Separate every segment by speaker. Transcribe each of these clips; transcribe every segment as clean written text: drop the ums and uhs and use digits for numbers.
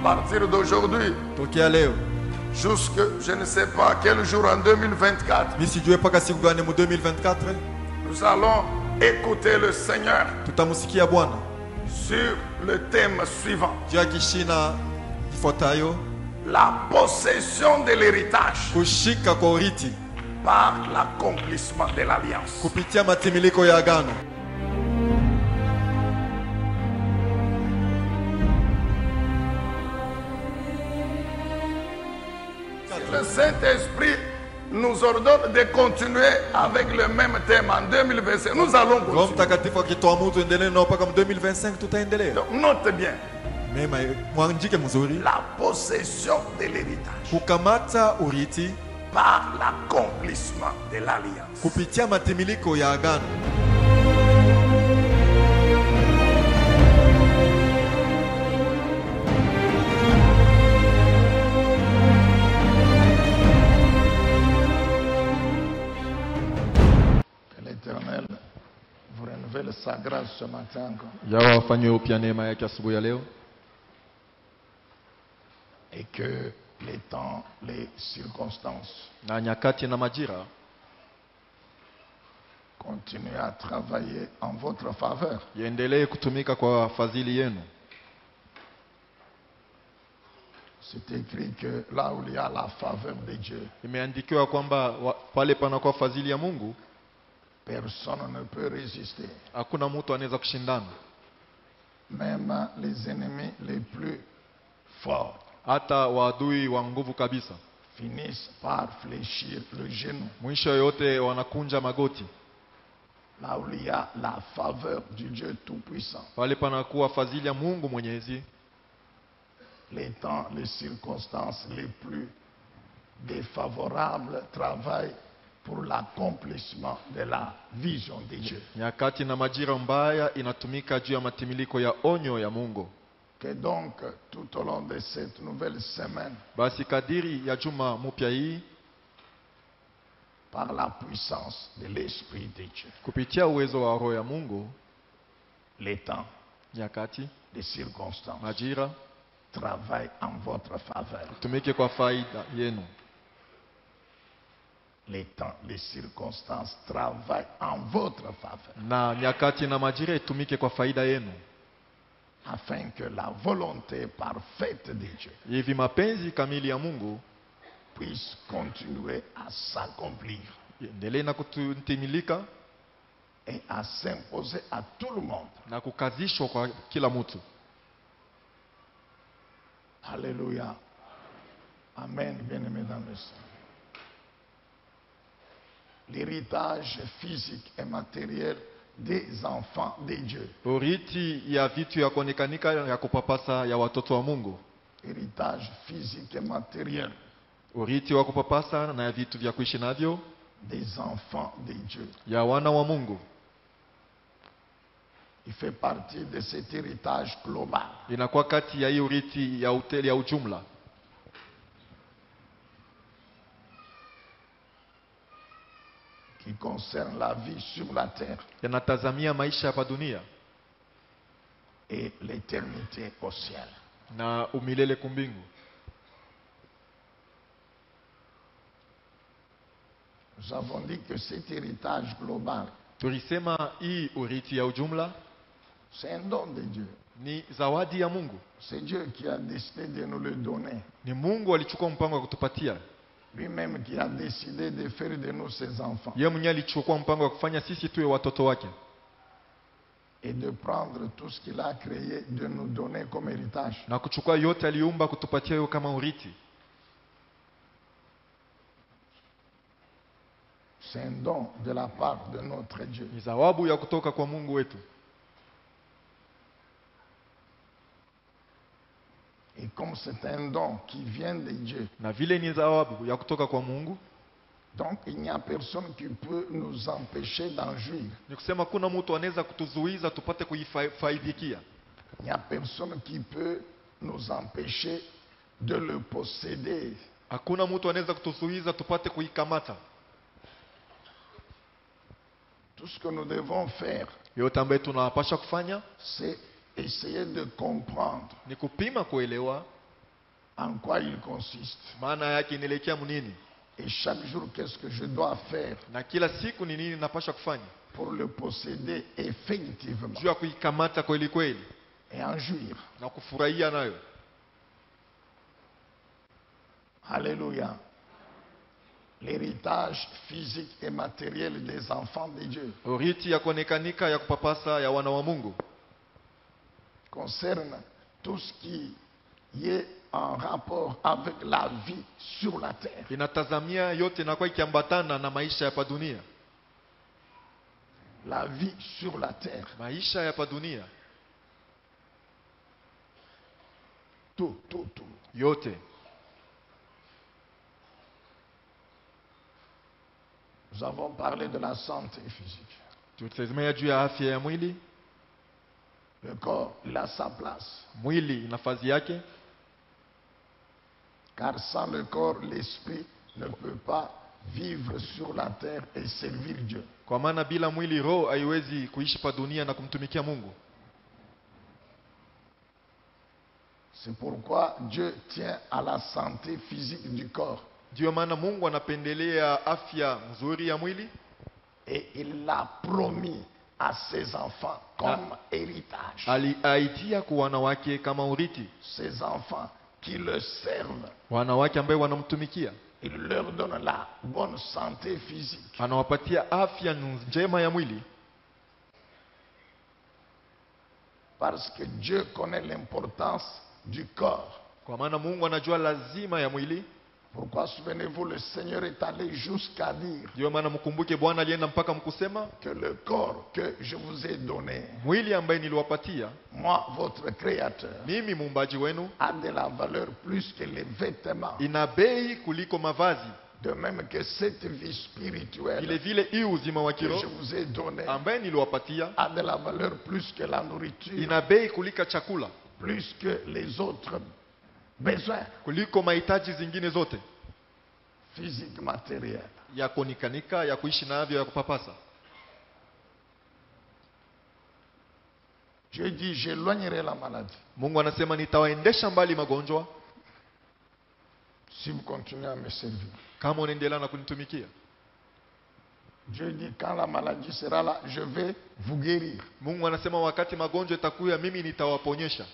Speaker 1: partir d'aujourd'hui,
Speaker 2: tokea leo
Speaker 1: jusque je ne sais pas quel jour en 2024,
Speaker 2: mimi sijue paka siku gani mu 2024
Speaker 1: nous allons écouter le Seigneur
Speaker 2: tutamusikia Bwana
Speaker 1: sur le thème suivant.
Speaker 2: juu ya kishina kifuatayo,
Speaker 1: La possession de l'héritage
Speaker 2: kushika kwa urithi
Speaker 1: par l'accomplissement de l'alliance.
Speaker 2: kupitia matimiliko ya agano.
Speaker 1: Le Saint-Esprit nous ordonne de continuer avec le même thème en 2025. Nous allons
Speaker 2: Roho
Speaker 1: continuer.
Speaker 2: Mtakatifu akituamuru tuendelee nao mpaka 2025 tutaendelea.
Speaker 1: Donc, note bien,
Speaker 2: Mema mwandike mzuri,
Speaker 1: la possession de l'héritage
Speaker 2: kukamata urithi
Speaker 1: par l'accomplissement de l'alliance.
Speaker 2: kupitia matimiliko ya agano.
Speaker 1: Que l'Éternel vous renouvelle sa grâce ce matin encore.
Speaker 2: Yawa wafanywe upya neema yake asubuhi ya leo,
Speaker 1: Et que les temps, les circonstances
Speaker 2: na nyakati na majira
Speaker 1: continuent à travailler en votre faveur.
Speaker 2: yaendelee kutumika kwa fadhili yenu.
Speaker 1: C'est écrit que là où il y a la faveur de Dieu,
Speaker 2: Imeandikiwa kwamba pale panakuwa fadhili ya Mungu,
Speaker 1: personne ne peut résister.
Speaker 2: hakuna mtu anaweza kushindana.
Speaker 1: Même les ennemis les plus forts
Speaker 2: Hata waadui wa nguvu kabisa,
Speaker 1: finissent par fléchir le genou.
Speaker 2: mwisho yote wanakunja magoti.
Speaker 1: Là où il y a la faveur du Dieu Tout-Puissant,
Speaker 2: Pale panakuwa fadhili ya Mungu Mwenyezi,
Speaker 1: les temps, les circonstances les plus défavorables travaillent pour l'accomplissement de la vision de Dieu.
Speaker 2: nyakati na majira mbaya inatumika juu ya matimiliko ya onyo ya Mungu.
Speaker 1: Que donc, tout au long de cette nouvelle semaine,
Speaker 2: Basi kadiri ya juma mpya hii,
Speaker 1: par la puissance de l'Esprit de Dieu,
Speaker 2: kupitia uwezo wa roho ya Mungu,
Speaker 1: les temps,
Speaker 2: nyakati,
Speaker 1: les circonstances
Speaker 2: majira
Speaker 1: travaillent en votre faveur.
Speaker 2: tumike kwa faida yenu.
Speaker 1: Les temps, les circonstances travaillent en votre faveur,
Speaker 2: Na nyakati na majira itumike kwa faida yenu,
Speaker 1: afin que la volonté parfaite de Dieu
Speaker 2: hivi mapenzi kamili ya Mungu
Speaker 1: puisse continuer à s'accomplir
Speaker 2: endelee na kutimilika
Speaker 1: et à s'imposer à tout le monde.
Speaker 2: na kukazishwa kwa kila mtu.
Speaker 1: Alléluia. Amen, bien-aimés dans le Seigneur. L'héritage physique et matériel des enfants de Dieu.
Speaker 2: Urithi ya vitu ya kuonekanika ya kupapasa ya watoto wa Mungu.
Speaker 1: Héritage physique et matériel
Speaker 2: Urithi wa kupapasa na ya vitu vya kuishi navyo
Speaker 1: des enfants de Dieu.
Speaker 2: ya wana wa Mungu.
Speaker 1: Il fait partie de cet héritage global
Speaker 2: Inakuwa kati ya hii urithi ya uteli ya ujumla
Speaker 1: qui concerne la vie sur la terre
Speaker 2: yanatazamia maisha hapa dunia
Speaker 1: et l'éternité au ciel.
Speaker 2: na umilele kumbingu.
Speaker 1: Nous avons dit que cet héritage global,
Speaker 2: Tulisema hii urithi ya ujumla
Speaker 1: c'est un don de Dieu.
Speaker 2: ni zawadi ya Mungu.
Speaker 1: C'est Dieu qui a décidé de nous le donner.
Speaker 2: Ni Mungu alichukua mpango wa kutupatia.
Speaker 1: Lui-même qui a décidé de faire de nous ses enfants.
Speaker 2: Yeye mwenyewe alichukua mpango wa kufanya sisi tuwe watoto wake
Speaker 1: Et de prendre tout ce qu'il a créé, de nous donner comme héritage.
Speaker 2: na kuchukua yote aliumba kutupatia hiyo kama urithi.
Speaker 1: C'est un don de la part de notre Dieu.
Speaker 2: Ni zawabu ya kutoka kwa Mungu wetu.
Speaker 1: Et comme c'est un don qui vient de Dieu,
Speaker 2: Na vile ni zawabu ya kutoka kwa Mungu,
Speaker 1: donc il n'y a personne qui peut nous empêcher d'en jouir.
Speaker 2: ni kusema kuna mtu anaweza kutuzuiza tupate kuifaidikia.
Speaker 1: Il n'y a personne qui peut nous empêcher de le posséder.
Speaker 2: Hakuna mtu anaweza kutuzuiza tupate kuikamata.
Speaker 1: Tout ce que nous devons faire,
Speaker 2: Yote ambayo tunapaswa kufanya
Speaker 1: c'est essayer de comprendre
Speaker 2: ni kupima kuelewa
Speaker 1: En quoi il consiste?
Speaker 2: maana yake inaelekea mnini,
Speaker 1: Et chaque jour, qu'est-ce que je dois faire
Speaker 2: na kila siku ni nini napaswa kufanya
Speaker 1: pour le posséder effectivement
Speaker 2: juu ya kuikamata kweli kweli
Speaker 1: et en jouir?
Speaker 2: na kufurahia nayo.
Speaker 1: Alléluia. L'héritage physique et matériel des enfants de Dieu
Speaker 2: Oriti ya kuonekanika ya kupapasa ya wana wa Mungu
Speaker 1: concerne tout ce qui est en rapport avec la vie sur la terre.
Speaker 2: inatazamia yote inakuwa ikiambatana na maisha ya pa dunia.
Speaker 1: La vie sur la terre.
Speaker 2: Maisha ya pa dunia
Speaker 1: Tout.
Speaker 2: yote.
Speaker 1: Nous avons parlé de la santé physique.
Speaker 2: Tulisemea juu ya afya ya mwili.
Speaker 1: Le corps, il a sa place.
Speaker 2: Mwili ina nafasi yake,
Speaker 1: Car sans le corps, l'esprit ne peut pas vivre sur la terre et servir Dieu.
Speaker 2: kwa maana bila mwili roho haiwezi kuishi pa dunia na kumtumikia Mungu.
Speaker 1: C'est pourquoi Dieu tient à la santé physique du corps.
Speaker 2: Ndio maana Mungu anapendelea afya nzuri ya mwili,
Speaker 1: Et il l'a promis à ses enfants comme héritage.
Speaker 2: aliaitia kwa wanawake kama urithi,
Speaker 1: Ses enfants qui le servent,
Speaker 2: wanawake ambao wanamtumikia.
Speaker 1: il leur donne la bonne santé physique.
Speaker 2: Anawapatia afya njema ya mwili,
Speaker 1: Parce que Dieu connaît l'importance du corps.
Speaker 2: kwa maana Mungu anajua lazima ya mwili.
Speaker 1: Pourquoi, souvenez-vous, le Seigneur est allé jusqu'à dire
Speaker 2: Ndio maana mkumbuke Bwana alienda mpaka mkusema,
Speaker 1: que le corps que je vous ai donné,
Speaker 2: mwili ambaye niliwapatia
Speaker 1: moi, votre Créateur,
Speaker 2: mimi muumbaji wenu,
Speaker 1: a de la valeur plus que les vêtements.
Speaker 2: ina bei kuliko mavazi.
Speaker 1: De même que cette vie
Speaker 2: Vile
Speaker 1: spirituelle
Speaker 2: vile hii uzima wa
Speaker 1: que je
Speaker 2: kiroho
Speaker 1: vous ai donnée
Speaker 2: ambaye niliwapatia
Speaker 1: a de la valeur plus que la nourriture,
Speaker 2: ina bei kulika chakula,
Speaker 1: plus que les autres besoins
Speaker 2: kuliko mahitaji zingine zote
Speaker 1: physiques, matériels.
Speaker 2: ya kunikanika, ya kuishi navyo, ya kupapasa.
Speaker 1: Dieu dit, j'éloignerai la maladie
Speaker 2: Mungu anasema nitawaendesha mbali magonjwa
Speaker 1: si vous continuez à me servir.
Speaker 2: kama unaendelea na kunitumikia.
Speaker 1: Dieu dit, quand la maladie sera là, je vais vous guérir.
Speaker 2: Mungu anasema wakati magonjwa itakuya, mimi nitawaponyesha.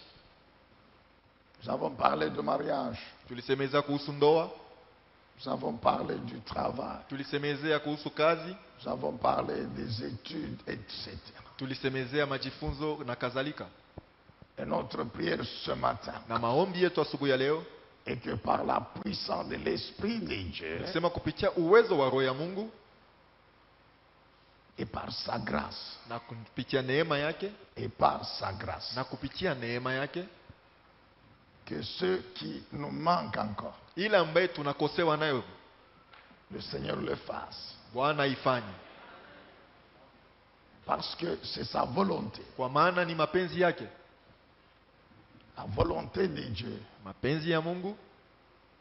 Speaker 1: Nous avons parlé de mariage,
Speaker 2: Tulisemezea kuhusu ndoa,
Speaker 1: nous avons parlé du travail,
Speaker 2: tulisemezea kuhusu kazi,
Speaker 1: nous avons parlé des études, etc.
Speaker 2: tulisemezea majifunzo na kadhalika.
Speaker 1: Et notre prière ce matin
Speaker 2: Na maombi yetu asubuhi ya leo
Speaker 1: est que par la puissance de l'Esprit de Dieu
Speaker 2: tunasema kupitia uwezo wa roho ya Mungu
Speaker 1: et par sa grâce,
Speaker 2: na kupitia neema yake,
Speaker 1: et par sa grâce,
Speaker 2: na kupitia neema yake,
Speaker 1: que ceux qui nous manquent encore,
Speaker 2: ile ambaye tunakosewa nayo
Speaker 1: le Seigneur le fasse.
Speaker 2: Bwana ifanye,
Speaker 1: Parce que c'est sa volonté.
Speaker 2: kwa maana ni mapenzi yake.
Speaker 1: La volonté de Dieu,
Speaker 2: Mapenzi ya Mungu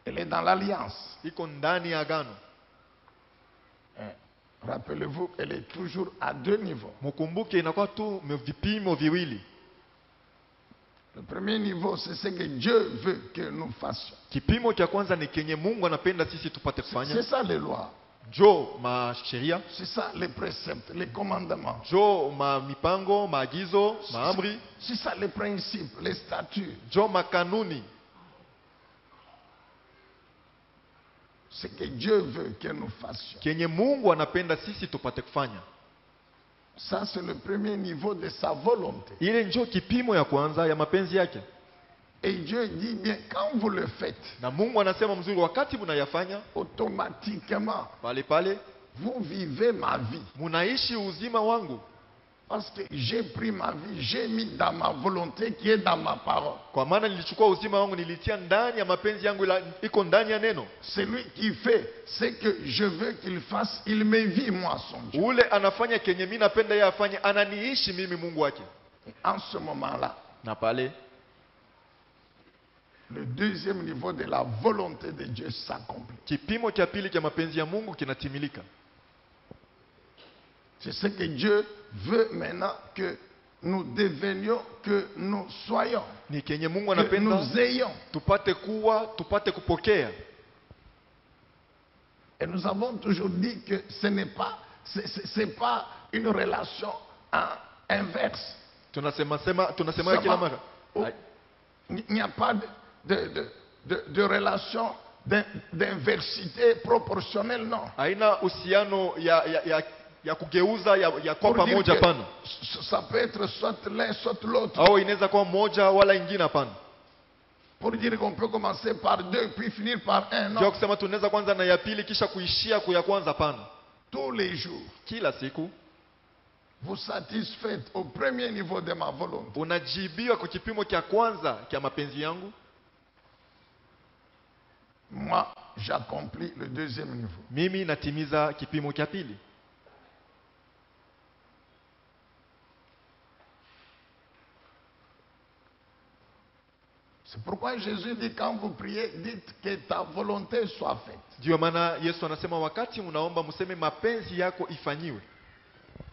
Speaker 1: elle est dans l'alliance.
Speaker 2: iko ndani ya agano.
Speaker 1: Rappelez-vous, elle est toujours à deux niveaux.
Speaker 2: Mkumbuke inakuwa tu vipimo viwili.
Speaker 1: Le premier niveau, c'est ce que Dieu veut que nous fassions.
Speaker 2: Kipimo cha kwanza ni kenye Mungu anapenda sisi tupate
Speaker 1: C'est
Speaker 2: kufanya.
Speaker 1: ça les lois.
Speaker 2: Jo sheria,
Speaker 1: C'est ça les préceptes, les commandements.
Speaker 2: jo mipango, maagizo, maamri,
Speaker 1: C'est ça les principes, les statuts.
Speaker 2: jo makanuni.
Speaker 1: Ce que Dieu veut que nous fassions.
Speaker 2: Kenye Mungu anapenda sisi tupate kufanya.
Speaker 1: Ça, c'est le premier niveau de sa volonté.
Speaker 2: Ile njo kipimo ya kwanza ya mapenzi yake.
Speaker 1: Et Dieu dit bien, quand vous le faites,
Speaker 2: Na Mungu anasema mzuri, wakati mnayafanya
Speaker 1: automatiquement,
Speaker 2: pale pale
Speaker 1: vous vivez ma vie.
Speaker 2: munaishi uzima wangu,
Speaker 1: Parce que j'ai pris ma vie, j'ai mis dans ma volonté qui est dans ma parole.
Speaker 2: kwa maana nilichukua uzima wangu nilitia ndani ya mapenzi yangu, iko ndani ya neno.
Speaker 1: Celui qui fait ce que je veux qu'il fasse, il me vit moi son Dieu.
Speaker 2: Ule anafanya kenye mimi napenda yeye afanye, ananiishi mimi Mungu wake.
Speaker 1: Et en ce moment-là,
Speaker 2: Na pale
Speaker 1: le deuxième niveau de la volonté de Dieu s'accomplit.
Speaker 2: kipimo cha pili cha mapenzi ya Mungu kinatimilika.
Speaker 1: C'est ce que Dieu veut maintenant que nous devenions, que nous soyons,
Speaker 2: ni kenye Mungu
Speaker 1: que
Speaker 2: anapenda
Speaker 1: nous ayons.
Speaker 2: tupate kuwa, tupate kupokea.
Speaker 1: Et nous avons toujours dit que ce n'est pas, c'est pas une relation inverse.
Speaker 2: Tunasema kila
Speaker 1: Ça
Speaker 2: mara.
Speaker 1: va. Il n'y a pas de relation d'inversité proportionnelle, non.
Speaker 2: Haina uhusiano ya kugeuza ya kwa
Speaker 1: Pour dire
Speaker 2: pamoja
Speaker 1: que
Speaker 2: pana.
Speaker 1: ça peut être soit l'un, soit l'autre.
Speaker 2: Au inaweza kuwa moja wala ingine hapana.
Speaker 1: Pour dire qu'on peut commencer par deux puis finir par un,
Speaker 2: Ndio
Speaker 1: non.
Speaker 2: kusema tunaweza kwanza na ya pili kisha kuishia kwa ya kwanza hapana.
Speaker 1: Tous les jours,
Speaker 2: Kila siku
Speaker 1: vous satisfaites au premier niveau de ma volonté.
Speaker 2: unajibiwa kwa kipimo cha kwanza cha mapenzi yangu.
Speaker 1: Moi, j'accomplis le deuxième niveau.
Speaker 2: Mimi natimiza kipimo cha pili.
Speaker 1: C'est pourquoi Jésus dit, quand vous priez, dites que ta volonté soit faite.
Speaker 2: Ndio maana Yesu anasema wakati unaomba mseme mapenzi yako ifanyiwe.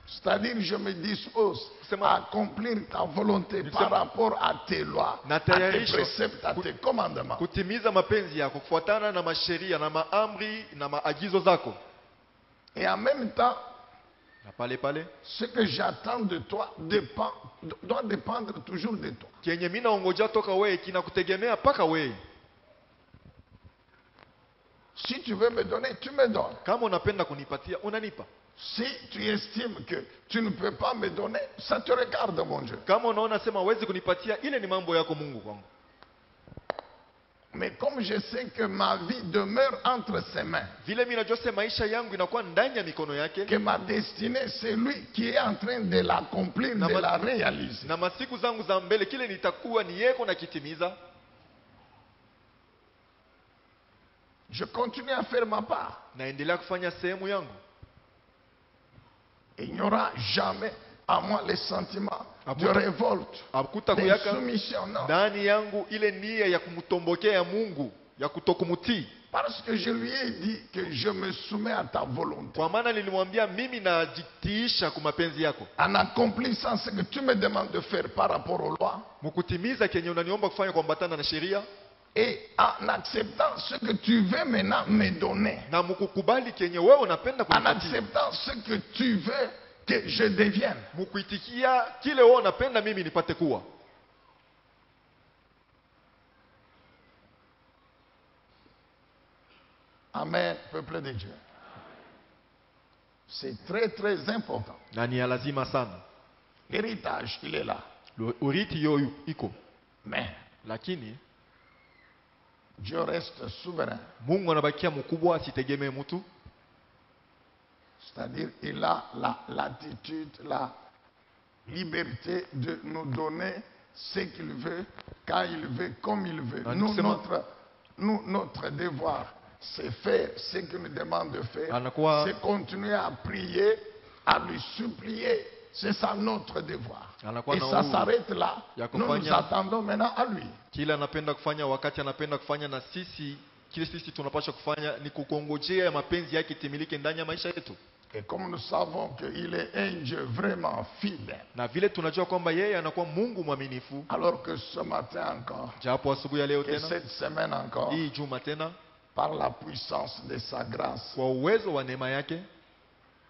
Speaker 1: C'est-à-dire, je me dispose
Speaker 2: Sema-
Speaker 1: à accomplir ta volonté par
Speaker 2: Sema-
Speaker 1: rapport à tes lois, à tes
Speaker 2: Natayarisha
Speaker 1: préceptes, à tes commandements.
Speaker 2: kutimiza mapenzi yako kufuatana na masheria na maamri na maagizo zako.
Speaker 1: Et en même temps,
Speaker 2: Na pale pale
Speaker 1: ce que j'attends de toi doit dépendre toujours de toi.
Speaker 2: kenye mimi naongoja toka wewe kinakutegemea paka wewe.
Speaker 1: Si tu veux me donner, tu me donnes.
Speaker 2: Kama unapenda kunipatia unanipa.
Speaker 1: Si tu estimes que tu ne peux pas me donner, ça te regarde, mon Dieu.
Speaker 2: Kama unaona sema huwezi kunipatia, ile ni mambo yako Mungu kwangu.
Speaker 1: Mais comme je sais que ma vie demeure entre ses mains,
Speaker 2: Vile mimi najua sema maisha yangu inakuwa ndani ya mikono yake
Speaker 1: que ma destinée, c'est lui qui est en train de l'accomplir, de
Speaker 2: Nama-
Speaker 1: la réaliser.
Speaker 2: na masiku zangu za mbele kile nitakuwa ni yeko na kitimiza.
Speaker 1: Je continue à faire ma part.
Speaker 2: Naendelea kufanya sehemu yangu.
Speaker 1: Il n'y aura jamais à moi les sentiments de
Speaker 2: Abuta-
Speaker 1: révolte,
Speaker 2: Akuta
Speaker 1: de
Speaker 2: kuyaka
Speaker 1: soumission, non.
Speaker 2: ndani yangu ile nia ya kumtombokea Mungu, ya kutokumutii.
Speaker 1: Parce que je lui ai dit que je me soumets à ta volonté.
Speaker 2: Kwa maana nilimwambia mimi najitiisha kwa mapenzi yako.
Speaker 1: En accomplissant ce que tu me demandes de faire par rapport aux lois,
Speaker 2: Mkutimiza kenye unaniomba kufanya kuambatana na sheria
Speaker 1: et en acceptant ce que tu veux maintenant me donner,
Speaker 2: na mkukubali kenye wewe unapenda
Speaker 1: en
Speaker 2: kunipatia.
Speaker 1: acceptant ce que tu veux que je devienne.
Speaker 2: Mkuitikia kile wewe unapenda mimi nipate kuwa.
Speaker 1: Amen, peuple de Dieu. C'est très très important.
Speaker 2: Na ni ya lazima sana.
Speaker 1: L'héritage, il est là.
Speaker 2: Urithi yoyu iko.
Speaker 1: Mais
Speaker 2: Lakini
Speaker 1: Dieu reste souverain.
Speaker 2: Mungu anabakia mkubwa, asitegemee mtu.
Speaker 1: C'est-à-dire, il a la latitude, la liberté de nous donner ce qu'il veut, quand il veut, comme il veut.
Speaker 2: Ah,
Speaker 1: Notre devoir, c'est faire ce qu'il nous demande de faire.
Speaker 2: Anakuwa-
Speaker 1: C'est continuer à prier, à lui supplier. C'est ça notre devoir.
Speaker 2: Anakuwa
Speaker 1: Et
Speaker 2: na
Speaker 1: ça
Speaker 2: uhuru
Speaker 1: s'arrête là.
Speaker 2: ya
Speaker 1: Nous nous
Speaker 2: kufanya-
Speaker 1: attendons maintenant à lui.
Speaker 2: Kile anapenda kufanya wakati anapenda kufanya, na sisi kile sisi tunapaswa kufanya ni kukongojea mapenzi yake timilike ndani ya maisha yetu.
Speaker 1: Et comme nous savons qu'il est un Dieu vraiment fidèle,
Speaker 2: Na vile tunajua kwamba yeye anakuwa Mungu mwaminifu,
Speaker 1: alors que ce matin encore,
Speaker 2: japo asubuhi ya leo
Speaker 1: que
Speaker 2: tena,
Speaker 1: cette semaine encore,
Speaker 2: hii juma tena,
Speaker 1: par la puissance de sa grâce,
Speaker 2: kwa uwezo wa neema yake,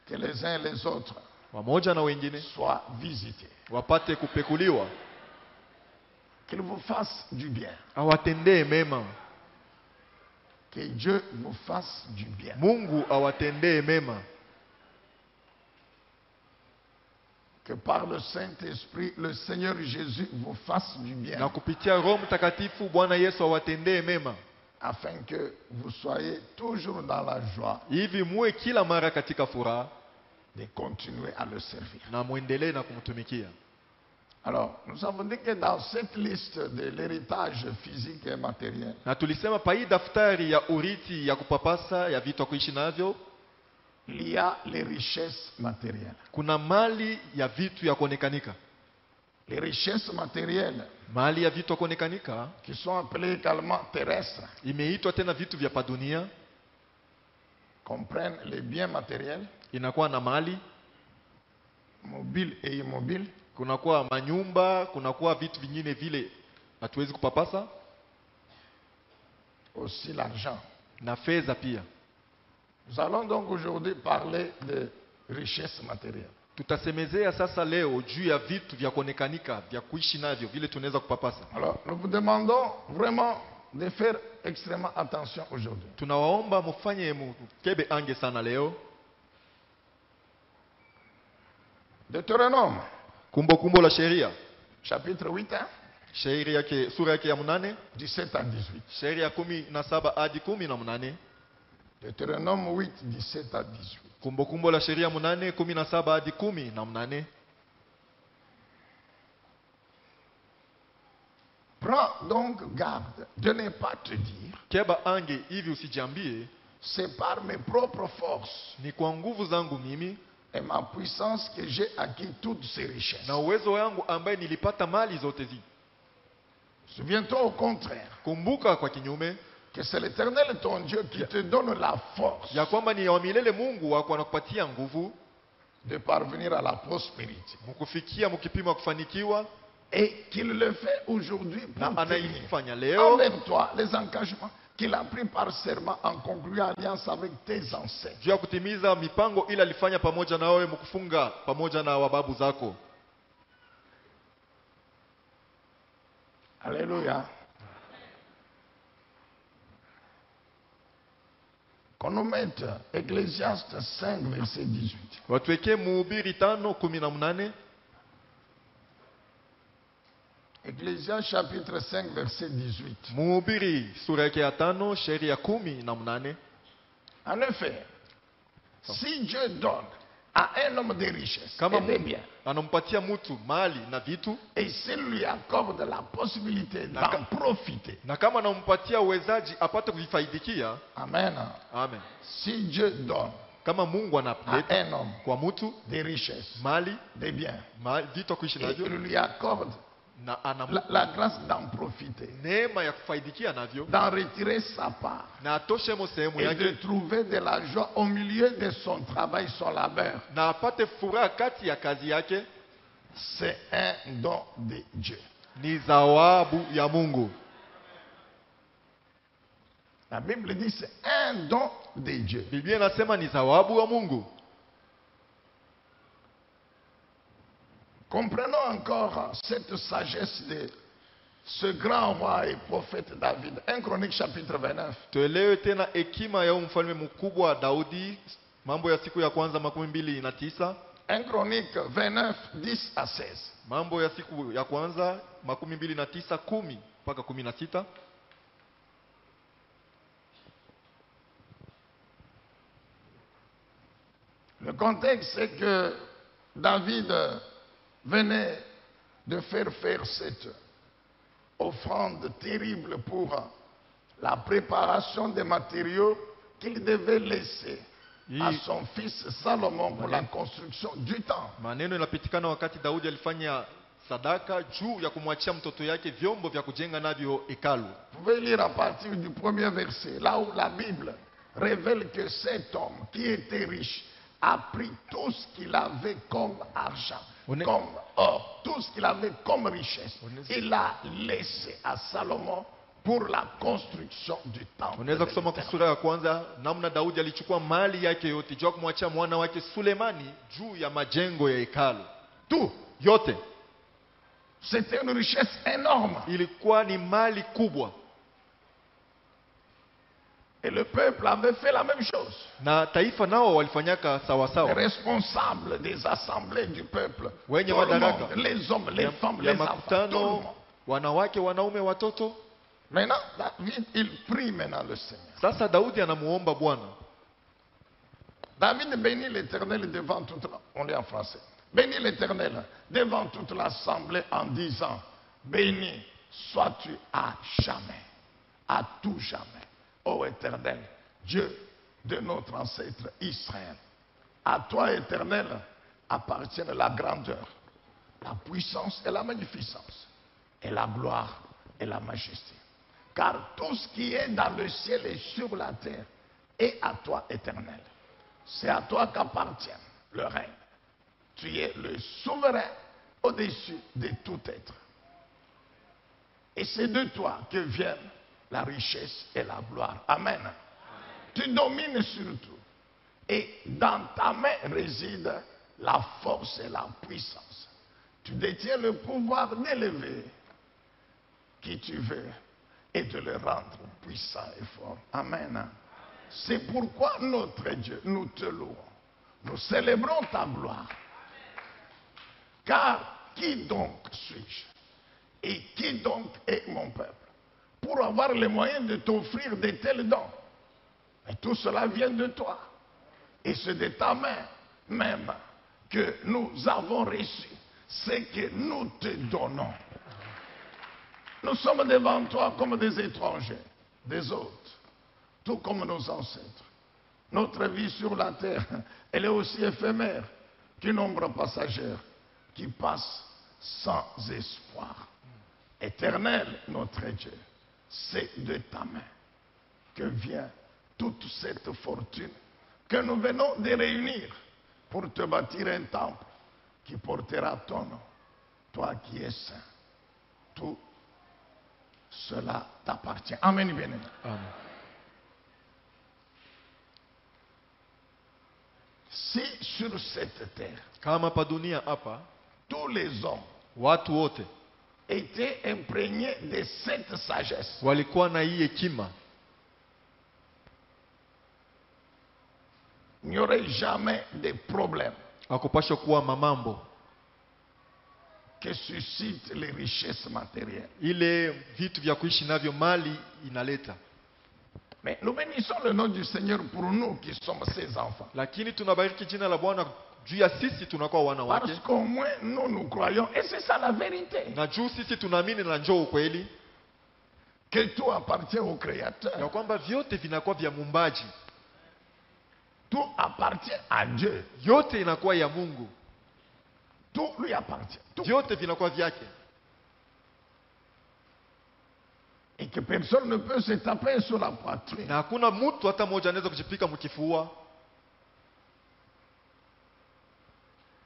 Speaker 1: que les uns et les autres
Speaker 2: wamoja na wengine
Speaker 1: soient visités.
Speaker 2: wapate kupekuliwa,
Speaker 1: Qu'il vous fasse du bien.
Speaker 2: awatendee mema.
Speaker 1: Que Dieu vous fasse du bien.
Speaker 2: Mungu awatendee mema,
Speaker 1: Que par le Saint-Esprit, le Seigneur Jésus vous fasse du bien.
Speaker 2: na kupitia Roho Mtakatifu Bwana Yesu awatendee mema,
Speaker 1: Afin que vous soyez toujours dans la joie
Speaker 2: hivi muwe kila mara katika furaha
Speaker 1: de continuer à le servir.
Speaker 2: na muendelee na kumtumikia.
Speaker 1: Alors, nous avons dit que dans cette liste de l'héritage physique et matériel,
Speaker 2: Na tulisema pa hii daftari ya urithi ya kupapasa ya vitu ya kuishi navyo,
Speaker 1: il y a les richesses matérielles.
Speaker 2: kuna mali ya vitu ya kuonekanika.
Speaker 1: Les richesses matérielles,
Speaker 2: Mali ya vitu ya kuonekanika
Speaker 1: qui sont appelées également terrestres,
Speaker 2: imeitwa tena vitu vya padunia,
Speaker 1: comprennent les biens matériels,
Speaker 2: inakuwa na mali
Speaker 1: mobiles et immobiles,
Speaker 2: kunakuwa manyumba, kunakuwa vitu vingine vile hatuwezi kupapasa,
Speaker 1: aussi l'argent.
Speaker 2: na fedha pia.
Speaker 1: Nous allons donc aujourd'hui parler de richesse matérielle.
Speaker 2: Tutasemezea sasa leo juu ya vitu vya kuonekanika vya kuishi navyo vile tunaweza kupapasa.
Speaker 1: Alors, nous vous demandons vraiment de faire extrêmement attention aujourd'hui.
Speaker 2: Tunawaomba mufanye mkebe ange sana leo.
Speaker 1: Deutéronome,
Speaker 2: Kumbukumbu la sheria,
Speaker 1: chapitre 8, hein,
Speaker 2: sheria yake, sura yake ya 8,
Speaker 1: 17 à 18.
Speaker 2: sheria 17 hadi 18.
Speaker 1: Deutéronome 8, 17 à 18.
Speaker 2: Kumbukumbu la sheria 8, 17 hadi 18.
Speaker 1: Prends donc garde de ne pas te dire,
Speaker 2: Keba ange hivi usijiambie
Speaker 1: c'est par mes propres forces
Speaker 2: ni kwa nguvu zangu mimi
Speaker 1: et ma puissance que j'ai acquis toutes ces richesses.
Speaker 2: na uwezo wangu ambaye nilipata mali zote zi.
Speaker 1: Souviens-toi au contraire
Speaker 2: Kumbuka kwa kinyume
Speaker 1: que c'est l'Éternel ton Dieu qui te donne la force
Speaker 2: ya kwamba ni wa milele Mungu wako anakupatia nguvu
Speaker 1: de parvenir à la prospérité.
Speaker 2: mkufikia mkipima kufanikiwa,
Speaker 1: Et qu'il le fait aujourd'hui
Speaker 2: na
Speaker 1: pour tenir
Speaker 2: anaifanya leo
Speaker 1: envers toi les engagements qu'il a pris par serment en concluant alliance avec tes ancêtres.
Speaker 2: juu ya kutimiza mipango ile alifanya pamoja na wewe mkufunga pamoja na wababu zako.
Speaker 1: Alléluia. Qu'on nous mette Ecclésiaste 5, verset 18.
Speaker 2: Watuwekee Mhubiri 5:18.
Speaker 1: Ecclésiaste chapitre 5, verset 18.
Speaker 2: Mhubiri sura yake ya 5 sheria ya 18.
Speaker 1: En effet, si Dieu donne à un homme des richesses
Speaker 2: Kama
Speaker 1: et des biens,
Speaker 2: anampatia mtu mali na vitu,
Speaker 1: et s'il lui accorde la possibilité d'en profiter,
Speaker 2: na kama anampatia uwezaji apate kuvifaidikia.
Speaker 1: amen.
Speaker 2: Amen.
Speaker 1: Si Dieu donne
Speaker 2: Kama Mungu
Speaker 1: à
Speaker 2: analeta
Speaker 1: un homme
Speaker 2: kwa mtu
Speaker 1: des richesses,
Speaker 2: mali,
Speaker 1: des biens,
Speaker 2: vitu ya kuishi
Speaker 1: et
Speaker 2: navyo,
Speaker 1: il lui accorde
Speaker 2: na ana
Speaker 1: la grâce d'en profiter,
Speaker 2: neema ya kufaidikia navyo,
Speaker 1: d'en retirer sa part,
Speaker 2: na atoshe mo sehemu
Speaker 1: et de
Speaker 2: yake,
Speaker 1: trouver de la joie au milieu de son travail, son labeur,
Speaker 2: na apate furaha kati ya kazi yake,
Speaker 1: c'est un don de Dieu.
Speaker 2: ni zawabu ya Mungu.
Speaker 1: La Bible dit c'est un don de Dieu.
Speaker 2: Biblia inasema ni zawabu ya Mungu.
Speaker 1: Comprenons encore cette sagesse de ce grand roi et prophète David. 1 Chronique chapitre 29.
Speaker 2: Tuelewe tena hekima ya huyu mfalme mkubwa Daudi, Mambo ya siku ya kwanza 29.
Speaker 1: 1 Chronique 29, 10 à 16.
Speaker 2: Mambo ya siku ya kwanza 29, 10 mpaka 16.
Speaker 1: Le contexte, c'est que David venait de faire cette offrande terrible pour la préparation des matériaux qu'il devait laisser à son fils Salomon pour la construction du temple.
Speaker 2: Maneno yanapitikana wakati Daudi alifanya sadaka juu ya kumwachia mtoto yake vyombo vya kujenga navyo hekalu.
Speaker 1: Vous pouvez lire à partir du premier verset, là où la Bible révèle que cet homme qui était riche a pris tout ce qu'il avait comme argent, comme or, tout ce qu'il avait comme richesse. Il l'a laissé à Salomon pour la construction du temple.
Speaker 2: Unaweza kusoma kwa sura ya kwanza namna Daudi alichukua mali yake yote juu ya kumwachia mwana wake Sulemani juu ya majengo ya hekalu.
Speaker 1: Tout.
Speaker 2: Yote.
Speaker 1: C'était une richesse énorme.
Speaker 2: Ilikuwa ni mali kubwa.
Speaker 1: Et le peuple avait fait la même chose.
Speaker 2: Na taifa nao walifanyaka sawa
Speaker 1: Les
Speaker 2: sawa.
Speaker 1: responsables des assemblées du peuple,
Speaker 2: Wenye
Speaker 1: tout le
Speaker 2: madaraka.
Speaker 1: monde, les hommes, les femmes,
Speaker 2: Ya
Speaker 1: les enfants, tout le
Speaker 2: makutano,
Speaker 1: monde.
Speaker 2: wanawake, wanaume, watoto.
Speaker 1: Maintenant, David, il prie maintenant le Seigneur.
Speaker 2: Sasa Daudi anamuomba Bwana.
Speaker 1: David bénit l'Éternel devant toute la... On lit en français. Bénis l'Éternel devant toute l'assemblée en disant, béni sois-tu à jamais, à tout jamais, ô Éternel, Dieu de notre ancêtre Israël. À toi, Éternel, appartiennent la grandeur, la puissance et la magnificence, et la gloire et la majesté. Car tout ce qui est dans le ciel et sur la terre est à toi, Éternel. C'est à toi qu'appartient le règne. Tu es le souverain au-dessus de tout être. Et c'est de toi que viennent la richesse et la gloire. Amen. Tu domines sur tout. Et dans ta main réside la force et la puissance. Tu détiens le pouvoir d'élever qui tu veux et de le rendre puissant et fort. Amen. C'est pourquoi notre Dieu, nous te louons. Nous célébrons ta gloire. Car qui donc suis-je? Et qui donc est mon peuple? Pour avoir les moyens de t'offrir de tels dons. Et tout cela vient de toi. Et c'est de ta main même que nous avons reçu ce que nous te donnons. Nous sommes devant toi comme des étrangers, des hôtes, tout comme nos ancêtres. Notre vie sur la terre, elle est aussi éphémère qu'une ombre passagère qui passe sans espoir. Éternel, notre Dieu, c'est de ta main que vient toute cette fortune que nous venons de réunir pour te bâtir un temple qui portera ton nom, toi qui es saint. Tout cela t'appartient. Amen, bien-aimé.
Speaker 2: Amen.
Speaker 1: Si sur cette terre,
Speaker 2: Kama pa dunia hapa
Speaker 1: tous les hommes
Speaker 2: watu wote
Speaker 1: étaient imprégnés de cette sagesse,
Speaker 2: walikuwa na hii hekima,
Speaker 1: il n'y aurait jamais de problème
Speaker 2: hakupashwa kuwa mamambo
Speaker 1: que suscitent les richesses matérielles.
Speaker 2: ile vitu vya kuishi navyo mali inaleta.
Speaker 1: Mais nous bénissons le nom du Seigneur pour nous qui sommes ses enfants.
Speaker 2: Lakini tunabariki jina la Bwana juu ya sisi tunakuwa wana wake,
Speaker 1: Parce qu'au moins nous, nous croyons, et c'est ça la vérité,
Speaker 2: na juu sisi tunaamini na njoo ukweli
Speaker 1: que tout appartient au
Speaker 2: ya
Speaker 1: Créateur.
Speaker 2: kwamba vyote vinakuwa vya Muumbaji,
Speaker 1: Tout appartient à Dieu.
Speaker 2: yote inakuwa ya Mungu,
Speaker 1: Tout lui appartient. Tout.
Speaker 2: vyote vinakuwa vyake,
Speaker 1: Et que personne ne peut se taper sur la poitrine
Speaker 2: na hakuna mtu hata mmoja anaweza kujipika mkifua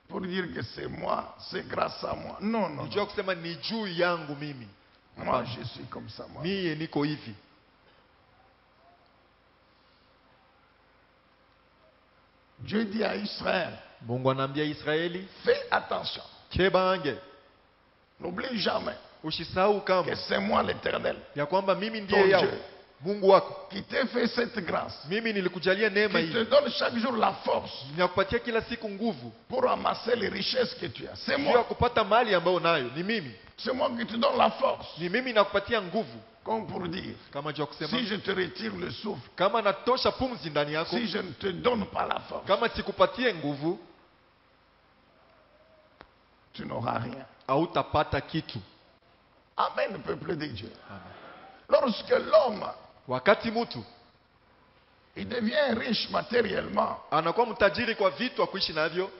Speaker 1: pour dire que c'est moi, c'est grâce à moi. Non, non,
Speaker 2: kujua
Speaker 1: non.
Speaker 2: kusema ni juu yangu mimi,
Speaker 1: Moi, je suis comme ça, moi.
Speaker 2: mie niko hivi.
Speaker 1: Dieu dit à Israël,
Speaker 2: Mungu anaambia Israeli,
Speaker 1: fais attention.
Speaker 2: kebange,
Speaker 1: N'oublie jamais
Speaker 2: usisahau
Speaker 1: que
Speaker 2: kama
Speaker 1: c'est moi l'Éternel
Speaker 2: ya kwamba mimi
Speaker 1: Ton
Speaker 2: ndiye yao
Speaker 1: Dieu.
Speaker 2: Mungu wako.
Speaker 1: qui t'ai fait cette grâce,
Speaker 2: Mimi nilikujalia neema
Speaker 1: qui te
Speaker 2: hii,
Speaker 1: donne chaque jour la force
Speaker 2: ninakupatia kila siku nguvu
Speaker 1: pour amasser les richesses que tu as. C'est
Speaker 2: juu ya
Speaker 1: moi.
Speaker 2: kupata mali ambayo nayo. Ni mimi,
Speaker 1: C'est moi qui te donne la force.
Speaker 2: ni mimi nakupatia nguvu,
Speaker 1: Comme pour dire,
Speaker 2: kama juu ya kusema
Speaker 1: si je te retire le souffle,
Speaker 2: kama natosha pumzi ndani yako,
Speaker 1: si je ne te donne pas la force,
Speaker 2: kama sikupatie nguvu,
Speaker 1: tu n'auras rien.
Speaker 2: hautapata kitu.
Speaker 1: Amen, peuple de Dieu. Lorsque l'homme
Speaker 2: Wakati mtu
Speaker 1: il devient riche matériellement,
Speaker 2: anakuwa mtajiri kwa vitu akuishi navyo,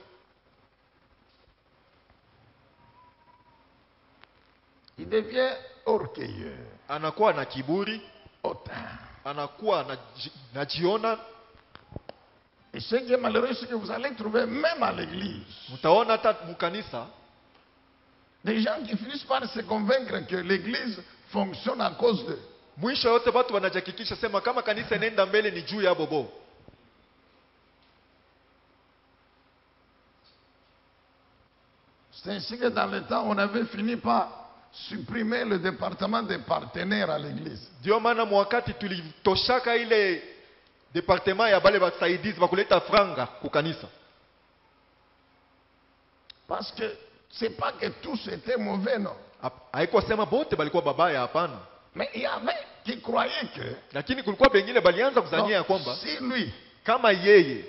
Speaker 1: il devient orgueilleux,
Speaker 2: anakuwa na kiburi,
Speaker 1: hautain.
Speaker 2: anakuwa najiona.
Speaker 1: Et ce qui est malheureux, c'est que vous allez trouver même à l'église
Speaker 2: Mtaona hata mkanisa
Speaker 1: des gens qui finissent par se convaincre que l'église fonctionne à cause d'eux.
Speaker 2: mwisho yote watu wanajihakikisha sema kama kanisa inaenda mbele ni juu ya bobo.
Speaker 1: C'est ainsi que dans le temps, on avait fini par supprimer le département des partenaires à l'église.
Speaker 2: Ndio maana mwakati tulitoshaka ile departement ya bale basaidizi bakuleta franga kukanisa,
Speaker 1: Parce que c'est pas que tous étaient mauvais, non.
Speaker 2: haikuwa sema bote balikuwa babaya, hapana,
Speaker 1: Mais il y avait qui croyaient que
Speaker 2: lakini kulikuwa bengine balianza kuzania ya
Speaker 1: non,
Speaker 2: kwamba
Speaker 1: si lui
Speaker 2: kama yeye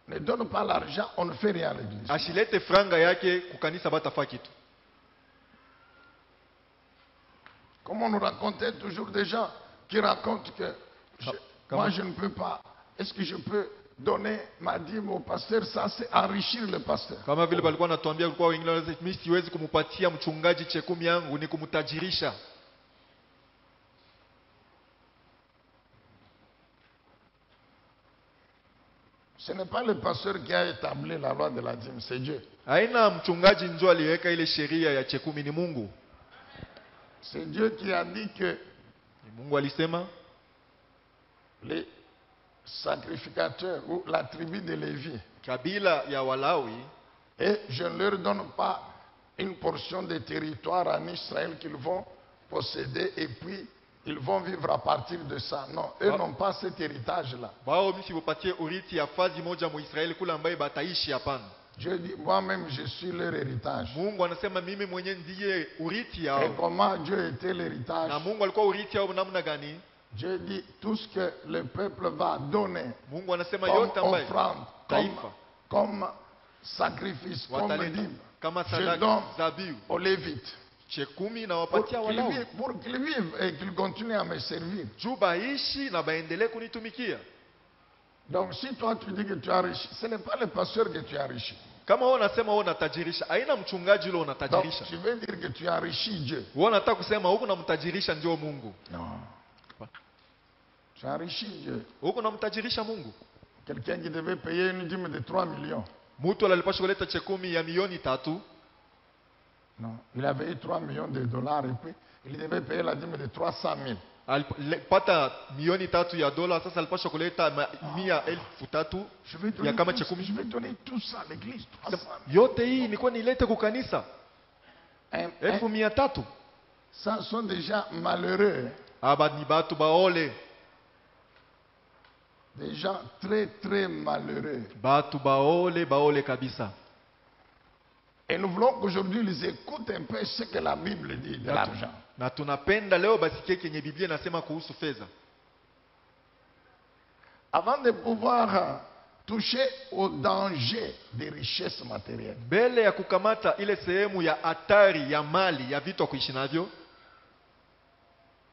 Speaker 1: ne donne pas l'argent, on ne fait rien à l'église.
Speaker 2: ashilete franga yake kukanisa batafaa kitu.
Speaker 1: Comme on nous racontait toujours des gens qui racontent que moi je ne peux pas. Est-ce que je peux donner ma dîme au pasteur? Ça, c'est enrichir le pasteur.
Speaker 2: Kama vile balikuwa natuambia, kulikuwa wengine wanasema mimi siwezi kumupatia mchungaji chekumi yangu, ni kumtajirisha.
Speaker 1: Ce n'est pas le pasteur qui a établi la loi de la dîme, c'est Dieu.
Speaker 2: Haina mchungaji ndio aliweka ile sheria ya chekumi, ni Mungu.
Speaker 1: C'est Dieu qui a dit que
Speaker 2: Ni Mungu alisema
Speaker 1: les sacrificateurs ou la tribu de Lévi,
Speaker 2: kabila ya Walawi,
Speaker 1: et je ne leur donne pas une portion de territoire en Israël qu'ils vont posséder et puis ils vont vivre à partir de ça. Non, eux n'ont pas cet héritage-là.
Speaker 2: bao msipopatie urithi ya fazi moja mu Israeli kula ambaye bataishi, hapana.
Speaker 1: Dieu dit, moi-même je suis leur héritage.
Speaker 2: Mungu anasema mimi mwenyewe ndiye urithi
Speaker 1: Et
Speaker 2: yao.
Speaker 1: comment Dieu était l'héritage?
Speaker 2: Na Mungu alikuwa urithi yao namna gani?
Speaker 1: Dieu dit, tout ce que le peuple va donner
Speaker 2: Mungu anasema
Speaker 1: comme
Speaker 2: yote ambaye
Speaker 1: offrande,
Speaker 2: taifa
Speaker 1: comme sacrifice, comme
Speaker 2: wataleta
Speaker 1: dîme,
Speaker 2: kama
Speaker 1: je
Speaker 2: sadaka,
Speaker 1: donne
Speaker 2: zabiu,
Speaker 1: aux Lévites.
Speaker 2: chekumi na
Speaker 1: Pour
Speaker 2: wapatia
Speaker 1: qu'ils
Speaker 2: Walawi.
Speaker 1: vivent et qu'ils continuent à me servir.
Speaker 2: Juu baishi na baendelee kunitumikia.
Speaker 1: Donc si toi tu dis que tu as enrichi, ce n'est pas le pasteur que tu as enrichi.
Speaker 2: Kama wewe unasema wewe unatajirisha, haina mchungaji yule
Speaker 1: Donc
Speaker 2: unatajirisha.
Speaker 1: tu veux dire que tu as enrichi Dieu.
Speaker 2: Wewe unataka kusema huko namtajirisha ndio Mungu.
Speaker 1: Non. Tu as enrichi Dieu.
Speaker 2: Huko namtajirisha Mungu.
Speaker 1: Quelqu'un qui devait payer une dîme de 3 millions.
Speaker 2: Mtu alipaswa kuleta chekumi ya milioni 3.
Speaker 1: Non. Il avait eu 3 millions de dollars et puis il devait payer la dîme de 300 000.
Speaker 2: Alipata milioni 3 ya dola, sasa alipaswa kuleta 100,000
Speaker 1: Je vais
Speaker 2: ya kama
Speaker 1: donner,
Speaker 2: chekumi.
Speaker 1: je vais donner tout ça à l'église. 300 000.
Speaker 2: Yote hii nilikuwa nilete kwa kanisa. 1,300.
Speaker 1: Ça sont déjà malheureux.
Speaker 2: Aba ni batu baole.
Speaker 1: Des gens très très malheureux.
Speaker 2: Batu baole kabisa.
Speaker 1: Et nous voulons qu'aujourd'hui ils écoutent un peu ce que la Bible dit de l'argent.
Speaker 2: Na tunapenda leo basikie kenye Biblia inasema kuhusu fedha.
Speaker 1: Avant de pouvoir toucher au danger des richesses matérielles,
Speaker 2: Mbele ya kukamata ile sehemu ya hatari ya mali ya vitu kuishi navyo,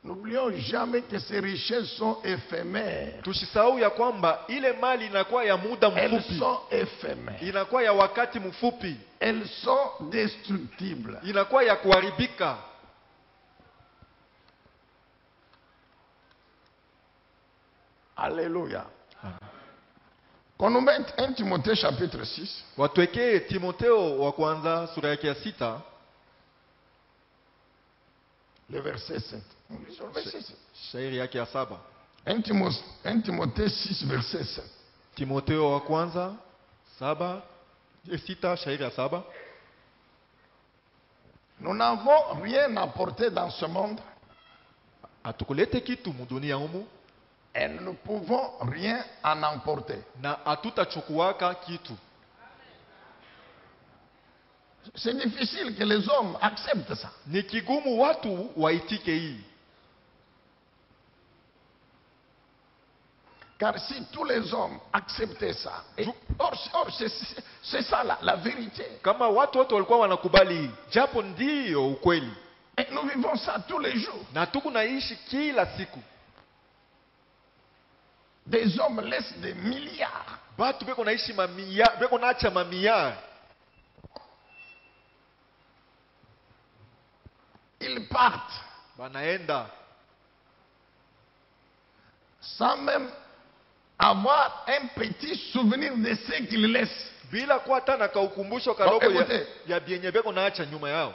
Speaker 1: n'oublions jamais que ces richesses sont éphémères.
Speaker 2: tusisahau ya kwamba ile mali inakuwa ya muda
Speaker 1: Elles
Speaker 2: mfupi,
Speaker 1: sont éphémères.
Speaker 2: inakuwa ya wakati mfupi,
Speaker 1: Elles sont destructibles.
Speaker 2: inakuwa ya kuharibika.
Speaker 1: Alléluia. Qu'on nous mette 1 Timothée chapitre 6,
Speaker 2: Watwekee Timotheo wa kwanza sura yake ya 6,
Speaker 1: le verset 7. On lit sur le verset 7.
Speaker 2: shairi yake ya 7.
Speaker 1: 1 Timothée 6, verset 7.
Speaker 2: Timotheo wa kwanza 6, shairi ya 7.
Speaker 1: Nous n'avons rien apporté dans ce monde
Speaker 2: Atukulete kitu mudunia humu
Speaker 1: et nous ne pouvons rien en emporter.
Speaker 2: na hatutachukuaka kitu.
Speaker 1: C'est difficile que les hommes acceptent ça.
Speaker 2: Ni kigumu watu waitike hii.
Speaker 1: Car si tous les hommes acceptaient ça, or c'est ça la vérité.
Speaker 2: Kama watu wote walikuwa wanakubali hii, japo ndio ukweli.
Speaker 1: Et nous vivons ça tous les jours.
Speaker 2: Na tuku naishi kila siku.
Speaker 1: Des hommes laissent des milliards.
Speaker 2: Batu beko naishi mamia, beko naacha mamia.
Speaker 1: Ils partent
Speaker 2: Banaenda
Speaker 1: sans même avoir un petit souvenir de ce qu'ils laissent.
Speaker 2: bila kuwa hata na kaukumbusho kadogo
Speaker 1: écoutez.
Speaker 2: ya bienye beko naacha nyuma yao.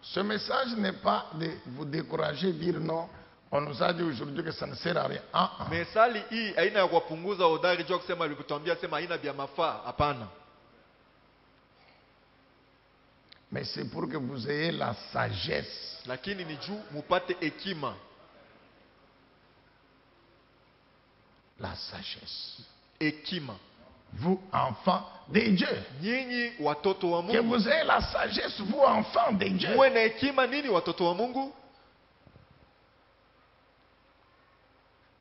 Speaker 1: Ce message n'est pas de vous décourager, dire non, on nous a dit aujourd'hui que ça ne sert à rien.
Speaker 2: Mesali hii haina ya kuwapunguza hodari jua kusema alivyotuambia sema haina vya mafaa, hapana.
Speaker 1: Mais c'est pour que vous ayez la sagesse.
Speaker 2: Lakini ni juu mupate hekima.
Speaker 1: La sagesse.
Speaker 2: Hekima.
Speaker 1: Vous, enfants de Dieu.
Speaker 2: Nyinyi watoto wa
Speaker 1: Que
Speaker 2: Mungu.
Speaker 1: vous ayez la sagesse, vous, enfants de Dieu.
Speaker 2: Muwe na hekima nini watoto wa Mungu?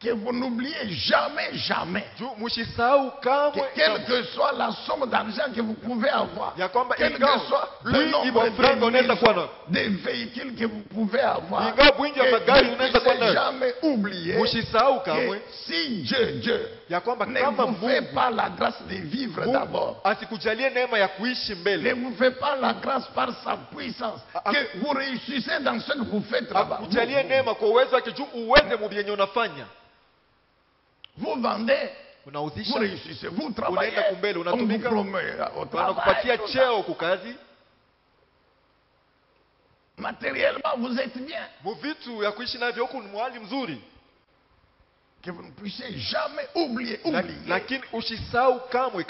Speaker 1: Que vous n'oubliez jamais, jamais.
Speaker 2: Juu mushisahau kamwe.
Speaker 1: Quelle que soit la somme d'argent que vous pouvez avoir.
Speaker 2: Ya kwamba
Speaker 1: Quel que
Speaker 2: ingawa
Speaker 1: soit le
Speaker 2: wingi
Speaker 1: nombre
Speaker 2: wa franga unaweza kuwa na.
Speaker 1: de véhicules que vous pouvez avoir.
Speaker 2: Ingawa wingi wa
Speaker 1: Et
Speaker 2: magari
Speaker 1: ne
Speaker 2: unaweza kuwa
Speaker 1: puissiez
Speaker 2: nayo.
Speaker 1: jamais oublier
Speaker 2: Mushisahau
Speaker 1: que
Speaker 2: kamwe
Speaker 1: si Dieu
Speaker 2: ya kwamba
Speaker 1: ne
Speaker 2: kama
Speaker 1: vous fait
Speaker 2: Mungu
Speaker 1: pas la grâce de vivre d'abord,
Speaker 2: asikujalie neema ya kuishi
Speaker 1: ne
Speaker 2: mbele,
Speaker 1: vous fait pas la grâce par sa puissance, que vous réussissez dans ce que vous faites là-bas.
Speaker 2: akujalie neema kwa uwezo wake juu uweze mubyenye unafanya.
Speaker 1: Vous vendez, vous
Speaker 2: unauzisha,
Speaker 1: réussissez, vous travaillez,
Speaker 2: unaenda kumbele,
Speaker 1: on vous
Speaker 2: unatumika,
Speaker 1: promet au travail.
Speaker 2: wanakupatia
Speaker 1: tout ça.
Speaker 2: cheo kukazi,
Speaker 1: Matériellement, vous êtes bien.
Speaker 2: muvitu ya kuishi navyo huku ni mwali mzuri,
Speaker 1: Que vous ne puissiez jamais oublier,
Speaker 2: lakini usisahau kamwe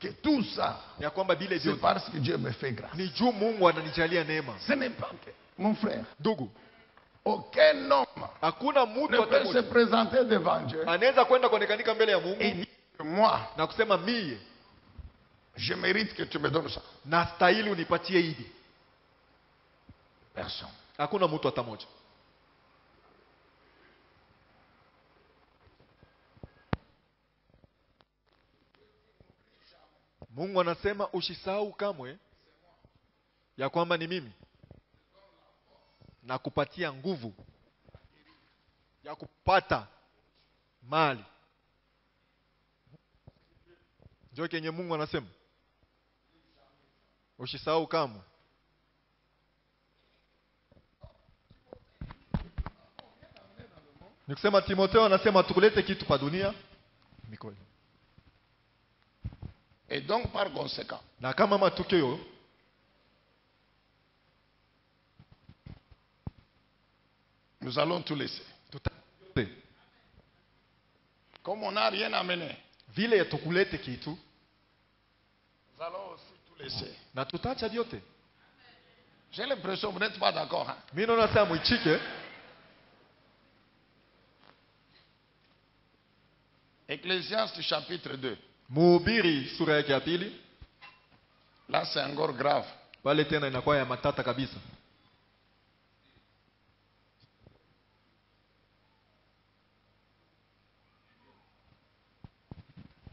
Speaker 1: que tout ça,
Speaker 2: ya kwamba bile
Speaker 1: c'est
Speaker 2: vyote
Speaker 1: parce que Dieu me fait grâce.
Speaker 2: ni juu Mungu ananijalia neema.
Speaker 1: Ce n'est pas que, mon frère,
Speaker 2: Ndugu,
Speaker 1: aucun homme
Speaker 2: hakuna
Speaker 1: ne
Speaker 2: mtu
Speaker 1: peut se
Speaker 2: hata
Speaker 1: présenter devant Dieu
Speaker 2: anaweza kwenda kuonekanika mbele ya
Speaker 1: et
Speaker 2: Mungu
Speaker 1: dire que moi,
Speaker 2: na kusema mie
Speaker 1: je mérite que tu me donnes ça.
Speaker 2: nastahili unipatie hivi.
Speaker 1: Personne.
Speaker 2: Hakuna mtu hata moja. Mungu anasema usisahau kamwe ya kwamba ni mimi na kupatia nguvu ya kupata mali. Ndio kenye Mungu anasema usisahau kamwe. Nikusema Timotheo anasema tukulete kitu pa dunia mikoni.
Speaker 1: Et donc, par conséquent,
Speaker 2: Na kama matukio
Speaker 1: nous allons tout laisser.
Speaker 2: tutayote
Speaker 1: Comme on n'a rien amené,
Speaker 2: vile tukulete kitu
Speaker 1: nous allons aussi tout laisser.
Speaker 2: na tutaacha vyote.
Speaker 1: J'ai l'impression que vous n'êtes pas d'accord. Hein?
Speaker 2: Mimi naona sasa mwichike.
Speaker 1: Ecclésiaste chapitre 2.
Speaker 2: Mhubiri sura yake ya pili,
Speaker 1: Là, c'est encore grave.
Speaker 2: pale tena inakuwa ya matata kabisa.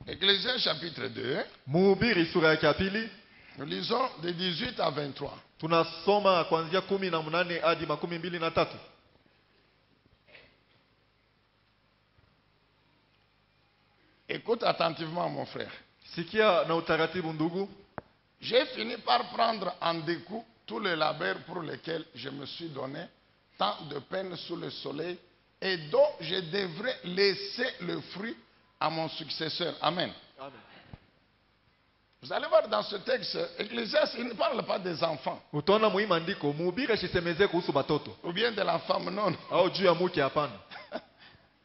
Speaker 1: Ecclésiaste chapitre 2.
Speaker 2: Mhubiri sura yake ya pili,
Speaker 1: Nous lisons de 18 à 23.
Speaker 2: tunasoma kuanzia 18 hadi 23.
Speaker 1: Écoute attentivement, mon frère.
Speaker 2: Sikia na utaratibu ndugu.
Speaker 1: J'ai fini par prendre en découp tous les labeurs pour lesquels je me suis donné, tant de peine sous le soleil, et dont je devrais laisser le fruit à mon successeur. Amen.
Speaker 2: Amen.
Speaker 1: Vous allez voir dans ce texte, Ecclésiaste, il ne parle pas des enfants,
Speaker 2: Utaona muhimu andiko mhubiri asisemezee kuhusu batoto
Speaker 1: ou bien de la femme, non.
Speaker 2: au juu ya mke, hapana.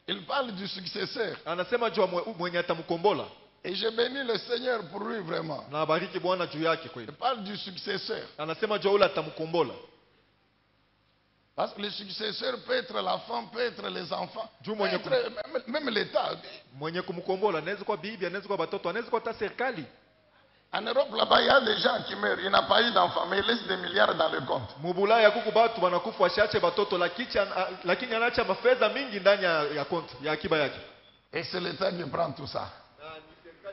Speaker 1: Il parle du successeur.
Speaker 2: Anasema juu ya mwenye atamkombola.
Speaker 1: Et je bénis le Seigneur pour lui vraiment.
Speaker 2: Na bariki Bwana juu yake
Speaker 1: Il
Speaker 2: kweli.
Speaker 1: parle du successeur.
Speaker 2: Anasema juu ya ule atamkombola.
Speaker 1: Parce que le successeur peut être la femme, peut être les enfants,
Speaker 2: Dieu
Speaker 1: peut
Speaker 2: mwenye
Speaker 1: être même l'État.
Speaker 2: Mwenye kumkombola anaweza kuwa bibi, anaweza kuwa batoto, anaweza kuwa hata serikali.
Speaker 1: En Europe, là-bas, il y a des gens qui meurent. Il n'a pas eu d'enfants, mais il laisse des milliards dans le compte.
Speaker 2: Mubulaya kuku batu wanakufa washache batoto lakini anaacha mafedha mingi ndani ya konti ya akiba yake.
Speaker 1: Et c'est l'État qui prend tout ça.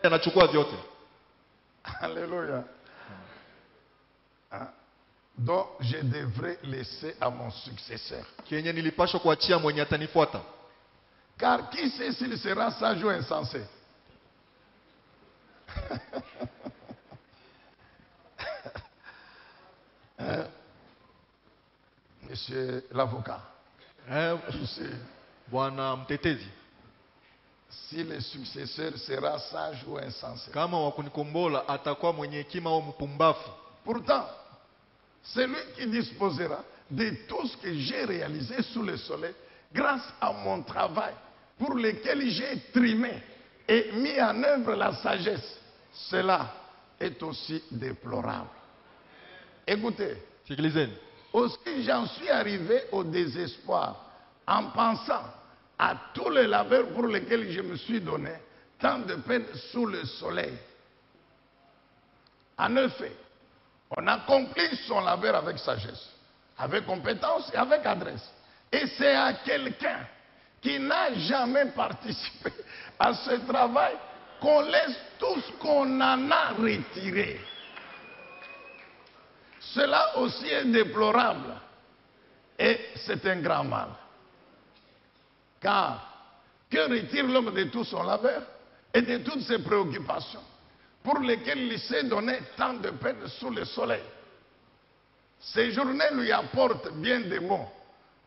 Speaker 2: Anachukua vyote.
Speaker 1: Alléluia. Hein? Donc, je devrais laisser à mon successeur.
Speaker 2: Kenye nilipashwa kuachia mwenye atanifuata.
Speaker 1: Car qui sait s'il sera sage ou insensé? Hein? Monsieur l'avocat, tu sais,
Speaker 2: Bwana mtetezi,
Speaker 1: si le successeur sera sage ou insensé.
Speaker 2: kama wakunikombola atakuwa mwenye hekima au mpumbafu.
Speaker 1: Pourtant, c'est lui qui disposera de tout ce que j'ai réalisé sous le soleil grâce à mon travail pour lequel j'ai trimé et mis en œuvre la sagesse. Cela est aussi déplorable. Écoutez,
Speaker 2: Sikilizeni.
Speaker 1: aussi j'en suis arrivé au désespoir en pensant à tous les labeurs pour lesquels je me suis donné, tant de peine sous le soleil. En effet, on accomplit son labeur avec sagesse, avec compétence et avec adresse. Et c'est à quelqu'un qui n'a jamais participé à ce travail qu'on laisse tout ce qu'on en a retiré. Cela aussi est déplorable et c'est un grand mal. Car que retire l'homme de tout son labeur et de toutes ses préoccupations pour lesquelles il s'est donné tant de peine sous le soleil? Ces journées lui apportent bien des maux,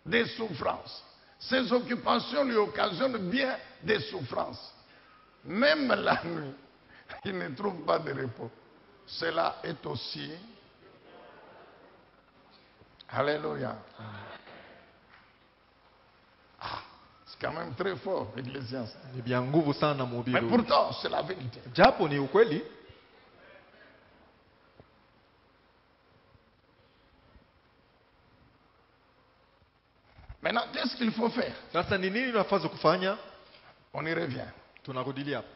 Speaker 1: des souffrances. Ces occupations lui occasionnent bien des souffrances, même la nuit, il ne trouve pas de repos. Cela est aussi... Alléluia. Ah, c'est quand même très fort, Ecclésiaste.
Speaker 2: Ni vya nguvu sana
Speaker 1: Mais
Speaker 2: mhubiri.
Speaker 1: pourtant, c'est la vérité.
Speaker 2: Japo ni ukweli.
Speaker 1: Maintenant, qu'est-ce qu'il faut faire?
Speaker 2: Sasa ni nini unafaa kufanya?
Speaker 1: On y revient.
Speaker 2: Tunarudilia hapo.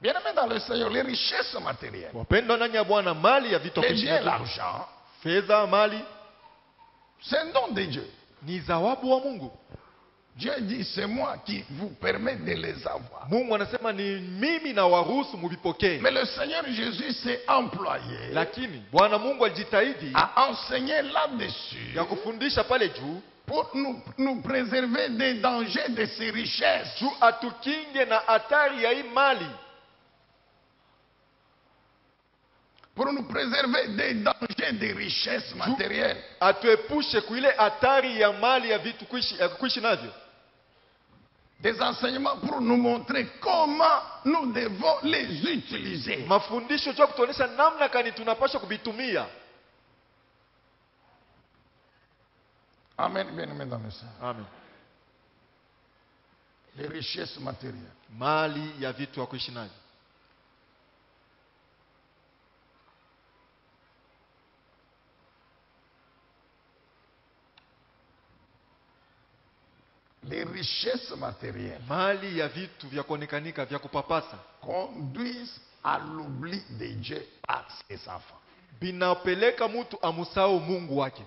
Speaker 1: Bien aimé dans le Seigneur, les richesses matérielles,
Speaker 2: Wapendwa ndani ya Bwana, mali ya vitu
Speaker 1: les
Speaker 2: kuishi
Speaker 1: biens,
Speaker 2: navyo,
Speaker 1: l'argent,
Speaker 2: fedha, mali
Speaker 1: c'est un don de Dieu.
Speaker 2: ni zawabu wa Mungu.
Speaker 1: Dieu dit, c'est moi qui vous permet de les avoir.
Speaker 2: Mungu anasema ni mimi na waruhusu muvipokee.
Speaker 1: Mais le Seigneur Jésus s'est employé
Speaker 2: Lakini Bwana Mungu alijitahidi
Speaker 1: à enseigner là-dessus
Speaker 2: ya kufundisha pale juu
Speaker 1: pour nous préserver des dangers de ces richesses.
Speaker 2: juu atukinge na hatari ya hii mali,
Speaker 1: Pour nous préserver des dangers des richesses matérielles.
Speaker 2: atuepushe kuile hatari ya mali ya vitu kuishi navyo.
Speaker 1: Des enseignements pour nous montrer comment nous devons les utiliser.
Speaker 2: Mafundisho juu ya kutuonyesha namna kani tunapaswa kuvitumia.
Speaker 1: Amen, bien-aimé dans le Seigneur.
Speaker 2: Amen.
Speaker 1: Les richesses matérielles.
Speaker 2: Mali ya vitu ya kuishi navyo.
Speaker 1: Les richesses matérielles
Speaker 2: Mali ya vitu vya kuonekanika vya kupapasa
Speaker 1: conduisent à l'oubli de Dieu par ses enfants.
Speaker 2: binapeleka mtu amusao Mungu wake.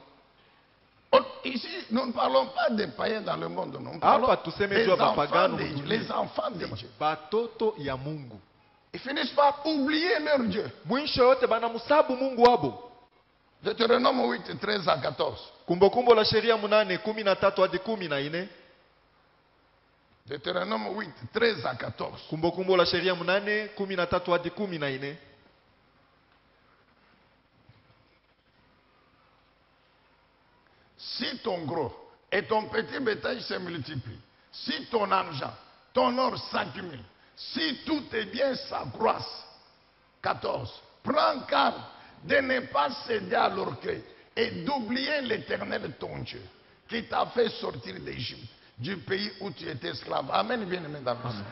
Speaker 1: Ici, nous ne parlons pas des païens dans le monde, nous parlons
Speaker 2: Hapa tuseme
Speaker 1: des
Speaker 2: juu ya
Speaker 1: enfants
Speaker 2: mapagano
Speaker 1: de Dieu,
Speaker 2: mdunia.
Speaker 1: les enfants de Dieu.
Speaker 2: Batoto ya Mungu.
Speaker 1: Ils finissent par oublier leur Dieu.
Speaker 2: Mwisho yote banamusabu Mungu wabo.
Speaker 1: Deutéronome 8, 13 à 14.
Speaker 2: Kumbukumbu la Sheria 8:13 hadi 14.
Speaker 1: Deutéronome 8, 13 à 14.
Speaker 2: Kumbukumbu la Sheria 8:13 hadi 14.
Speaker 1: Si ton gros et ton petit bétail se multiplient, si ton argent, ton or s'accumule, si tous tes biens s'accroissent. 14. Prends garde de ne pas céder à l'orgueil et d'oublier l'Éternel ton Dieu, qui t'a fait sortir d'Égypte, du pays où tu étais esclave. Amen, bien-aimé dans le Seigneur.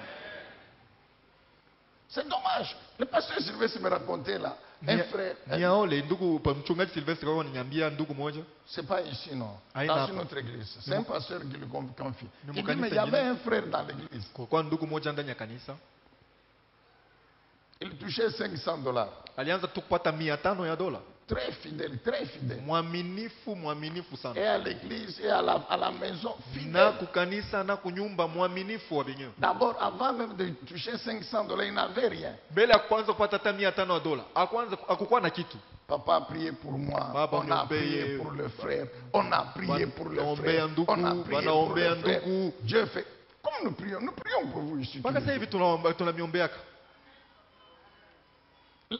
Speaker 1: C'est dommage. Le pasteur Sylvestre me racontait là, un frère.
Speaker 2: Niaole ndugu pa mchungaji Sylvestre kwa niambia ndugu moja.
Speaker 1: C'est pas ici, non.
Speaker 2: Aïna
Speaker 1: Dans
Speaker 2: hapa.
Speaker 1: une autre église. C'est un pasteur qui le confie.
Speaker 2: Ni
Speaker 1: Il dit,
Speaker 2: mkanisa
Speaker 1: mais il y avait
Speaker 2: ingine.
Speaker 1: un frère dans l'église.
Speaker 2: Kwa ndugu moja ndani ya kanisa
Speaker 1: Il touchait $500.
Speaker 2: alianza tu kupata $500.
Speaker 1: Très fidèle, très fidèle.
Speaker 2: Mwaminifu
Speaker 1: Et
Speaker 2: sana.
Speaker 1: à l'église et à la maison,
Speaker 2: Na
Speaker 1: fidèle.
Speaker 2: kukanisa na kunyumba mwaminifu wa benyewe.
Speaker 1: D'abord, avant même de toucher $500, il n'avait rien.
Speaker 2: Mbele ya kwanza kupata hata $500, hakukuwa na kitu.
Speaker 1: Papa a prié pour moi.
Speaker 2: Baba,
Speaker 1: On a
Speaker 2: niombee.
Speaker 1: prié pour le frère. On a prié pour le
Speaker 2: Wanaombea
Speaker 1: frère.
Speaker 2: ndugu,
Speaker 1: On a prié pour
Speaker 2: wanaombea
Speaker 1: le frère.
Speaker 2: ndugu.
Speaker 1: Dieu fait. Comme nous prions pour vous ici.
Speaker 2: Mpaka sasa hivi tunamiombea.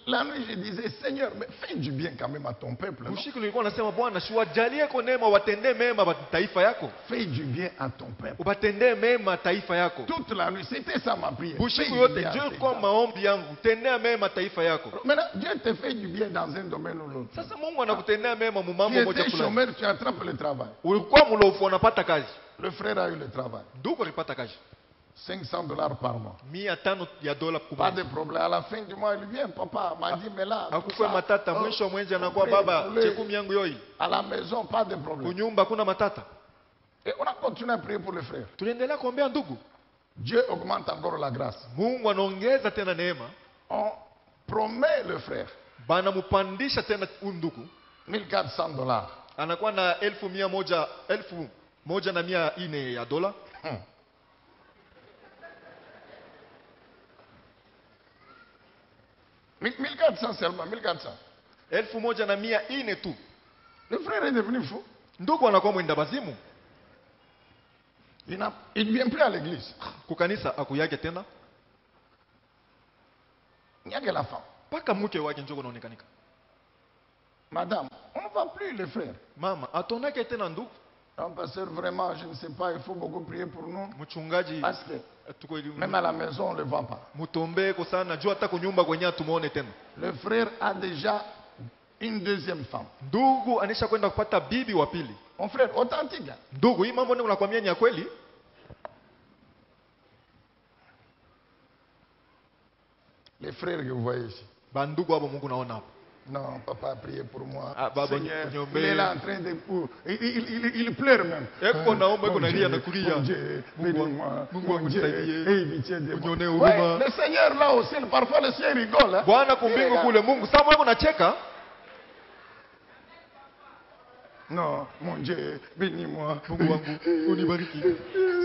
Speaker 1: La nuit, je disais, Seigneur, mais fais du bien quand même à ton peuple. Non?
Speaker 2: Usiku nilikuwa nasema Bwana, siwajalie kwa neema, watendee mema taifa yako.
Speaker 1: Fais du bien à ton peuple.
Speaker 2: Ubatendee mema taifa yako.
Speaker 1: Toute la nuit, c'était ça ma prière. Fais
Speaker 2: Usiku
Speaker 1: du
Speaker 2: yote
Speaker 1: bien à
Speaker 2: Dieu
Speaker 1: tes
Speaker 2: kwa
Speaker 1: enfants.
Speaker 2: maombi yangu, tendea mema taifa yako.
Speaker 1: Maintenant, Dieu te fait du bien dans un domaine ou l'autre.
Speaker 2: Sasa Mungu anakutendea mema mu
Speaker 1: Tu
Speaker 2: mambo moja
Speaker 1: étais
Speaker 2: fulani.
Speaker 1: chômeur, tu attrapes le travail.
Speaker 2: Ulikuwa mlofu unapata kazi.
Speaker 1: Le frère a eu le travail.
Speaker 2: Ndugu alipata kazi.
Speaker 1: $500 par mois.
Speaker 2: $500
Speaker 1: Pas
Speaker 2: kwa
Speaker 1: de problème. À la fin du mois, il vient, papa m'a dit, mais là, tout
Speaker 2: Hakukwe
Speaker 1: ça,
Speaker 2: matata,
Speaker 1: oh,
Speaker 2: mwisho wa mwezi
Speaker 1: on
Speaker 2: anakuwa
Speaker 1: prie
Speaker 2: baba,
Speaker 1: pour les-
Speaker 2: chekumi yangu yoi.
Speaker 1: à la maison, pas de problème.
Speaker 2: Kunyumba kuna matata.
Speaker 1: Et on a continué à prier pour le frère.
Speaker 2: Tuliendelea kuombea ndugu.
Speaker 1: Dieu augmente encore la grâce.
Speaker 2: Mungu anaongeza tena neema.
Speaker 1: On promet le frère
Speaker 2: Banamupandisha tena ndugu.
Speaker 1: $1,400.
Speaker 2: Anakuwa na 1,140 ya dola.
Speaker 1: Hum. $1,400 seulement, 1,400.
Speaker 2: 1,400 tu.
Speaker 1: Le frère est devenu fou.
Speaker 2: Ndugu anakuwa mwenda bazimu.
Speaker 1: Il ne vient plus à l'église.
Speaker 2: Kukanisa akuyake tena.
Speaker 1: Il n'y a que la femme.
Speaker 2: Paka mke wake njoko naonekanika.
Speaker 1: Madame, on ne voit plus le frère.
Speaker 2: Mama, atonake tena ndugu.
Speaker 1: Non, pasteur, vraiment, je ne sais pas, il faut beaucoup prier pour nous.
Speaker 2: Mchungaji,
Speaker 1: Parce que
Speaker 2: tuko
Speaker 1: même à la maison, on ne le voit pas.
Speaker 2: mutombe ko sana jua hata kunyumba kwenye tumuone tena.
Speaker 1: Le frère a déjà une deuxième femme.
Speaker 2: Ndugu anisha kwenda kupata bibi wa pili.
Speaker 1: Mon frère, authentique.
Speaker 2: Ndugu, hii mambo ndio unakwambia ni ya kweli?
Speaker 1: Les frères que vous voyez ici.
Speaker 2: Bandugu hapo Mungu naona hapo.
Speaker 1: Non, papa a prié pour moi.
Speaker 2: Ah, baba,
Speaker 1: Seigneur,
Speaker 2: nyombe.
Speaker 1: il est là en train de... Il pleure même.
Speaker 2: Eko naomba eko
Speaker 1: Mon
Speaker 2: nalia
Speaker 1: Dieu,
Speaker 2: na kulia.
Speaker 1: mon Dieu, bénis-moi.
Speaker 2: Mungu
Speaker 1: Mon Dieu,
Speaker 2: akusaidie.
Speaker 1: aie pitié de moi.
Speaker 2: Unione
Speaker 1: Ouais,
Speaker 2: huruma.
Speaker 1: le Seigneur là aussi, parfois le Seigneur rigole. Hein.
Speaker 2: Bwana
Speaker 1: Il
Speaker 2: kumbingu
Speaker 1: regarde.
Speaker 2: kule Mungu. Sasa wewe unacheka?
Speaker 1: Non, mon Dieu, bénis-moi.
Speaker 2: Mungu wangu, unibariki.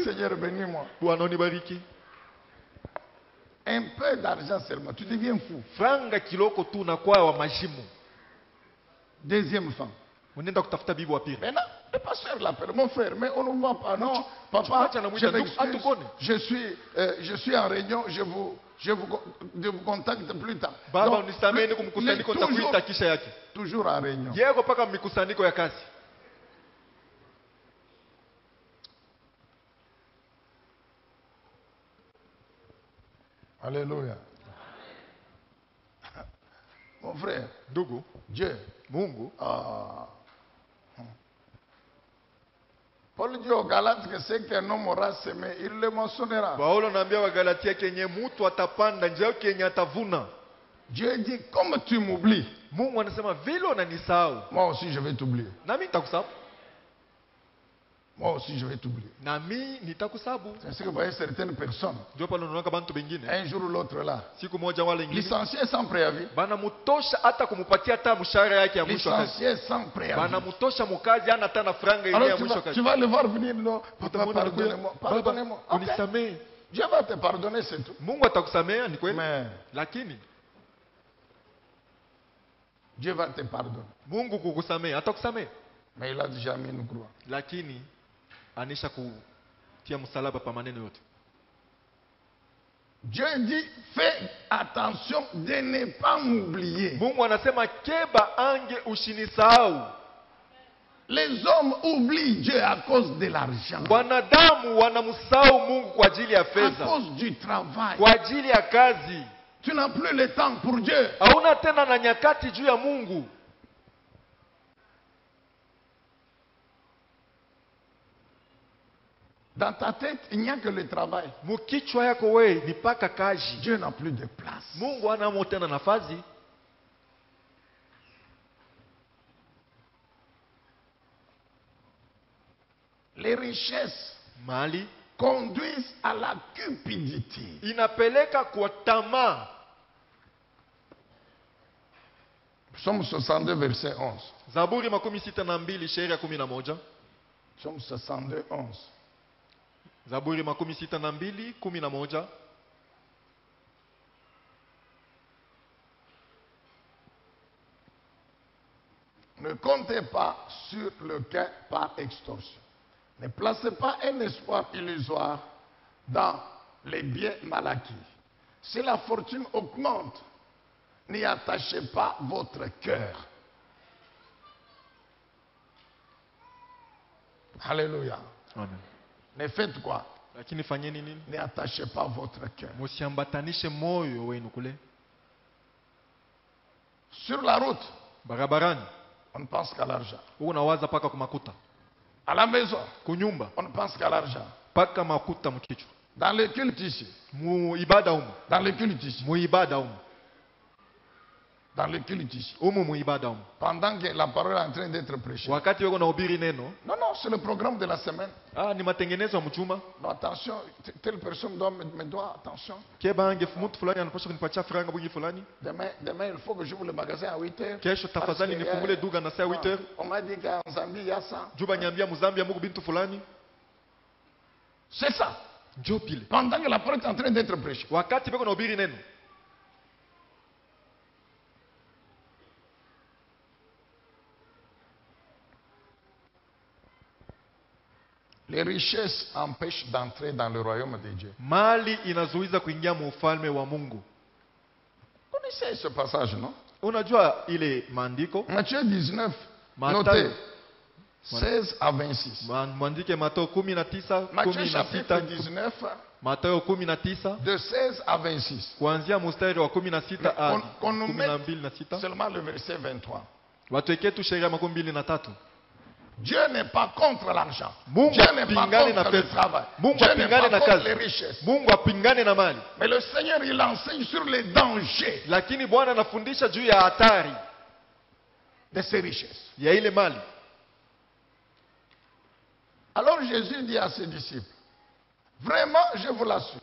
Speaker 1: Seigneur, bénis-moi.
Speaker 2: Bwana unibariki.
Speaker 1: Un peu d'argent seulement, tu deviens fou.
Speaker 2: Franga kiloko tu na kwa wa majimu.
Speaker 1: Deuxième femme.
Speaker 2: Unaenda kutafuta bibi wa pili.
Speaker 1: Maintenant, le pasteur l'appelle, mon frère, mais on ne voit pas. Non, papa,
Speaker 2: Mchungaji anamuita,
Speaker 1: je
Speaker 2: ndugu,
Speaker 1: m'excuse.
Speaker 2: hatukone.
Speaker 1: Je suis en réunion, je vous contacte plus tard.
Speaker 2: Baba
Speaker 1: Donc,
Speaker 2: unisamee
Speaker 1: il
Speaker 2: niko
Speaker 1: est
Speaker 2: mkusanyiko nitakuita kisha yake.
Speaker 1: toujours en réunion.
Speaker 2: Yeko paka mikusanyiko ya kazi.
Speaker 1: Alléluia. Mon frère,
Speaker 2: Ndugu,
Speaker 1: Dieu,
Speaker 2: Mungu
Speaker 1: ah, Paul dit aux Galates que ce qu'un homme aura semé, il le moissonnera.
Speaker 2: Paulo anaambia Wagalatia kenye mtu atapanda njia kenye atavuna.
Speaker 1: Dieu dit, comme tu m'oublies,
Speaker 2: Mungu anasema vile unanisahau,
Speaker 1: moi aussi je vais t'oublier.
Speaker 2: nami nitakusabu.
Speaker 1: Moi aussi je vais t'oublier.
Speaker 2: Nami nitakusabu.
Speaker 1: C'est ce que vous voyez certaines personnes,
Speaker 2: Ndio pale unaona bantu bengine.
Speaker 1: un jour ou l'autre là,
Speaker 2: Siku moja wale wengine
Speaker 1: licenciés sans préavis.
Speaker 2: bana mutosha hata kumupatia hata mshahara yake ya mwisho wa kazi.
Speaker 1: Licenciés sans préavis.
Speaker 2: Bana mutosha mukazi hana hata na franga ile ya
Speaker 1: Alors
Speaker 2: mwisho wa
Speaker 1: tu
Speaker 2: kazi.
Speaker 1: vas le voir venir, non, papa,
Speaker 2: Utamwona anakuja,
Speaker 1: pardonnez-moi,
Speaker 2: baba,
Speaker 1: pardonnez-moi. Ok.
Speaker 2: unisamee.
Speaker 1: Dieu va te pardonner, c'est tout.
Speaker 2: Mungu atakusamea ni kweli.
Speaker 1: Mais
Speaker 2: Lakini
Speaker 1: Dieu va te pardonner.
Speaker 2: Mungu kukusamea atakusamea.
Speaker 1: Mais il a déjà mis une croix.
Speaker 2: Lakini anisha kutia msalaba pa maneno yote.
Speaker 1: Dieu dit, fais attention de ne pas m'oublier.
Speaker 2: Mungu anasema keba ange ushinisahau.
Speaker 1: Les hommes oublient Dieu à cause de l'argent,
Speaker 2: Wanadamu wanamsahau Mungu kwa ajili ya
Speaker 1: à
Speaker 2: fedha,
Speaker 1: cause du travail.
Speaker 2: kwa ajili ya kazi.
Speaker 1: Tu n'as plus le temps pour Dieu.
Speaker 2: Hauna tena na nyakati juu ya Mungu.
Speaker 1: Dans ta tête, il n'y a que le travail.
Speaker 2: Mukichwa yako we ni paka kazi.
Speaker 1: Dieu n'a plus de place.
Speaker 2: Mungu hana tena nafasi.
Speaker 1: Les richesses
Speaker 2: Mali
Speaker 1: conduisent à la cupidité.
Speaker 2: inapeleka kwa tamaa.
Speaker 1: Psaume 62, verset 11.
Speaker 2: Zaburi 62 sheria 11.
Speaker 1: Psaume 62, 11.
Speaker 2: Zaburi 62 11.
Speaker 1: Ne comptez pas sur le gain par extorsion. Ne placez pas un espoir illusoire dans les biens mal acquis. Si la fortune augmente, n'y attachez pas votre cœur. Alléluia.
Speaker 2: Amen.
Speaker 1: Ne faites quoi?
Speaker 2: Lakini fanyeni nini?
Speaker 1: Ne attachez pas votre cœur.
Speaker 2: Musiambatanishe moyo wenu kule.
Speaker 1: Sur la route,
Speaker 2: Barabarani
Speaker 1: on ne pense qu'à l'argent.
Speaker 2: unawaza paka kumakuta.
Speaker 1: À la maison,
Speaker 2: Kunyumba
Speaker 1: on ne pense qu'à l'argent.
Speaker 2: paka makuta mkichwa.
Speaker 1: Dans le culte ici,
Speaker 2: Mu ibada umu.
Speaker 1: dans le culte ici,
Speaker 2: Mu ibada umu.
Speaker 1: dans le culte ici.
Speaker 2: Mu ibada umu.
Speaker 1: Pendant que la parole est en train d'être prêchée.
Speaker 2: Wakati weko na ubiri neno,
Speaker 1: Non, non, c'est le programme de la semaine.
Speaker 2: ni matengenezo ya mchuma.
Speaker 1: Non, attention, telle personne me doit, attention.
Speaker 2: Keba ange mtu fulani anapaswa kunipatia franga bungi fulani.
Speaker 1: Demain, il faut que j'ouvre le magasin à 8 heures.
Speaker 2: Kesho tafadhali nifungule duga na saa 8h.
Speaker 1: On m'a dit qu'en Zambie, il y a ça.
Speaker 2: Juba nyambia Muzambia Mungu bintu fulani.
Speaker 1: C'est ça.
Speaker 2: Njoo pile.
Speaker 1: Pendant que la parole est en train d'être prêchée.
Speaker 2: Wakati weko na ubiri neno.
Speaker 1: Les richesses empêchent d'entrer dans le royaume de Dieu.
Speaker 2: Mali inazuiza kuingia mu ufalme wa Mungu.
Speaker 1: Vous connaissez ce passage, non?
Speaker 2: Unajua ile maandiko?
Speaker 1: Matthieu 19,
Speaker 2: Mathayo
Speaker 1: notez. 16 à 26.
Speaker 2: Mwandike Mathayo 19,
Speaker 1: Matthieu chapitre
Speaker 2: 16,
Speaker 1: 19,
Speaker 2: Mathayo 19
Speaker 1: de 16 à 26.
Speaker 2: kuanzia mstari wa 16 hadi
Speaker 1: Qu'on nous mette
Speaker 2: 12
Speaker 1: seulement le verset 23.
Speaker 2: Watuwekee tu sheria 23.
Speaker 1: Dieu n'est pas contre l'argent.
Speaker 2: Mungu
Speaker 1: Dieu n'est pas
Speaker 2: apingane na
Speaker 1: contre le
Speaker 2: pesa.
Speaker 1: travail.
Speaker 2: Mungu
Speaker 1: Dieu n'est
Speaker 2: apingane
Speaker 1: pas
Speaker 2: na
Speaker 1: contre
Speaker 2: kazi.
Speaker 1: les richesses.
Speaker 2: Mungu apingane na mali.
Speaker 1: Mais le Seigneur, il enseigne sur les dangers
Speaker 2: Lakini Bwana anafundisha juu ya hatari
Speaker 1: de ces richesses.
Speaker 2: ya ile mali.
Speaker 1: Alors Jésus dit à ses disciples, vraiment, je vous l'assure,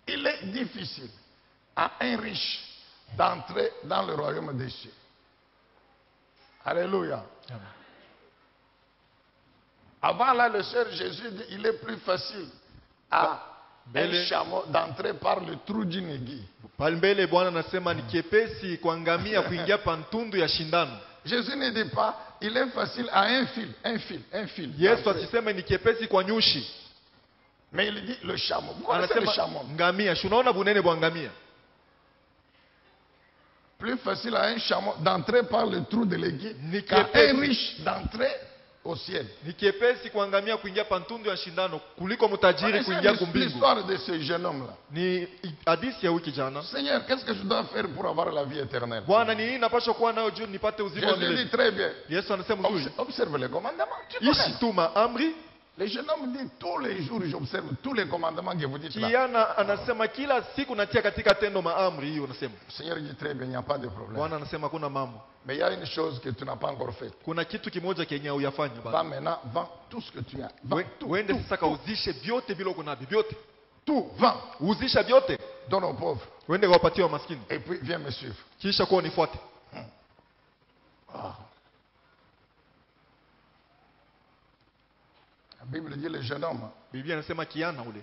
Speaker 1: il est difficile à un riche d'entrer dans le royaume des cieux. Alléluia.
Speaker 2: Amen.
Speaker 1: Avant là, le Seigneur Jésus dit, il est plus facile à un chameau d'entrer par le trou d'une aiguille.
Speaker 2: Pale mbele Bwana anasema ni kiepesi kwa ngamia kuingia pantundu ya shindano.
Speaker 1: Jésus ne dit pas, il est facile à un fil.
Speaker 2: Yesu asiseme ni kiepesi kwa nyushi.
Speaker 1: Mais il dit le chameau. Vous connaissez le
Speaker 2: Anasema
Speaker 1: chameau?
Speaker 2: ngamia. Unaona bunene bwa ngamia.
Speaker 1: Plus facile à un chameau d'entrer par le trou de l'aiguille
Speaker 2: Ni
Speaker 1: qu'à
Speaker 2: kiepesi.
Speaker 1: un riche d'entrer au ciel.
Speaker 2: Ni kiepesi kwa ngamia kuingia pantundu ya shindano kuliko mtajiri kuingia
Speaker 1: C'est
Speaker 2: kumbingu.
Speaker 1: l'histoire de ce jeune homme-là.
Speaker 2: Ni hadithi ya wiki jana.
Speaker 1: Seigneur, qu'est-ce que je dois faire pour avoir la vie éternelle?
Speaker 2: Bwana ni nini napaswa kuwa nayo juu nipate uzima wa
Speaker 1: Jésus
Speaker 2: milele?
Speaker 1: dit très bien.
Speaker 2: Yesu anasema mzuri.
Speaker 1: Observe les commandements. Tu
Speaker 2: Ishi
Speaker 1: connais.
Speaker 2: tu maamri.
Speaker 1: Le jeune homme dit tous les jours, j'observe tous les commandements que vous dites là.
Speaker 2: Kiana anasema kila siku natia katika tendo maamri hiyo anasema.
Speaker 1: Le Seigneur dit très bien, il n'y a pas de problème.
Speaker 2: Bwana anasema kuna mambo.
Speaker 1: Mais il y a une chose que tu n'as pas encore faite.
Speaker 2: Kuna kitu kimoja kenye uyafanya
Speaker 1: Va
Speaker 2: bado.
Speaker 1: maintenant, vends tout ce que tu as. Vends tout,
Speaker 2: Wende
Speaker 1: tout,
Speaker 2: sasa kauzishe vyote bila uko navyo vyote.
Speaker 1: tout, vends.
Speaker 2: Uzisha vyote.
Speaker 1: Donne aux pauvres.
Speaker 2: Wende wapatie wa maskini.
Speaker 1: Et puis viens me suivre.
Speaker 2: Kisha kwa nifuate.
Speaker 1: La Bible dit le jeune homme,
Speaker 2: Biblia inasema kiana ule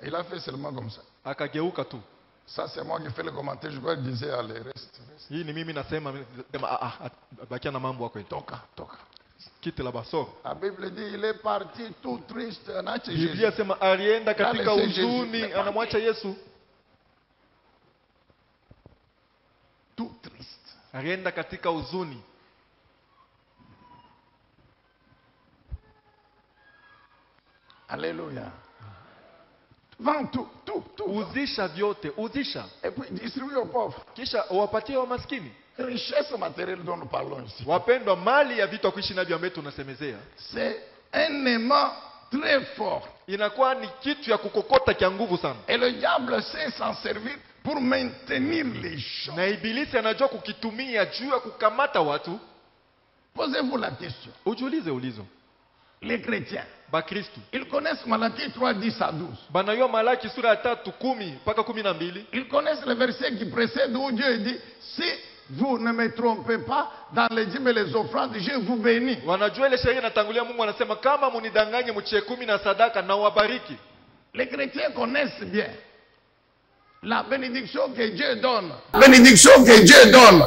Speaker 1: il a fait seulement comme ça.
Speaker 2: akageuka tu.
Speaker 1: Ça, c'est moi qui fais le commentaire. Je crois qu'il disait, allez, reste.
Speaker 2: Hii ni mimi nasema bakia na mambo yako.
Speaker 1: Toka, toka.
Speaker 2: Kiti la basoro.
Speaker 1: La Bible dit, il est parti tout triste. Anaacha
Speaker 2: Biblia
Speaker 1: Jésus.
Speaker 2: inasema alienda katika
Speaker 1: Alese Yesu.
Speaker 2: huzuni, anamwacha Yesu.
Speaker 1: Tout triste.
Speaker 2: Alienda katika huzuni.
Speaker 1: Alléluia. Vends tout, tout, tout.
Speaker 2: Uzisha vyote, uzisha.
Speaker 1: Et puis distribue aux pauvres.
Speaker 2: Kisha wapatie wa maskini.
Speaker 1: Richesse matérielle dont nous parlons ici.
Speaker 2: Wapendwa, mali ya vitu kuishi navyo ambayo tunasemezea
Speaker 1: C'est un aimant très fort.
Speaker 2: inakuwa ni kitu ya kukokota kia nguvu sana,
Speaker 1: Et le diable sait s'en servir pour maintenir les choses.
Speaker 2: na ibilisi anajua kukitumia juu ya kukamata watu.
Speaker 1: Posez-vous la question.
Speaker 2: Ujiulize ulizo,
Speaker 1: Les chrétiens,
Speaker 2: Bakristu
Speaker 1: ils connaissent Malachie 3, 10 à 12.
Speaker 2: banayua Malaki sura ya 3 10 mpaka 12.
Speaker 1: Ils connaissent le verset qui précède où Dieu dit, si vous ne me trompez pas dans les dîmes et les offrandes, je vous bénis.
Speaker 2: Wanajua ile sheria inatangulia. Mungu anasema kama munidanganye mchie 10 na sadaka na wabariki.
Speaker 1: Les chrétiens connaissent bien la bénédiction que Dieu donne. Bénédiction que Dieu donne.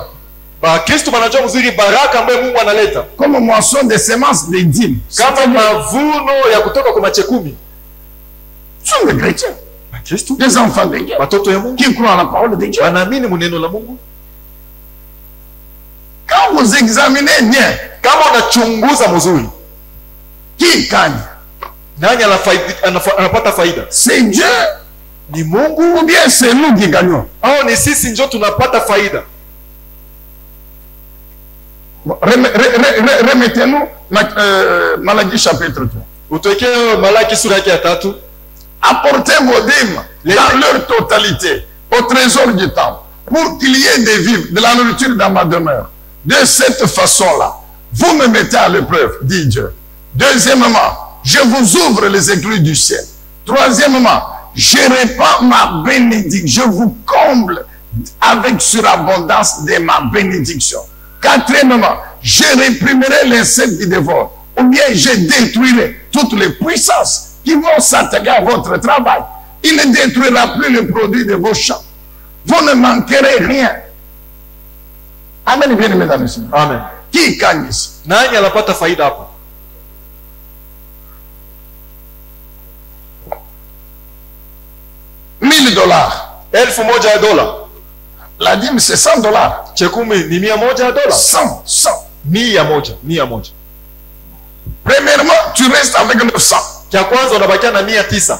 Speaker 2: Bakristu wanajua mzuri baraka ambayo Mungu analeta
Speaker 1: Comme moisson de semences de dîmes.
Speaker 2: kama mavuno ya kutoka kwa mache 10.
Speaker 1: Ce sont des chrétiens,
Speaker 2: Bakristu
Speaker 1: des enfants de Dieu,
Speaker 2: watoto ya Mungu
Speaker 1: qui croient à la parole de Dieu.
Speaker 2: wanaamini muneno la Mungu.
Speaker 1: Quand vous examinez bien,
Speaker 2: Kama unachunguza mzuri,
Speaker 1: qui gagne?
Speaker 2: nani anapata faida?
Speaker 1: C'est Dieu
Speaker 2: Ni Mungu
Speaker 1: ou bien c'est nous qui gagnons?
Speaker 2: au ni sisi ndio tunapata faida?
Speaker 1: Remettez-nous Malachie chapitre 3.
Speaker 2: Utokee Malaki sura yake ya 3.
Speaker 1: Apportez vos dîmes dans leur totalité au trésor du temple pour qu'il y ait des vivres, de la nourriture dans ma demeure. De cette façon-là, vous me mettez à l'épreuve, dit Dieu. Deuxièmement, je vous ouvre les écluses du ciel. Troisièmement, je répands ma bénédiction, je vous comble avec surabondance de ma bénédiction. Quatrièmement, je réprimerai l'insecte qui dévore, ou bien je détruirai toutes les puissances qui vont s'attaquer à votre travail. Il ne détruira plus le produit de vos champs. Vous ne manquerez rien. Amen, bien aimé dans le Seigneur.
Speaker 2: Amen.
Speaker 1: Qui gagne ici?
Speaker 2: Nani anapata faida hapo?
Speaker 1: $1000.
Speaker 2: $1000.
Speaker 1: La dîme, c'est $100.
Speaker 2: Chekumi ni $100.
Speaker 1: 100.
Speaker 2: 100.
Speaker 1: Premièrement, tu restes avec 900.
Speaker 2: Cha kwanza unabakia na 900.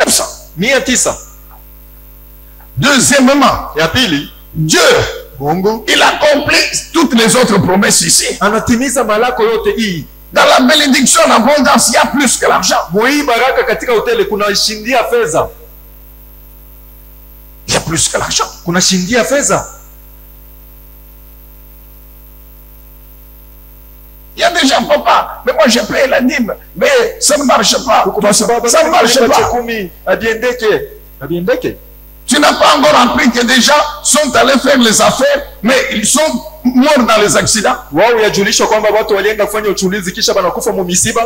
Speaker 1: 900.
Speaker 2: 900.
Speaker 1: Deuxièmement,
Speaker 2: Ya pili,
Speaker 1: Dieu,
Speaker 2: Mungu
Speaker 1: il accomplit toutes les autres promesses ici.
Speaker 2: anatimiza malako yote hii.
Speaker 1: Dans la bénédiction, l'abondance, il y a plus que l'argent.
Speaker 2: Mui baraka katika hoteli kuna shindia fedha.
Speaker 1: Il y a plus que l'argent.
Speaker 2: Kuna shindia fedha.
Speaker 1: Il y a des gens, papa, mais moi je paye la dîme, mais ça ne marche pas. Ça ne marche pas. Tu n'as pas encore appris que des gens sont allés faire les affaires, mais ils sont morts dans les accidents.
Speaker 2: Wao yajulisha kwamba watu walienda kufanya uchulizi kisha banakufa mu misiba.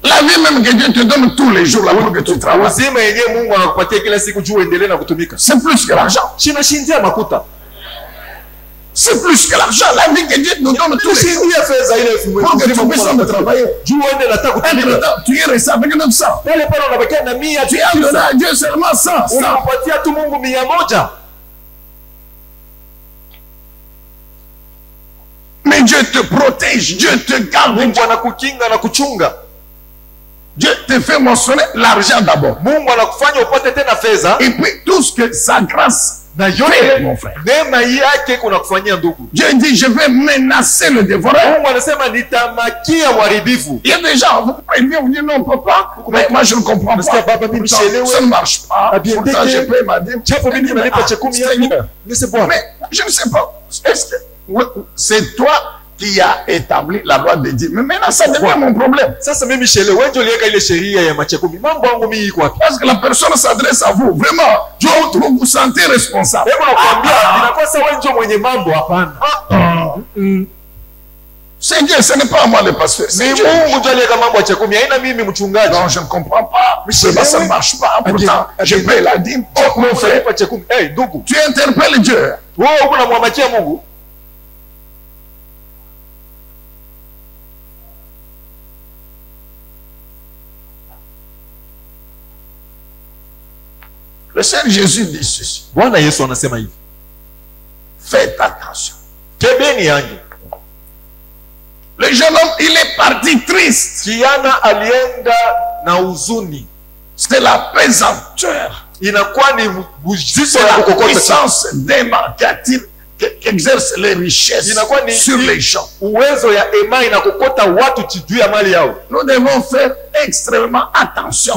Speaker 1: La vie même que Dieu te donne tous les jours là pour que tu travailles.
Speaker 2: Uzima yenyewe Mungu anakupatia kila siku juu uendelee na kutumika.
Speaker 1: C'est plus que l'argent.
Speaker 2: China shindia makuta.
Speaker 1: C'est plus que l'argent. La vie que Dieu nous donne tous les jours pour que tu puisses travailler. Tu es resté avec 900. Tu as donné à Dieu seulement 100. Mais Dieu te protège, Dieu te garde. Dieu te fait mentionner l'argent d'abord. Et puis tout ce que sa grâce fait, mon frère. Dieu dit, je vais menacer le dévoreur. Il y a des gens, vous pouvez vous dire, non, papa, mais moi je ne comprends pas. Ça ne marche pas. Pourtant, je paye ma dîme. Mais je ne sais pas. Est-ce que c'est toi qui a établi la loi de Dieu? Mais maintenant, ça devient mon problème. Parce que la personne s'adresse à vous. Vraiment, vous vous sentez responsable. C'est Dieu, ce n'est pas à moi le pasteur. C'est Dieu. Non, je ne comprends pas. Ça ne marche pas. Pourtant, je paye la dîme. Oh, mon frère, tu interpelles Dieu. Le Seigneur Jésus dit ceci. Faites attention. Le jeune homme, il est parti triste. C'est la pesanteur. C'est la puissance démarcative qui exerce les richesses sur les gens. Nous devons faire extrêmement attention.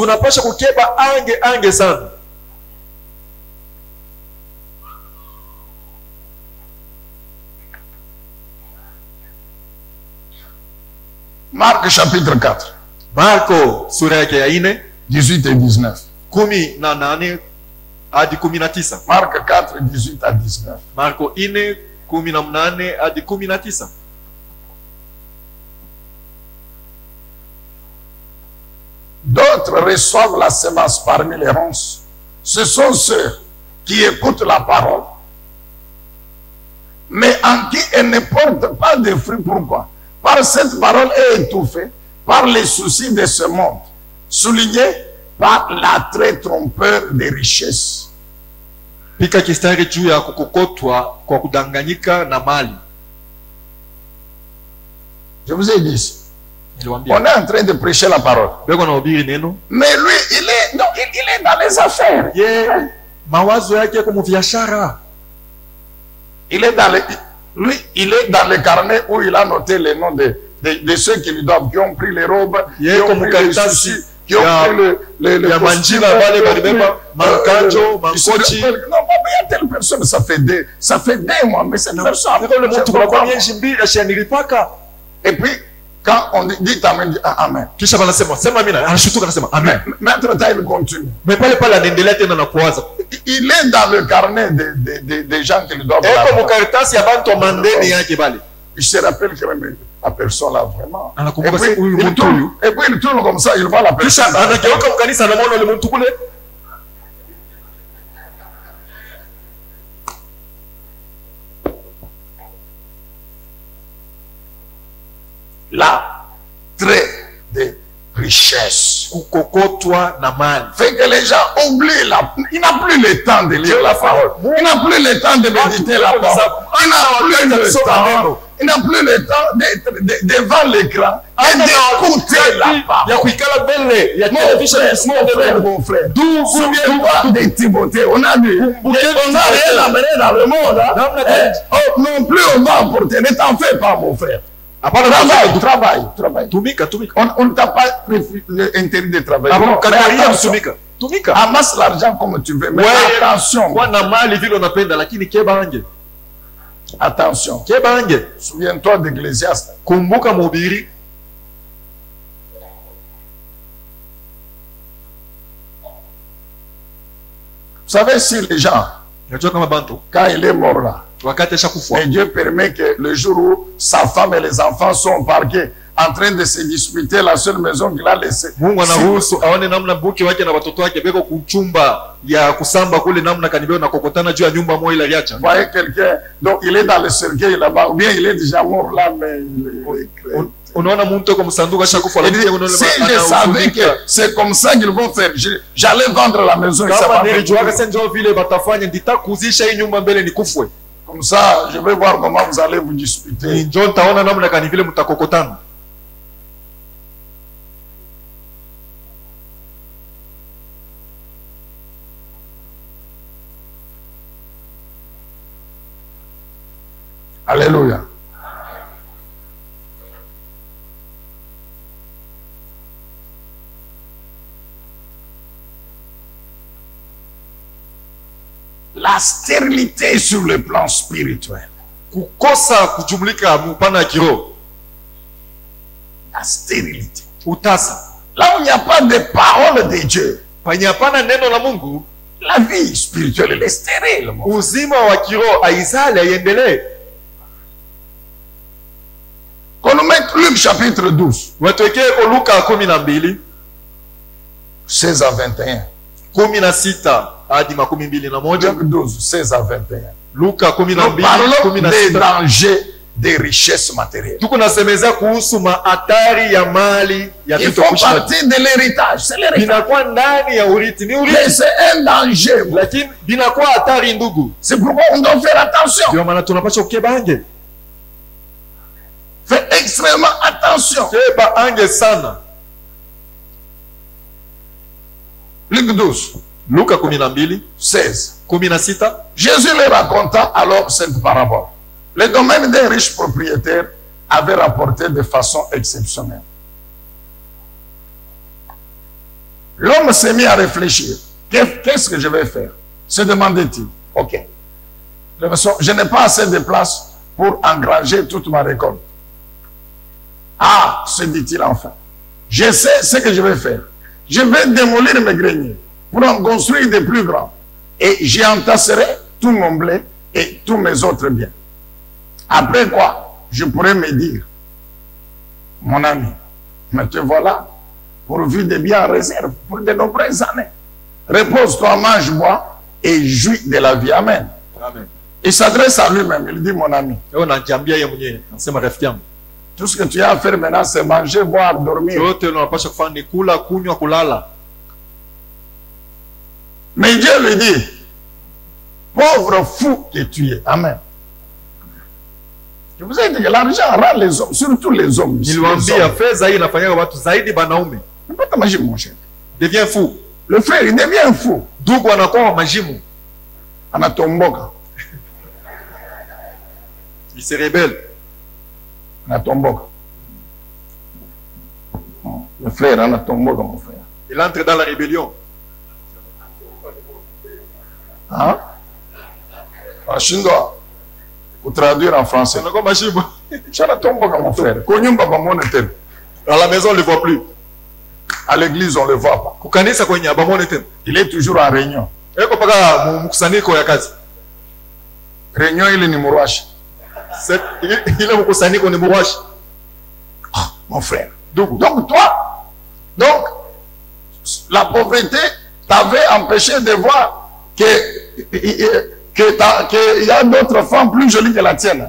Speaker 1: Marc chapitre 4.
Speaker 2: Marko sura yake ya 4
Speaker 1: 18 et 19.
Speaker 2: 18 hadi 19.
Speaker 1: Marc 4 18 à 19.
Speaker 2: Marko 4 18 hadi 19.
Speaker 1: D'autres reçoivent la semence parmi les ronces. Ce sont ceux qui écoutent la parole, mais en qui elle ne porte pas de fruits. Pourquoi? Par cette parole est étouffée par les soucis de ce monde, souligné par l'attrait trompeur des richesses.
Speaker 2: Pika kistari juu ya kukokotwa kwa kudanganyika na mali.
Speaker 1: Je vous ai dit, on est en train de prêcher la parole. Mais lui, il est dans les affaires. Il est dans les carnets où il a noté les noms de ceux qui lui doivent, qui ont pris les robes, qui ont pris les soucis, qui ont pris le costume. Non, il y a telle personne, ça fait des mois, mais cette personne. Et puis, quand on dit Amen, dit Amen. Maître Taïl continue. Il est dans le carnet des gens qui lui doivent. Il se rappelle que même la personne là vraiment. Et puis il tourne comme ça, il voit la personne. L'attrait de richesse fait que les gens oublient il n'a plus le temps de lire la parole, il n'a plus le temps de méditer la parole, il n'a plus le temps il n'a plus le temps d'être devant l'écran et d'écouter la parole. Mon frère, souviens-toi de Timothée. On a dit, on n'a rien amené dans le monde. Non plus on va apporter. Ne t'en fais pas, mon frère. Travaille. On ne t'a pas interdit de travailler. Amasse l'argent comme tu veux, mais attention. Attention. Souviens-toi d'Ecclésiaste. Vous savez, si les gens, quand il est mort là, et Dieu permet que le jour où sa femme et les enfants sont parqués en train de se disputer la seule maison qu'il a laissée. Voyez quelqu'un, donc il est dans le cercueil là-bas, ou bien il est déjà mort là, mais si je savais que c'est comme ça qu'ils vont faire, j'allais vendre la maison. Comme ça, je vais voir comment vous allez vous disputer. Alléluia. La stérilité sur le plan spirituel. La stérilité. Là où il n'y a pas de parole de Dieu, la vie spirituelle elle est stérile. Qu'on nous mette Luc chapitre 12. 16 à 21. Luc 12, 16 à 21. Nous parlons des dangers des richesses matérielles. Ils font partie de l'héritage. C'est l'héritage. Mais c'est un danger. C'est pourquoi on doit faire attention. Fais extrêmement attention. Luc 12. 16. Jésus leur raconta alors cette parabole. Le domaine d'un riche propriétaire avait rapporté de façon exceptionnelle. L'homme s'est mis à réfléchir. Qu'est-ce que je vais faire? Se demandait-il. Ok. Je n'ai pas assez de place pour engranger toute ma récolte. Ah, se dit-il enfin. Je sais ce que je vais faire. Je vais démolir mes greniers pour en construire des plus grands. Et j'y entasserai tout mon blé et tous mes autres biens. Après quoi, je pourrais me dire, mon ami, mais te voilà, pourvu de biens en réserve pour de nombreuses années. Repose-toi, mange, bois et jouis de la vie. Amen. Amen. Il s'adresse à lui-même, il dit, mon ami, tout ce que tu as à faire maintenant, c'est manger, boire, dormir. Mais Dieu lui dit, pauvre fou que tu es. Amen. Je vous ai dit que l'argent rend les hommes, surtout les hommes. Il lui a dit, pas ta magie, mon cher. Devient fou. Le frère, il devient fou. D'où qu'on a quoi, magie, Anatomboka. Il se rebelle. Anatomboka. Le frère, Anatomboka, mon frère. Il entre dans la rébellion. Hein? Ashindo, pour traduire en français. Anatomboka, mon frère. À la maison, on ne le voit plus. À l'église, on ne le voit pas. Il est toujours en réunion. Réunion, il est Nimourouache. Ah, mon frère. Donc toi, la pauvreté t'avait empêché de voir qu'il y a d'autres femmes plus jolies que la tienne.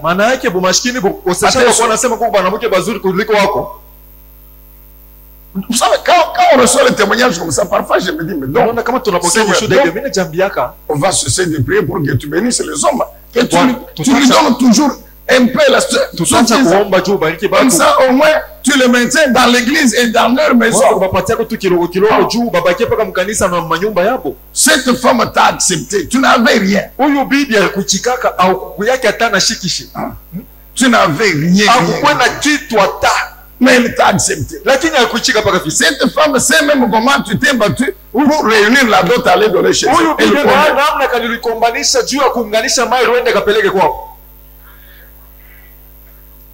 Speaker 1: Vous savez, quand on reçoit les témoignages comme ça, parfois je me dis, mais donc, on va cesser de prier pour que tu bénisses les hommes. Que tu lui donnes toujours un peu la
Speaker 2: Tutaanza kuomba juu ubariki
Speaker 1: comme
Speaker 2: batu.
Speaker 1: ça, au moins, tu le maintiens dans l'église et dans leur maison.
Speaker 2: Wao wapatia tu kidogo kidogo juu babakie paka mkanisa na manyumba yabo.
Speaker 1: Cette femme t'a accepté. Tu n'avais rien.
Speaker 2: Huyu bibi alikuchikaka au kuku yake hata na shikishi.
Speaker 1: Tu n'avais rien.
Speaker 2: Hakukuwa na kitu hata.
Speaker 1: Mais elle t'a accepté.
Speaker 2: Lakini alikuchika paka visi.
Speaker 1: Cette femme sait même comment tu t'es battu pour réunir la dot à aller donner chez elle.
Speaker 2: Huyu bibi namna kanilikombanisha juu ya kuunganisha mai ruende kapeleke kwao.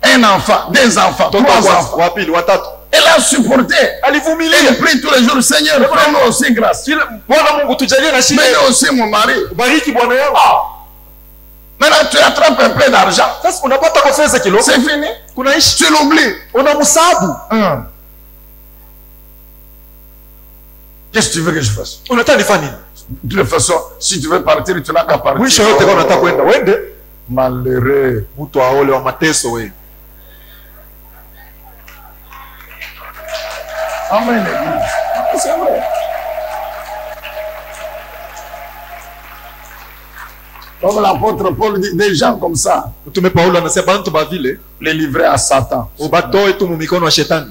Speaker 1: Un enfant, deux enfants, trois enfants.
Speaker 2: Wapili, watatu.
Speaker 1: Elle a supporté.
Speaker 2: Alivumilia.
Speaker 1: Elle prie tous les jours, Seigneur, fais-nous aussi grâce.
Speaker 2: Bwana Mungu tujalie na shida.
Speaker 1: Fais-nous aussi mon mari.
Speaker 2: Bariki bwana yangu.
Speaker 1: Maintenant, tu attrapes un peu d'argent.
Speaker 2: Sasa unapata kwa pesa kilo.
Speaker 1: C'est fini.
Speaker 2: Kunaishi.
Speaker 1: Tu l'oublies.
Speaker 2: Unamsabu.
Speaker 1: Qu'est-ce que tu veux que je fasse?
Speaker 2: Unataka nifanye nini?
Speaker 1: De toute façon, si tu veux partir, tu n'as qu'à partir.
Speaker 2: Mwisho yote kama unataka kwenda, wende.
Speaker 1: Malheureux.
Speaker 2: Mtu aole wa mateso wewe.
Speaker 1: Amen. C'est vrai. Comme l'apôtre Paul dit, des gens comme ça,
Speaker 2: Mtume Paulo anasema bantu ba vile
Speaker 1: les livrer à Satan.
Speaker 2: ubatoe tu mu mikono ya shetani.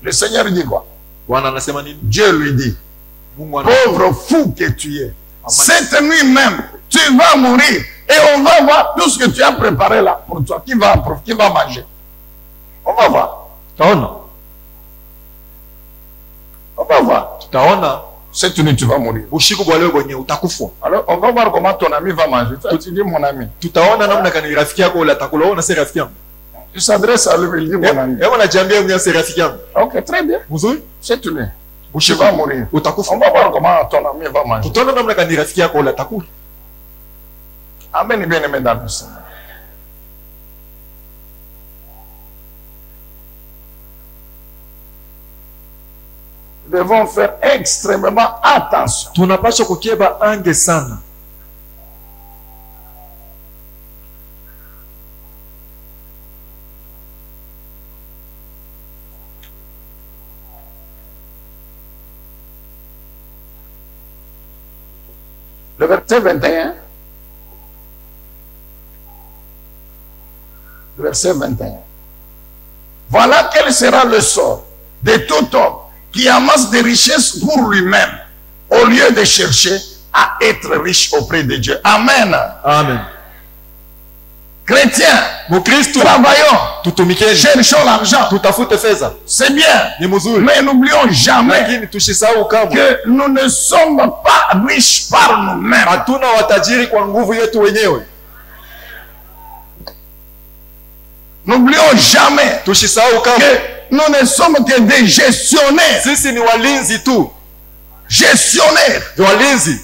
Speaker 1: Le Seigneur dit quoi?
Speaker 2: Bwana anasema nini?
Speaker 1: Dieu lui dit,
Speaker 2: Mungu
Speaker 1: pauvre fou que tu es, cette nuit même, tu vas mourir et on va voir tout ce que tu as préparé là pour toi. Qui va manger? On va voir.
Speaker 2: Taona.
Speaker 1: On va voir.
Speaker 2: Taona.
Speaker 1: Cette nuit, tu vas mourir.
Speaker 2: Ushiku bwa leo kwenye utakufa.
Speaker 1: Alors, on va voir comment ton ami va manger. Toi, tu dis mon ami.
Speaker 2: Tutaona namna kani rafiki yako ule atakula. Wewe unasema rafiki yangu.
Speaker 1: Tu s'adresses à lui, il dit mon ami.
Speaker 2: Wewe unajiambia mwenyewe si rafiki yangu.
Speaker 1: Ok, très bien.
Speaker 2: Mzuri?
Speaker 1: Cette nuit, tu
Speaker 2: Ushiku
Speaker 1: vas mourir.
Speaker 2: utakufa.
Speaker 1: On va voir comment ton ami va manger.
Speaker 2: Tutaona namna kani rafiki yako ule atakula.
Speaker 1: Amen, bien aimé dans le Seigneur. Nous devons faire extrêmement attention.
Speaker 2: Tunapaswa kukeba ange sana.
Speaker 1: Le verset 21. Le verset 21. Voilà quel sera le sort de tout homme qui amasse des richesses pour lui-même au lieu de chercher à être riche auprès de Dieu. Amen.
Speaker 2: Amen.
Speaker 1: Chrétiens,
Speaker 2: Mukristo,
Speaker 1: travaillons,
Speaker 2: tutumikeni.
Speaker 1: cherchons l'argent.
Speaker 2: Tutafute fedha.
Speaker 1: C'est bien.
Speaker 2: Ni mzuri.
Speaker 1: Mais n'oublions jamais
Speaker 2: Lakini tusisahau kamwe.
Speaker 1: que nous ne sommes pas riches par nous-mêmes.
Speaker 2: Hatuna watajiri kwa nguvu yetu wenyewe.
Speaker 1: N'oublions jamais
Speaker 2: Tusisahau kamwe.
Speaker 1: que nous ne sommes que des gestionnaires.
Speaker 2: Sisi ni walinzi tu.
Speaker 1: Gestionnaires.
Speaker 2: Ni walinzi.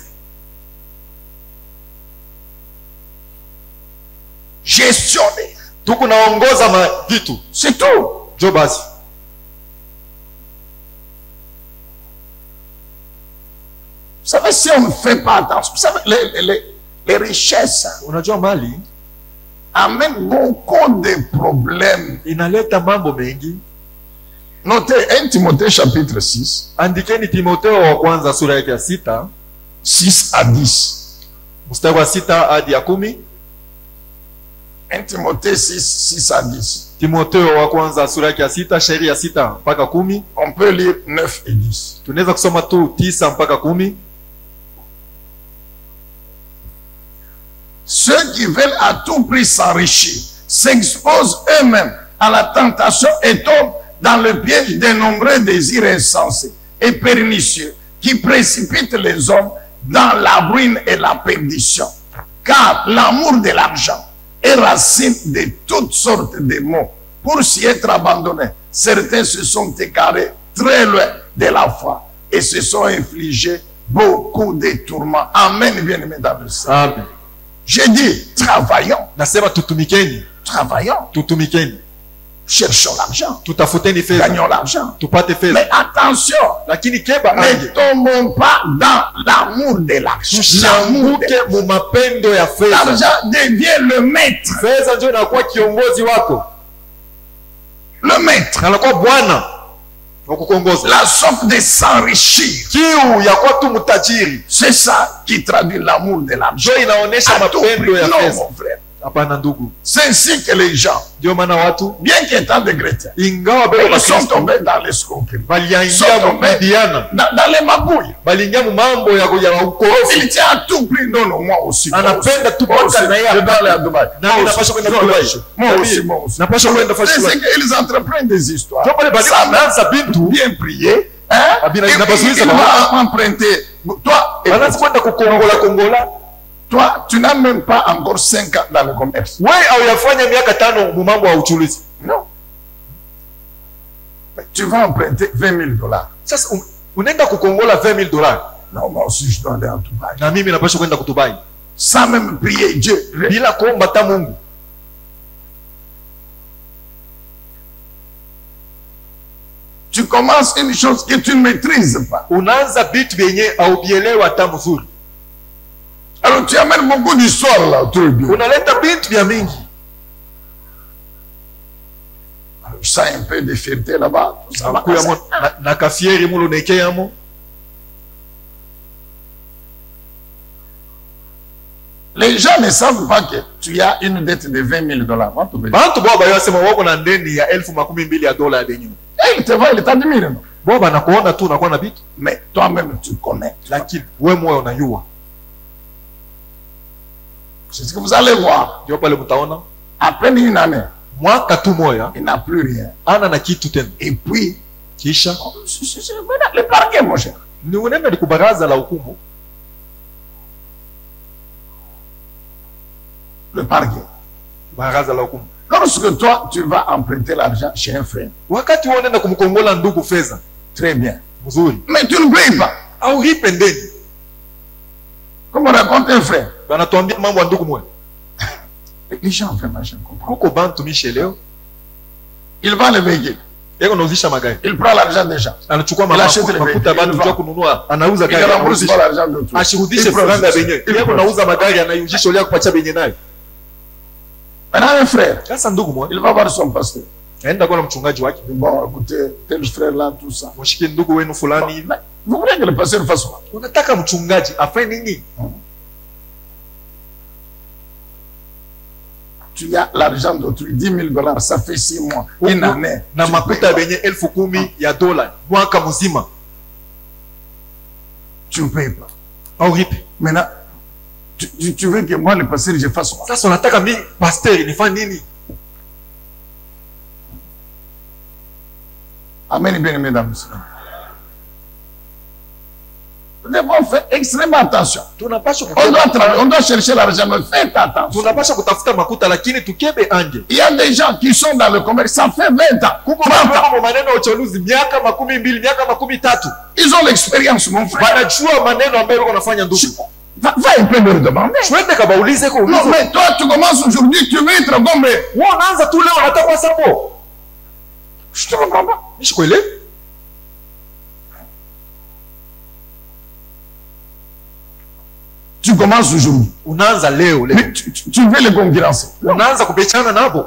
Speaker 1: Gestionnaires.
Speaker 2: Tuko naongoza vitu.
Speaker 1: C'est tout.
Speaker 2: Jo basi.
Speaker 1: Vous savez, si on ne fait pas attention, vous savez, les richesses
Speaker 2: Unajua mali
Speaker 1: amènent beaucoup de problèmes.
Speaker 2: inaleta mambo mengi.
Speaker 1: Notez 1 Timothée chapitre 6,
Speaker 2: Andikeni Timotheo wa kwanza sura yake ya 6,
Speaker 1: 6 à 10.
Speaker 2: mstari wa 6 hadi ya 10.
Speaker 1: 1 Timothée 6, 6 à 10.
Speaker 2: Timotheo wa kwanza sura yake ya 6, shairi ya 6 mpaka 10.
Speaker 1: On peut lire 9 et 10.
Speaker 2: Tunaweza kusoma tu 9 mpaka 10.
Speaker 1: Ceux qui veulent à tout prix s'enrichir s'exposent eux-mêmes à la tentation et tombent dans le piège des nombreux désirs insensés et pernicieux qui précipitent les hommes dans la ruine et la perdition. Car l'amour de l'argent est racine de toutes sortes de maux. Pour s'y être abandonnés, certains se sont égarés très loin de la foi et se sont infligés beaucoup de tourments. Amen, bien-aimés dans le Seigneur.
Speaker 2: Amen.
Speaker 1: J'ai dit, travaillons,
Speaker 2: Nasema tutumikeni.
Speaker 1: travaillons,
Speaker 2: Tutumikeni.
Speaker 1: cherchons l'argent,
Speaker 2: Tutafuteni fedha.
Speaker 1: gagnons l'argent.
Speaker 2: Tupate fedha.
Speaker 1: Mais attention,
Speaker 2: Lakini keba
Speaker 1: ne
Speaker 2: ange.
Speaker 1: tombons pas dans l'amour de l'argent. L'amour de
Speaker 2: Tushanguke mu mapendo ya fedha.
Speaker 1: l'argent devient le maître.
Speaker 2: Fedha ndio inakuwa kiongozi wako.
Speaker 1: Le maître.
Speaker 2: Anakuwa bwana. Wakukongoza.
Speaker 1: La soif de s'enrichir.
Speaker 2: Kiu ya kuwa tu mtajiri.
Speaker 1: C'est ça qui traduit l'amour de l'argent.
Speaker 2: Ndio inaonesha mapendo ya
Speaker 1: Non,
Speaker 2: pesa.
Speaker 1: mon frère.
Speaker 2: Hapana ndugu.
Speaker 1: C'est ainsi que les gens,
Speaker 2: Ndio maana watu
Speaker 1: bien qu'étant des chrétiens,
Speaker 2: ingawa bado
Speaker 1: ils sont
Speaker 2: Wakristo
Speaker 1: tombés dans l'escroquerie.
Speaker 2: baliingia mubidiana,
Speaker 1: Dans les magouilles.
Speaker 2: baliingia mu mambo ya ukorofi.
Speaker 1: Il tient à tout prix. Non, non, moi aussi.
Speaker 2: Anapenda tu
Speaker 1: Moi aussi.
Speaker 2: mpaka na yeye
Speaker 1: Je parle à Dubaï.
Speaker 2: na ninapaswa kwenda Dubai.
Speaker 1: Moi aussi, moi aussi.
Speaker 2: Napaswa kwenda fashi.
Speaker 1: C'est qu'ils entreprennent des histoires.
Speaker 2: Ndio pale bali
Speaker 1: Ça
Speaker 2: anaanza bintu
Speaker 1: bien prier. Hein?
Speaker 2: Abina-
Speaker 1: Et puis,
Speaker 2: inabazuiza
Speaker 1: il
Speaker 2: baba.
Speaker 1: va emprunter. Toi,
Speaker 2: anaanza kwenda kukongola.
Speaker 1: toi, tu n'as même pas encore 5 ans dans le commerce.
Speaker 2: Wewe au yafanya miaka 5 mu mambo ya uchulizi.
Speaker 1: Non. Mais tu vas emprunter $20,000.
Speaker 2: Sasa unaenda kukongola $20,000.
Speaker 1: Non, moi aussi, je dois aller en Dubaï.
Speaker 2: Na mimi napaswa kwenda kutubai.
Speaker 1: Sans même prier Dieu.
Speaker 2: Bila kuomba ta Mungu.
Speaker 1: Tu commences une chose que tu ne maîtrises pas.
Speaker 2: Unaanza vitu vyenye au bielewa hata mzuri.
Speaker 1: Alors tu amènes beaucoup d'histoires là autour de Dieu.
Speaker 2: Unaleta vitu vya mingi.
Speaker 1: Je sens un peu de fierté là-bas. Tout ça,
Speaker 2: Na kafieri mulo nekeyamo.
Speaker 1: les gens ne savent pas que tu as une dette de $20,000.
Speaker 2: Bantu bo bayasema wako na ndeni ya $12,000 ya benyu.
Speaker 1: Et il te voit, il t'admire. Non?
Speaker 2: Bo banakuona tu unakuwa na vitu.
Speaker 1: Mais toi-même, tu connais.
Speaker 2: Lakini wewe moyo unayua.
Speaker 1: C'est ce que vous allez voir.
Speaker 2: Ndio pale mtaona.
Speaker 1: Après une année,
Speaker 2: Mwaka tu moya
Speaker 1: il n'a plus rien.
Speaker 2: ana na kitu tena.
Speaker 1: Et puis,
Speaker 2: Kisha
Speaker 1: c'est le parquet, mon cher.
Speaker 2: ni unaenda ni kubaraza la hukumu.
Speaker 1: Le parquet.
Speaker 2: Baraza la hukumu.
Speaker 1: Lorsque toi, tu vas emprunter l'argent chez un frère.
Speaker 2: Wakati wewe unaenda kumkongola ndugu fedha.
Speaker 1: Très bien.
Speaker 2: Mzuri.
Speaker 1: Mais tu ne payes pas.
Speaker 2: Au ripe ndeni.
Speaker 1: Comme on raconte un frère.
Speaker 2: Banatuambia mambo ya ndugu mwe.
Speaker 1: Les gens vraiment, je comprends.
Speaker 2: Kuko bantu misheleo.
Speaker 1: Il vend le véhicule.
Speaker 2: Yeko nauzisha magari.
Speaker 1: Il prend l'argent des gens.
Speaker 2: Anachukua
Speaker 1: Il achète le
Speaker 2: mafuta
Speaker 1: véhicule.
Speaker 2: bantu kwa kununua. Anauza
Speaker 1: Il
Speaker 2: gari.
Speaker 1: ne rembourse pas l'argent de tout.
Speaker 2: Ashirudishe franga benye. Yeko nauza magari anayujisha ile kupatia benye nayo.
Speaker 1: Maintenant, un frère,
Speaker 2: Sasa ndugu mwe.
Speaker 1: il va voir son pasteur.
Speaker 2: Aenda kwa mchungaji wake.
Speaker 1: Bon, écoutez, tel frère là, tout ça.
Speaker 2: Mshike ndugu wenu fulani hivi.
Speaker 1: Mais vous voulez que le pasteur fasse quoi?
Speaker 2: Unataka mchungaji afanye nini?
Speaker 1: Tu as l'argent d'autrui, $10,000, ça fait 6 mois, une année.
Speaker 2: Na
Speaker 1: Tu
Speaker 2: makuta
Speaker 1: payes
Speaker 2: benye $10,000 mwaka mzima.
Speaker 1: tu ne payes pas.
Speaker 2: Au ripe.
Speaker 1: Maintenant, tu veux que moi, le pasteur, je fasse quoi?
Speaker 2: Sasa unataka mimi pasteur nifanye nini?
Speaker 1: Amen, bien aimé, mesdames. Nous devons faire extrêmement attention.
Speaker 2: Tunapaswa
Speaker 1: On doit chercher l'argent, mais faites attention.
Speaker 2: tunapaswa kutafuta makuta lakini tukebe anje.
Speaker 1: Il y a des gens qui sont dans le commerce, ça fait 20 ans,
Speaker 2: Kuko
Speaker 1: 30 ans.
Speaker 2: mambo maneno ya uchaguzi miaka 12 miaka 13.
Speaker 1: Ils ont l'expérience, mon frère.
Speaker 2: Wanajua maneno ambayo wako nafanya ndugu.
Speaker 1: Va un peu leur demander.
Speaker 2: Twende kabaulize kwa
Speaker 1: Non,
Speaker 2: ulizo.
Speaker 1: mais toi, tu commences aujourd'hui, tu veux être comme...
Speaker 2: Wewe unaanza tu leo unataka kwa sababu.
Speaker 1: Je te comprends pas.
Speaker 2: Nishikuelewe.
Speaker 1: Tu commences aujourd'hui.
Speaker 2: Unaanza leo.
Speaker 1: Mais tu veux les concurrencer.
Speaker 2: Unaanza kupechana nabo.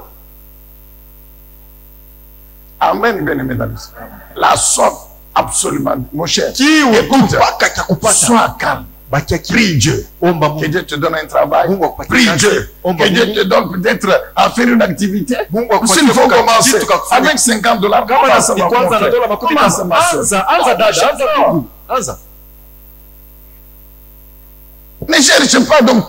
Speaker 1: Amen, bien aimé, mesdames. La soif, absolument, mon cher.
Speaker 2: Kiu
Speaker 1: Écoute,
Speaker 2: mpaka cha kupata.
Speaker 1: sois calme.
Speaker 2: Bakia
Speaker 1: Prie Dieu.
Speaker 2: Omba
Speaker 1: Que
Speaker 2: Mungu.
Speaker 1: Dieu te donne un travail.
Speaker 2: Mungu akupatie
Speaker 1: Prie
Speaker 2: kazi.
Speaker 1: Dieu.
Speaker 2: Omba
Speaker 1: Que Dieu
Speaker 2: Mungu.
Speaker 1: te donne peut-être à faire une activité.
Speaker 2: Mungu akupatie
Speaker 1: S'il faut
Speaker 2: kazi,
Speaker 1: commencer
Speaker 2: kitu kakufanya.
Speaker 1: avec $50,
Speaker 2: Kama
Speaker 1: commence
Speaker 2: ni
Speaker 1: ma
Speaker 2: kwanza na
Speaker 1: frère.
Speaker 2: dola 10.
Speaker 1: Commence ma soeur.
Speaker 2: Anza dada, anza ndugu. Anza.
Speaker 1: Ne cherche pas donc.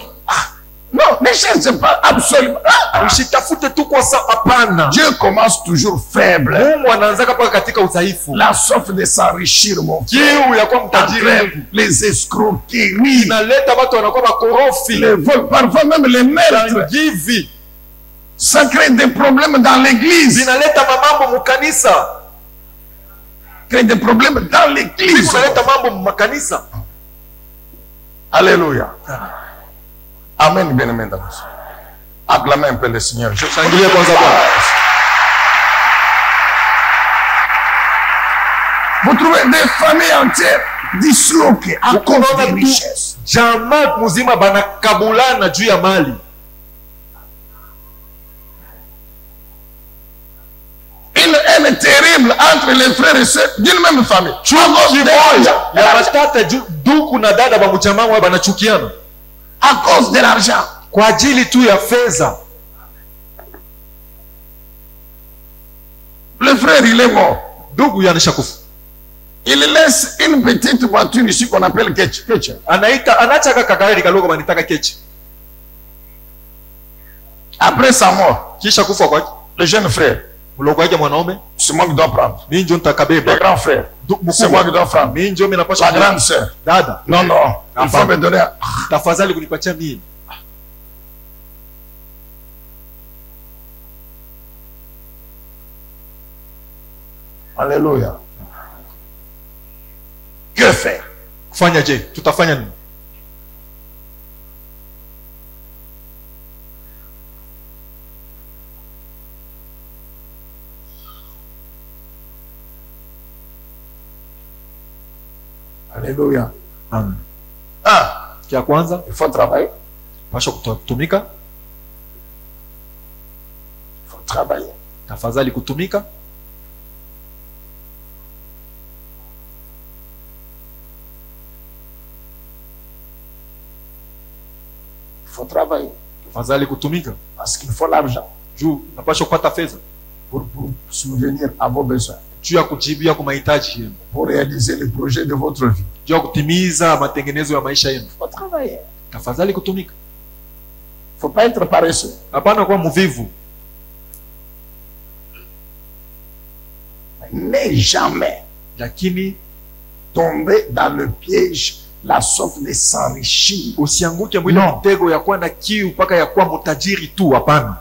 Speaker 1: Non, ne cherche pas absolument.
Speaker 2: Usitafute tu kwa sababu hapana.
Speaker 1: Dieu commence toujours faible.
Speaker 2: Mungu anaanzaka paka katika udhaifu.
Speaker 1: La soif de s'enrichir, mon frère.
Speaker 2: Kiu ya kuwa mtajiri
Speaker 1: Entraîne les escroqueries,
Speaker 2: inaleta watu wanakuwa makorofi.
Speaker 1: les vols, parfois même les meurtres.
Speaker 2: Givi
Speaker 1: Ça crée des problèmes dans l'église.
Speaker 2: zinaleta mamambo mukanisa.
Speaker 1: Crée des problèmes dans l'église.
Speaker 2: Zinaleta mambo mu makanisa.
Speaker 1: Alléluia. Amen, bien aimé. Acclamez un peu le Seigneur.
Speaker 2: Shangilia kwanza Bwana.
Speaker 1: Vous trouvez des familles entières disloquées à cause des richesses.
Speaker 2: Jamaa mzima banakabulana juu ya mali.
Speaker 1: Une haine terrible entre entre les frères et sœurs d'une même famille.
Speaker 2: ya matata ndugu na dada ba mjamaa wao banachukiana
Speaker 1: à cause de l'argent.
Speaker 2: kwa ajili tu ya fedha.
Speaker 1: Le frère, il est mort.
Speaker 2: Ndugu yanishakufa.
Speaker 1: Il laisse une petite voiture ici qu'on appelle ketch.
Speaker 2: Anacha kakagari kalogo banitaka ketch.
Speaker 1: Après sa mort,
Speaker 2: kisha kufa kwake,
Speaker 1: le jeune frère,
Speaker 2: mloko wake mwanaume,
Speaker 1: c'est moi qui dois prendre.
Speaker 2: Mimi ndio nitakabeba.
Speaker 1: Le grand frère, c'est moi qui dois prendre.
Speaker 2: Mimi ndio mimi napaswa.
Speaker 1: La grande sœur,
Speaker 2: dada.
Speaker 1: Non, il faut me donner.
Speaker 2: Tafadhali kunipatia mimi.
Speaker 1: Alléluia. Que faire?
Speaker 2: Kufanya je? Tutafanya nini?
Speaker 1: Alléluia.
Speaker 2: Amen. Kia kwanza,
Speaker 1: il faut travailler.
Speaker 2: Pasha kutumika.
Speaker 1: Il faut travailler.
Speaker 2: Tafadhali kutumika.
Speaker 1: Il faut travailler.
Speaker 2: Tafadhali kutumika.
Speaker 1: Parce qu'il faut l'argent.
Speaker 2: Juu napasha kupata fedha.
Speaker 1: Pour subvenir à vos besoins.
Speaker 2: Juu ya kujibia kwa mahitaji yenu.
Speaker 1: Pour réaliser les projets de votre vie.
Speaker 2: Juu ya kutimiza matengenezo ya maisha yenu.
Speaker 1: Il faut travailler.
Speaker 2: Tafadhali kutumika.
Speaker 1: Il faut pas être paresseux.
Speaker 2: Hapana kuwa mvivu.
Speaker 1: Ne jamais
Speaker 2: lakini
Speaker 1: tomber dans le piège la sorte de s'enrichir.
Speaker 2: Usianguke mwili mtego ya kuwa na kiu mpaka ya kuwa mtajiri tu, hapana.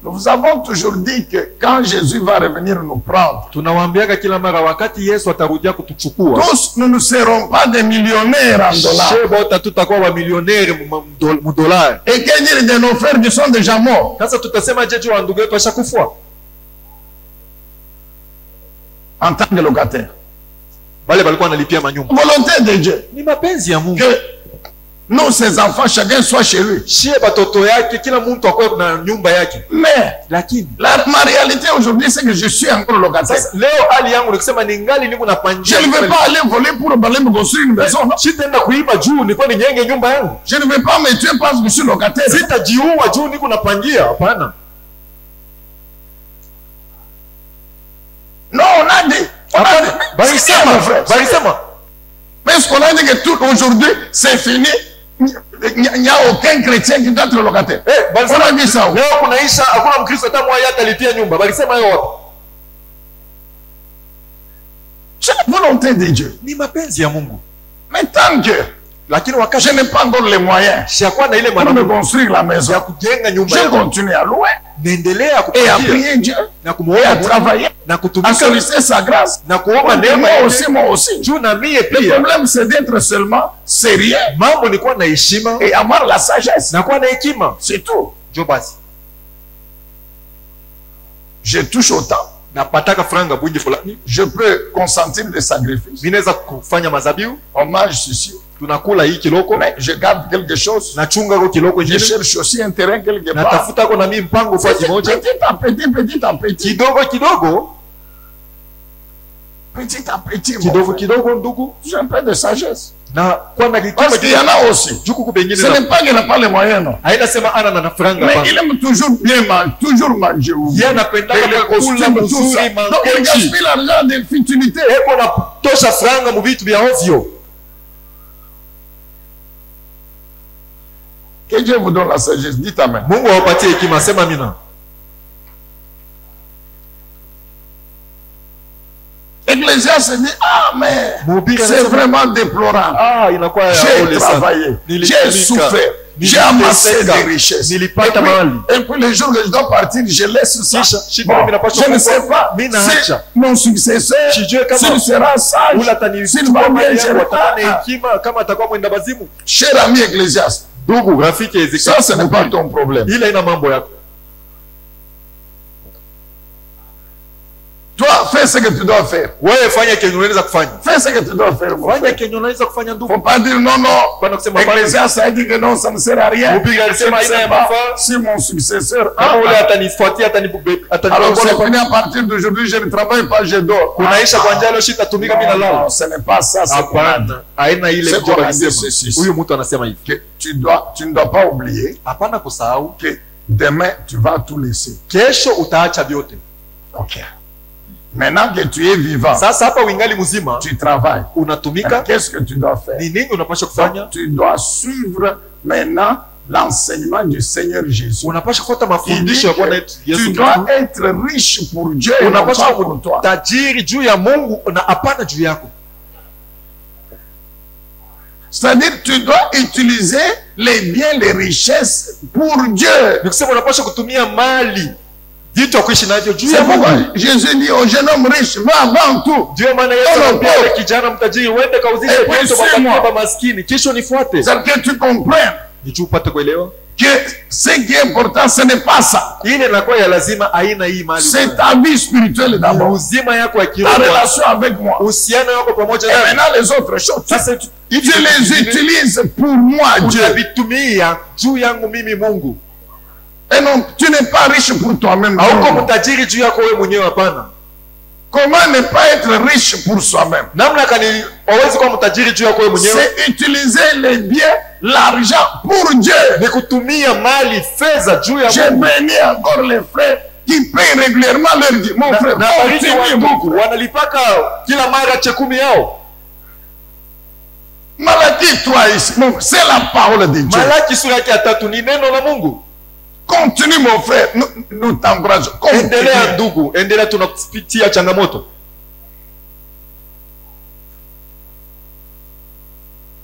Speaker 1: Nous avons toujours dit que quand Jésus va revenir nous prendre,
Speaker 2: tunawaambiaka kila mara wakati Yesu atarudia kutuchukua,
Speaker 1: tous nous ne serons pas des millionnaires en dollars.
Speaker 2: Sheba tutakuwa wa millionnaires mu dollars.
Speaker 1: Et que dire de nos frères qui sont déjà morts?
Speaker 2: Sasa tutasema je wa ndugu yetu ashakufa?
Speaker 1: En tant que locataire.
Speaker 2: Bale balikuwa analipia manyumba.
Speaker 1: Volonté de Dieu.
Speaker 2: Ni mapenzi ya Mungu.
Speaker 1: Que nous, ses enfants, chacun soit chez lui.
Speaker 2: Sheba batoto yake kila mtu akwe na nyumba yake.
Speaker 1: Mais
Speaker 2: lakini
Speaker 1: ma réalité aujourd'hui c'est que je suis encore locataire.
Speaker 2: Leo hali yangu nikisema ningali niko napangia.
Speaker 1: Je ne vais pas aller voler pour aller me construire une maison.
Speaker 2: Sitaenda kuiba juu niko nijenge nyumba yangu.
Speaker 1: Je ne vais pas me tuer parce que je suis locataire.
Speaker 2: Sitajiua juu niko napangia, hapana.
Speaker 1: Non, on a dit. Mais ce qu'on a dit que tout aujourd'hui, c'est fini. Il n'y a aucun chrétien qui doit être locataire. On a dit ça. C'est la volonté de Dieu. Mais tant que je n'ai pas encore les moyens pour me construire la maison, je continue à louer et à prier Dieu et à travailler, à solliciter sa grâce. Moi aussi. Le problème c'est d'être seulement sérieux et avoir la sagesse. C'est tout. Je touche autant. Je peux consentir des sacrifices. On mange ceci. Mais je garde quelque chose. Je cherche aussi un terrain quelque part. Petit à petit, petit à petit. Petit à petit. J'ai un peu de sagesse. Parce qu'il y en a aussi. Ce n'est pas qu'il n'a pas les moyens, non. Mais il aime toujours bien manger, toujours manger. Donc il gaspille l'argent de futilité. Que Dieu vous donne la sagesse. Dites amen. Ecclésiaste dit, ah mais c'est vraiment déplorable. J'ai travaillé, j'ai souffert, j'ai amassé des richesses. Et puis les jours que je dois partir, je laisse ça. Bon, je ne sais pas si mon successeur, s'il sera sage, s'il va bien gérer. Cher ami ecclésiaste, ça ce n'est pas ton problème. Toi, fais ce que tu dois faire.
Speaker 2: Wewe fanya kenye unaweza kufanya.
Speaker 1: Fais ce que tu dois faire. Mon
Speaker 2: Fanya
Speaker 1: frère.
Speaker 2: kenye unaweza kufanya
Speaker 1: Faut
Speaker 2: ndugu.
Speaker 1: pas dire non, non.
Speaker 2: Bwana kusema hapana.
Speaker 1: Ecclésiaste a dit que non, ça ne sert à rien.
Speaker 2: Mpiga alisema
Speaker 1: Je ne sais
Speaker 2: haina
Speaker 1: pas
Speaker 2: mafaa.
Speaker 1: si mon successeur.
Speaker 2: Kama ule atanifuatia
Speaker 1: Alors c'est fini à partir d'aujourd'hui, je ne travaille pas, je dors.
Speaker 2: kunaisha kwa njalo shitatumika mimi
Speaker 1: Non,
Speaker 2: nalala.
Speaker 1: non, ce n'est pas ça, c'est qu'on a dit.
Speaker 2: Hapana. Haina ile
Speaker 1: C'est
Speaker 2: mjomba
Speaker 1: qu'on a dit
Speaker 2: alisema.
Speaker 1: ceci.
Speaker 2: Huyu mtu anasema hivi.
Speaker 1: Que tu ne dois pas oublier
Speaker 2: Hapana kusahau
Speaker 1: que demain, tu vas tout laisser.
Speaker 2: kesho utaacha vyote.
Speaker 1: Ok. Maintenant que tu es vivant,
Speaker 2: Sasa hapa wingali mzima
Speaker 1: tu travailles.
Speaker 2: unatumika,
Speaker 1: Qu'est-ce que tu dois faire?
Speaker 2: ni nini unapaswa kufanya?
Speaker 1: Donc, tu dois suivre maintenant l'enseignement du Seigneur Jésus.
Speaker 2: Unapaswa kufuata
Speaker 1: Il dit
Speaker 2: mafundisho ya Bwana
Speaker 1: que
Speaker 2: wetu
Speaker 1: tu
Speaker 2: Yesu
Speaker 1: dois
Speaker 2: Kristo.
Speaker 1: être riche pour Dieu et non pas
Speaker 2: Unapaswa
Speaker 1: pour toi.
Speaker 2: tajiri juu ya Mungu na hapana juu yako.
Speaker 1: C'est-à-dire tu dois utiliser les biens, les richesses pour Dieu.
Speaker 2: Ni kusema unapaswa kutumia mali vitu ya kuishi navyo juu
Speaker 1: C'est
Speaker 2: ya
Speaker 1: pourquoi
Speaker 2: Mungu.
Speaker 1: Jésus dit au jeune homme riche, va vendre tout.
Speaker 2: Ndio maana Yesu
Speaker 1: Ono,
Speaker 2: anamwambia
Speaker 1: po.
Speaker 2: yule kijana mtajiri, uende kauzishe
Speaker 1: Eh,
Speaker 2: vitu
Speaker 1: suis-moi.
Speaker 2: wapatie maskini, kisha nifuate.
Speaker 1: C'est que tu comprennes
Speaker 2: Ni juu upate kuelewa.
Speaker 1: que ce qui est important, ce n'est pas ça.
Speaker 2: Ile inakuwa ya lazima, aina hii mali.
Speaker 1: C'est ta vie spirituelle
Speaker 2: Ni
Speaker 1: d'abord.
Speaker 2: uzima yako ya
Speaker 1: Ta
Speaker 2: kiroho.
Speaker 1: relation avec moi.
Speaker 2: Uhusiano wako pamoja
Speaker 1: Et
Speaker 2: nami.
Speaker 1: maintenant les autres choses,
Speaker 2: Sasa
Speaker 1: tu les utilises pour moi, Dieu.
Speaker 2: unavitumia juu yangu mimi Mungu.
Speaker 1: Et non, tu n'es pas riche pour toi-même.
Speaker 2: Hauko
Speaker 1: Non.
Speaker 2: mtajiri juu yako wewe mwenyewe, hapana.
Speaker 1: Comment ne pas être riche pour soi-même?
Speaker 2: Namna kani hawezi kuwa mtajiri juu yako wewe mwenyewe?
Speaker 1: C'est utiliser les biens, l'argent pour Dieu.
Speaker 2: Ni kutumia mali, fedha juu ya
Speaker 1: J'ai
Speaker 2: Mungu.
Speaker 1: béni encore les frères qui payent régulièrement leur dîme. Mon frère,
Speaker 2: Na bariki
Speaker 1: continue
Speaker 2: wa
Speaker 1: beaucoup.
Speaker 2: Mungu wanalipaka kila mara chekumi yao.
Speaker 1: Malachie 3 ici, mon frère, c'est la parole de Dieu.
Speaker 2: Malaki sura yake ya 3 ni neno la Mungu.
Speaker 1: Continue mon frère, nous t'encourageons.
Speaker 2: Endelea
Speaker 1: Continue.
Speaker 2: ndugu, endelea, tunakupitia changamoto.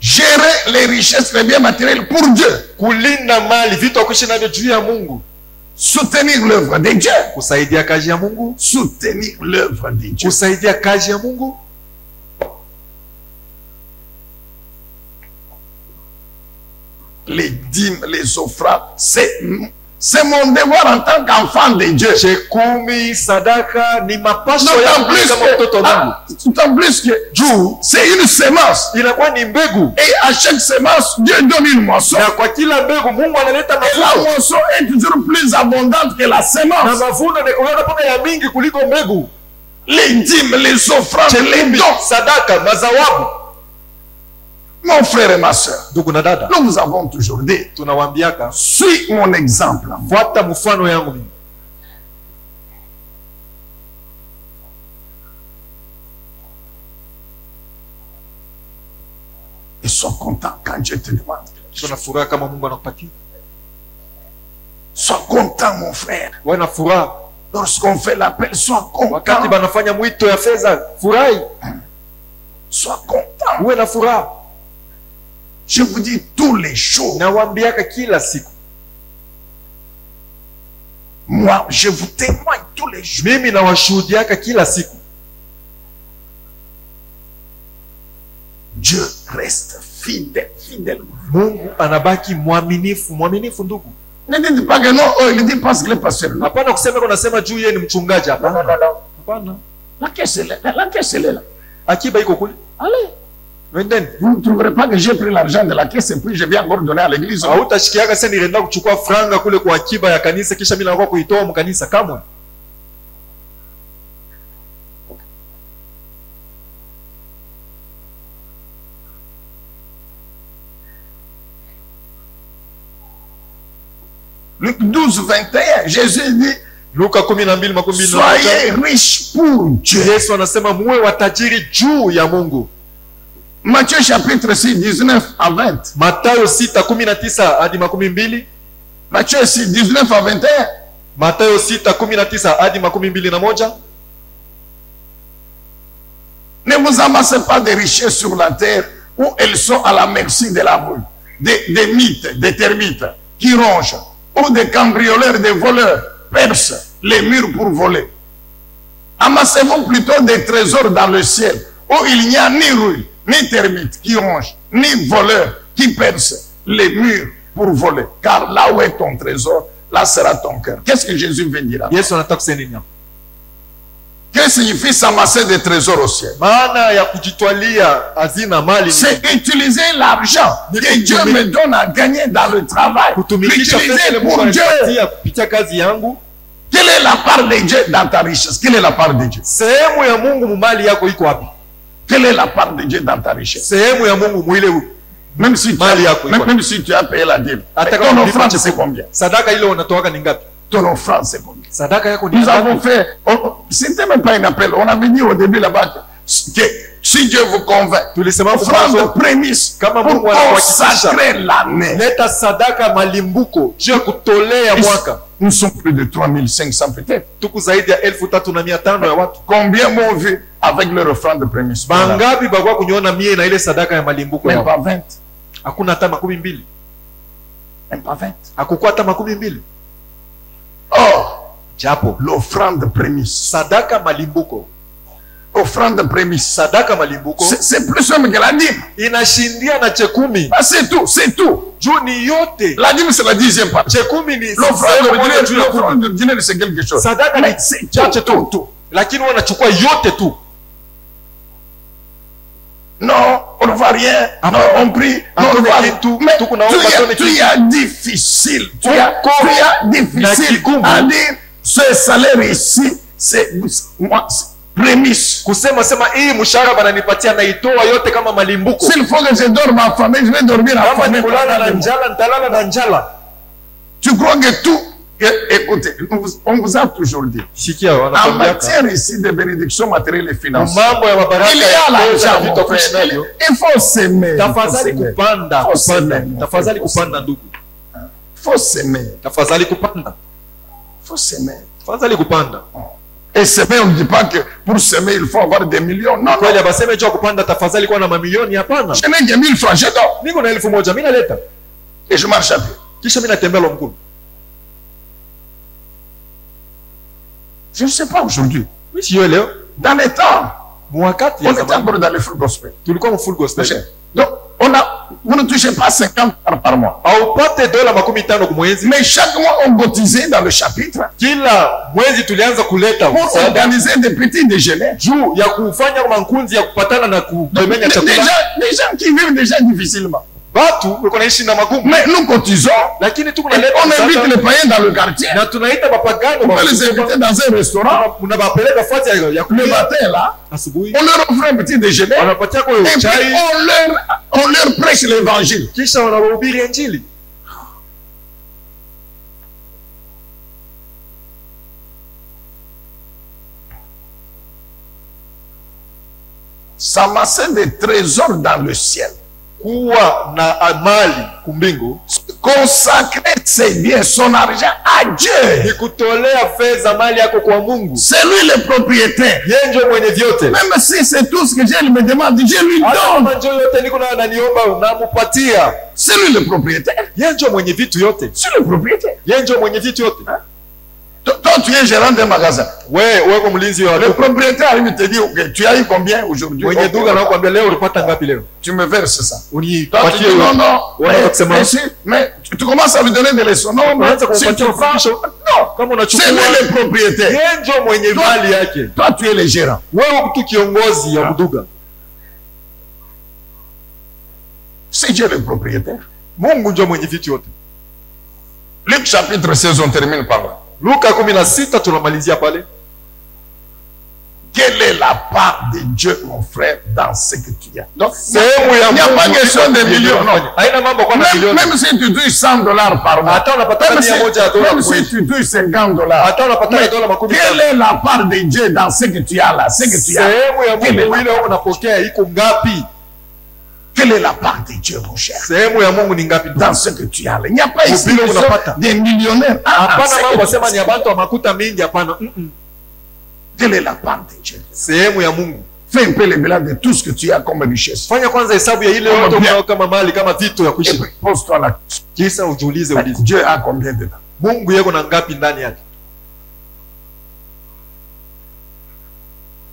Speaker 1: Gérer les richesses, les biens matériels pour Dieu.
Speaker 2: Kulinda mali, vitu vya kuishi navyo juu ya Mungu.
Speaker 1: Soutenir l'œuvre de Dieu.
Speaker 2: Kusaidia kazi ya Mungu.
Speaker 1: Soutenir l'œuvre de Dieu.
Speaker 2: Kusaidia kazi ya Mungu.
Speaker 1: Les dîmes, les offrandes, c'est mon devoir en tant qu'enfant de Dieu.
Speaker 2: Chekumi, sadaka ni mapasho
Speaker 1: D'autant
Speaker 2: yangu
Speaker 1: plus
Speaker 2: kama mtoto wa Mungu.
Speaker 1: d'autant plus que Dieu, c'est une semence.
Speaker 2: Inakuwa ni mbegu.
Speaker 1: Et à chaque semence, Dieu donne une moisson.
Speaker 2: Na kwa kila mbegu Mungu analeta
Speaker 1: Et la
Speaker 2: mavuno.
Speaker 1: moisson est toujours plus abondante que la
Speaker 2: Na
Speaker 1: semence.
Speaker 2: mavuno yanakuwa pana ya mingi kuliko mbegu.
Speaker 1: Les dîmes, les offrandes, les
Speaker 2: Chekumi,
Speaker 1: dons.
Speaker 2: sadaka, mazawabu.
Speaker 1: Mon frère et ma soeur,
Speaker 2: Ndugu na dada,
Speaker 1: nous vous avons toujours dit,
Speaker 2: tunawaambiaka
Speaker 1: suis mon exemple.
Speaker 2: fuata mfano yangu mimi.
Speaker 1: Et sois content quand Dieu te demande.
Speaker 2: Tuna furaha kama Mungu anakupatia.
Speaker 1: Sois content, mon frère.
Speaker 2: Wewe na furaha
Speaker 1: Lorsqu'on fait l'appel, sois
Speaker 2: wakati
Speaker 1: content.
Speaker 2: banafanya mwito ya fedha, furahi.
Speaker 1: Sois content.
Speaker 2: Uwe na furaha.
Speaker 1: Je vous dis tous les jours.
Speaker 2: Nawaambiaka kila siku.
Speaker 1: Moi, je vous témoigne tous les jours.
Speaker 2: Mimi nawashuhudiaka kila siku.
Speaker 1: Dieu reste fidèle, fidèle.
Speaker 2: Mungu anabaki mwaminifu, mwaminifu ndugu.
Speaker 1: Ne dites pas que non, oh, il dit parce qu'il est pasteur. Non.
Speaker 2: Hapana kusema kwa nasema juu yeye ni mchungaji, hapana. Hapana.
Speaker 1: La caisse est là. La caisse est là.
Speaker 2: Akiba iko kule.
Speaker 1: Allez.
Speaker 2: Wendeni.
Speaker 1: Vous ne trouverez pas que j'ai pris l'argent de la caisse et puis je viens encore donner à l'église.
Speaker 2: Hautashikiaka sasa nilienda kuchukua franga kule kwa akiba ya kanisa kisha mimi nakuwa kuitoa mkanisa kamwe.
Speaker 1: Luc 12, 21, Jésus dit,
Speaker 2: Luka 12:21.
Speaker 1: soyez riches pour Dieu.
Speaker 2: Yesu anasema muwe watajiri juu ya Mungu.
Speaker 1: Matthieu chapitre 6, 19 à 20.
Speaker 2: Mathayo 6:19 hadi 22.
Speaker 1: Matthieu 6, 19 à 21.
Speaker 2: Mathayo 6:19 hadi 21.
Speaker 1: Ne vous amassez pas de richesses sur la terre où elles sont à la merci de la boue, des mythes, des termites qui rongent, ou des cambrioleurs, des voleurs percent les murs pour voler. Amassez-vous plutôt des trésors dans le ciel où il n'y a ni rouille, ni termites qui rongent, ni voleurs qui percent les murs pour voler. Car là où est ton trésor, là sera ton cœur. Qu'est-ce que Jésus veut dire là?
Speaker 2: Yesu anataka kusema nini?
Speaker 1: Qu'est-ce que signifie s'amasser des trésors au ciel?
Speaker 2: Maana ya kujitwalia hazina mali
Speaker 1: C'est utiliser l'argent que Dieu me donne à gagner dans le travail.
Speaker 2: kutumikisha pesa ile
Speaker 1: L'utiliser pour
Speaker 2: Mungu
Speaker 1: Dieu.
Speaker 2: ananipatia kupitia kazi yangu.
Speaker 1: Quelle est la part de Dieu dans ta richesse? Quelle est la part de Dieu?
Speaker 2: Sehemu ya Mungu mumali yako iko wapi?
Speaker 1: Quelle est la part de Dieu dans ta richesse?
Speaker 2: Sehemu ya Mungu mwile
Speaker 1: Même si, même si tu as payé la dîme. Ton offrande, c'est combien?
Speaker 2: Sadaka ile unatoaka ni ngapi?
Speaker 1: Ton offrande, c'est combien?
Speaker 2: Sadaka yako ni
Speaker 1: Nous
Speaker 2: ngapi?
Speaker 1: avons fait, c'était même pas un appel. On avait dit au début là-bas que si Dieu vous convainc,
Speaker 2: Tulisema
Speaker 1: offrande
Speaker 2: mwanzo,
Speaker 1: de prémisse
Speaker 2: kama
Speaker 1: pour
Speaker 2: Mungu anakuhakikisha
Speaker 1: consacrer l'année.
Speaker 2: leta sadaka malimbuko juu ya kutolea mwaka.
Speaker 1: Nous sommes plus de 3500 peut-être.
Speaker 2: Tuku zaidi ya 3500 ya watu.
Speaker 1: Combien m'ont vu avec leur offrande de prémisse?
Speaker 2: Bangapi bagwa kunyoona mie na ile sadaka ya malimbuko
Speaker 1: Même
Speaker 2: yao?
Speaker 1: pas 20.
Speaker 2: Hakuna hata 12.
Speaker 1: Même pas 20.
Speaker 2: Hakukuwa hata 12.
Speaker 1: Or,
Speaker 2: Japo
Speaker 1: l'offrande de prémisse.
Speaker 2: sadaka malimbuko,
Speaker 1: Offrande de prémisse.
Speaker 2: sadaka malimbuko
Speaker 1: C'est plus même que la dîme.
Speaker 2: inashindia na chekumi.
Speaker 1: Ah, c'est tout, c'est tout.
Speaker 2: Juu ni yote.
Speaker 1: La dîme, c'est la 10e partie.
Speaker 2: Chekumi ni
Speaker 1: L'offrande de dîner, c'est quelque chose.
Speaker 2: sadaka
Speaker 1: Mais
Speaker 2: ni
Speaker 1: c'est
Speaker 2: chache
Speaker 1: tout.
Speaker 2: tu. Lakini wanachukua yote tu.
Speaker 1: Non, on ne voit rien. Non, on prie. Non, on ne voit rien.
Speaker 2: Tout.
Speaker 1: Mais
Speaker 2: Tout qu'on a
Speaker 1: tu as difficile. Tu as difficile
Speaker 2: kigumu.
Speaker 1: à dire ce salaire ici, c'est moi, prémisse.
Speaker 2: Kusema sema hii mshahara bananipatia naitoa yote kama malimbuko.
Speaker 1: S'il faut que je dorme en famille, je vais dormir en
Speaker 2: Kama
Speaker 1: famille.
Speaker 2: nikulala na njala, nitalala na njala.
Speaker 1: Tu crois que tout. Écoutez, on vous a toujours dit.
Speaker 2: Sikia
Speaker 1: En
Speaker 2: wanakwambia
Speaker 1: matière ici de bénédiction matérielle et financière,
Speaker 2: mambo ya mabaraka
Speaker 1: il y a
Speaker 2: ya
Speaker 1: l'argent,
Speaker 2: vitu
Speaker 1: mon
Speaker 2: kuishi
Speaker 1: frère.
Speaker 2: navyo.
Speaker 1: Il faut s'aimer.
Speaker 2: Tafadhali kupanda,
Speaker 1: Faut s'aimer.
Speaker 2: tafadhali kupanda ndugu.
Speaker 1: Faut s'aimer.
Speaker 2: Tafadhali kupanda.
Speaker 1: Faut s'aimer.
Speaker 2: Tafadhali kupanda.
Speaker 1: Et s'aimer, on ne dit pas que pour s'aimer, il faut avoir des millions. Non,
Speaker 2: Kweli
Speaker 1: non.
Speaker 2: abaseme jua kupanda tafadhali kuwa na mamilioni hapana.
Speaker 1: Je n'ai que 1000 francs, je dors.
Speaker 2: Niko na 1000 mimi naleta.
Speaker 1: Et je marche à pied.
Speaker 2: Kisha mimi natembea lo mkuu.
Speaker 1: Je ne sais pas aujourd'hui.
Speaker 2: Mimi sio leo.
Speaker 1: Dans les temps,
Speaker 2: Mwakati
Speaker 1: on
Speaker 2: ya
Speaker 1: était
Speaker 2: zamani
Speaker 1: encore dans le full gospel.
Speaker 2: tulikuwa mu full gospel.
Speaker 1: Donc, vous ne touchez pas 50 par mois.
Speaker 2: Haupate dola 15 kwa mwezi.
Speaker 1: Mais chaque mois, on cotisait dans le chapitre
Speaker 2: Kila mwezi tulianza kuleta
Speaker 1: pour organiser des petits déjeuners.
Speaker 2: juu ya kufanya mankunzi ya kupatana na kumenya
Speaker 1: Des
Speaker 2: chakula.
Speaker 1: gens qui vivent déjà difficilement.
Speaker 2: Watu wako naishi na magumu.
Speaker 1: Mais nous cotisons.
Speaker 2: Lakini tu
Speaker 1: Et
Speaker 2: kunaleta
Speaker 1: on invite
Speaker 2: msaada
Speaker 1: les païens dans le quartier.
Speaker 2: na tunaita mapagano
Speaker 1: On va les inviter dans un restaurant.
Speaker 2: unabapeleka fasi ya
Speaker 1: Le
Speaker 2: kula
Speaker 1: matin, là,
Speaker 2: asubuhi.
Speaker 1: on leur offre un petit déjeuner.
Speaker 2: Wanapatia kwa
Speaker 1: Et puis,
Speaker 2: chai
Speaker 1: on leur prêche l'évangile.
Speaker 2: kisha wanahubiri injili.
Speaker 1: S'amasser des trésors dans le ciel.
Speaker 2: Kuwa na amali kumbingu
Speaker 1: Consacrer ses biens, son argent à Dieu.
Speaker 2: ni kutolea fedha mali yako kwa Mungu.
Speaker 1: C'est lui le propriétaire.
Speaker 2: Yeye ndio mwenye vyote.
Speaker 1: Même si c'est tout ce que Dieu me demande, Dieu lui donne.
Speaker 2: Hata ndio yote niko na ananiomba namupatia.
Speaker 1: C'est lui le propriétaire.
Speaker 2: Yeye ndio mwenye vitu yote.
Speaker 1: C'est le propriétaire.
Speaker 2: Yeye ndio mwenye vitu yote.
Speaker 1: Toi, tu es gérant d'un magasin.
Speaker 2: Wewe kwa mlinzi wa
Speaker 1: Le
Speaker 2: duka.
Speaker 1: propriétaire arrive et te dit, ok, tu as eu combien aujourd'hui?
Speaker 2: Mwenye
Speaker 1: Ok,
Speaker 2: duka anakuambia leo ulipata ngapi leo?
Speaker 1: tu me verses ça. Toi, tu
Speaker 2: Unipatie
Speaker 1: dis, non, non.
Speaker 2: Wana
Speaker 1: Mais tu commences à lui donner des leçons. Non, mais
Speaker 2: Unaanza
Speaker 1: si
Speaker 2: kumpatia
Speaker 1: tu prends,
Speaker 2: mafundisho.
Speaker 1: non.
Speaker 2: Kama
Speaker 1: C'est lui
Speaker 2: unachukua
Speaker 1: le propriétaire.
Speaker 2: yeye ndio mwenye mali yake.
Speaker 1: Toi, tu es le gérant.
Speaker 2: Wewe mtu kiongozi ya mduga.
Speaker 1: C'est Dieu le propriétaire.
Speaker 2: Mungu ndio mwenye vitu yote.
Speaker 1: Luc chapitre 16, on termine par là.
Speaker 2: Luka 16 tunamalizia pale.
Speaker 1: Quelle est la part de Dieu, mon frère, dans ce que tu as? Donc,
Speaker 2: Sehemu ya
Speaker 1: il n'y a pas
Speaker 2: Mungu
Speaker 1: question de millions, non.
Speaker 2: Haina mambo kwa milioni.
Speaker 1: Même si tu touches 100 dollars par mois,
Speaker 2: Hata unapata
Speaker 1: même
Speaker 2: 100 ya dola
Speaker 1: même si tu touches 50 dollars,
Speaker 2: Hata unapata dola makumi
Speaker 1: quelle est la part de Dieu dans ce que tu as là? Ce que tu as.
Speaker 2: Sehemu ya Mungu ile unapokea iko ngapi?
Speaker 1: Quelle est la part de Dieu, mon cher?
Speaker 2: Sehemu ya Mungu ni ngapi?
Speaker 1: Dans ce que tu as là. Il n'y a pas ici
Speaker 2: Vile unapata.
Speaker 1: des millionnaires.
Speaker 2: Hapana
Speaker 1: ce
Speaker 2: mambo
Speaker 1: que tu
Speaker 2: sema ni
Speaker 1: as.
Speaker 2: abantu wa makuta mingi hapana.
Speaker 1: Quelle est la part de Dieu?
Speaker 2: Sehemu ya Mungu.
Speaker 1: Fais un peu le bilan de tout ce que tu as comme richesse.
Speaker 2: Fanya kwanza hesabu ya ile
Speaker 1: Kama
Speaker 2: yote
Speaker 1: bien.
Speaker 2: unao kama mali kama vitu ya
Speaker 1: Et
Speaker 2: kuishi.
Speaker 1: puis, pose-toi la question.
Speaker 2: Kisa ujiulize ulize.
Speaker 1: Dieu a combien dedans?
Speaker 2: Mungu yeko na ngapi ndani yake?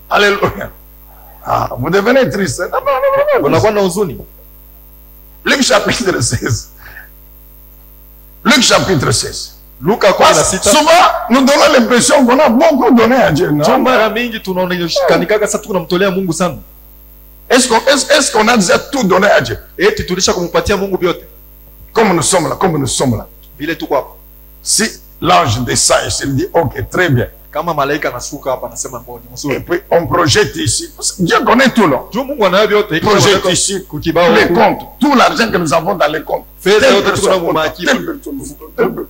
Speaker 1: Alléluia. Ah, vous devenez triste. Non, non, non, non.
Speaker 2: Unakuwa na huzuni.
Speaker 1: Luc chapitre 16. Luc chapitre 16.
Speaker 2: Luka
Speaker 1: Parce que
Speaker 2: 16.
Speaker 1: souvent, nous donnons l'impression qu'on a beaucoup donné à Dieu. Non?
Speaker 2: Mara mingi tunaonekanika sasa tunamtolea Mungu sana.
Speaker 1: Est-ce qu'on a déjà tout donné à Dieu?
Speaker 2: Eti tulisha kumpatia Mungu vyote.
Speaker 1: Comme nous sommes là, comme nous sommes là.
Speaker 2: Vile tuko hapa.
Speaker 1: Si l'ange descend ici, il dit, ok, très bien.
Speaker 2: Kama malaika anashuka hapa anasema mboni
Speaker 1: Et
Speaker 2: mzuri.
Speaker 1: puis on projette ici. Dieu connaît tout, non?
Speaker 2: Juu Mungu anayo vyote.
Speaker 1: Il projette ici
Speaker 2: kukibao
Speaker 1: les comptes, tout l'argent que nous avons dans les comptes.
Speaker 2: Fedha
Speaker 1: Telle
Speaker 2: yote tuko na
Speaker 1: personne,
Speaker 2: mumaki.
Speaker 1: telle personne, telle personne.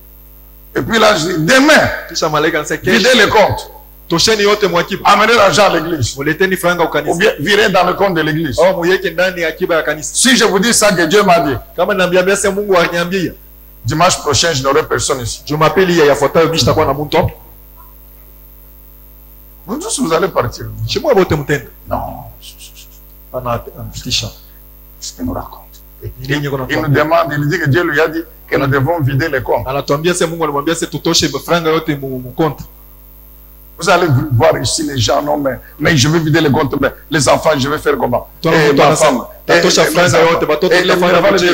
Speaker 1: Et puis là, je dis, demain,
Speaker 2: Kisha malaika anasema
Speaker 1: videz
Speaker 2: kesho
Speaker 1: les comptes.
Speaker 2: tosheni yote mwakiba.
Speaker 1: Amenez l'argent à l'église.
Speaker 2: Muleteni franga
Speaker 1: Ou
Speaker 2: ukanisa.
Speaker 1: bien virez dans le compte de l'église.
Speaker 2: Au muyeke ndani ya akiba ya kanisa.
Speaker 1: Si je vous dis ça que Dieu m'a dit,
Speaker 2: Kama niambia sasa Mungu aniambia.
Speaker 1: dimanche prochain, je n'aurai personne ici.
Speaker 2: Jumapili ya yafuatayo mimi nitakuwa na mtu hapo.
Speaker 1: Vous tous, vous allez partir.
Speaker 2: Shimwa bote mtenda.
Speaker 1: Non.
Speaker 2: Anafitisha.
Speaker 1: Ce qu'il nous raconte.
Speaker 2: Ile yenye kuna
Speaker 1: Il nous demande, il dit que Dieu lui a dit que nous devons vider les comptes.
Speaker 2: anatuambia sasa Mungu alimwambia sasa tutoshe franga yote mu compte.
Speaker 1: Vous allez voir ici les gens, non, mais je vais vider les comptes, mais les enfants, je vais faire comment? Et ma femme, et les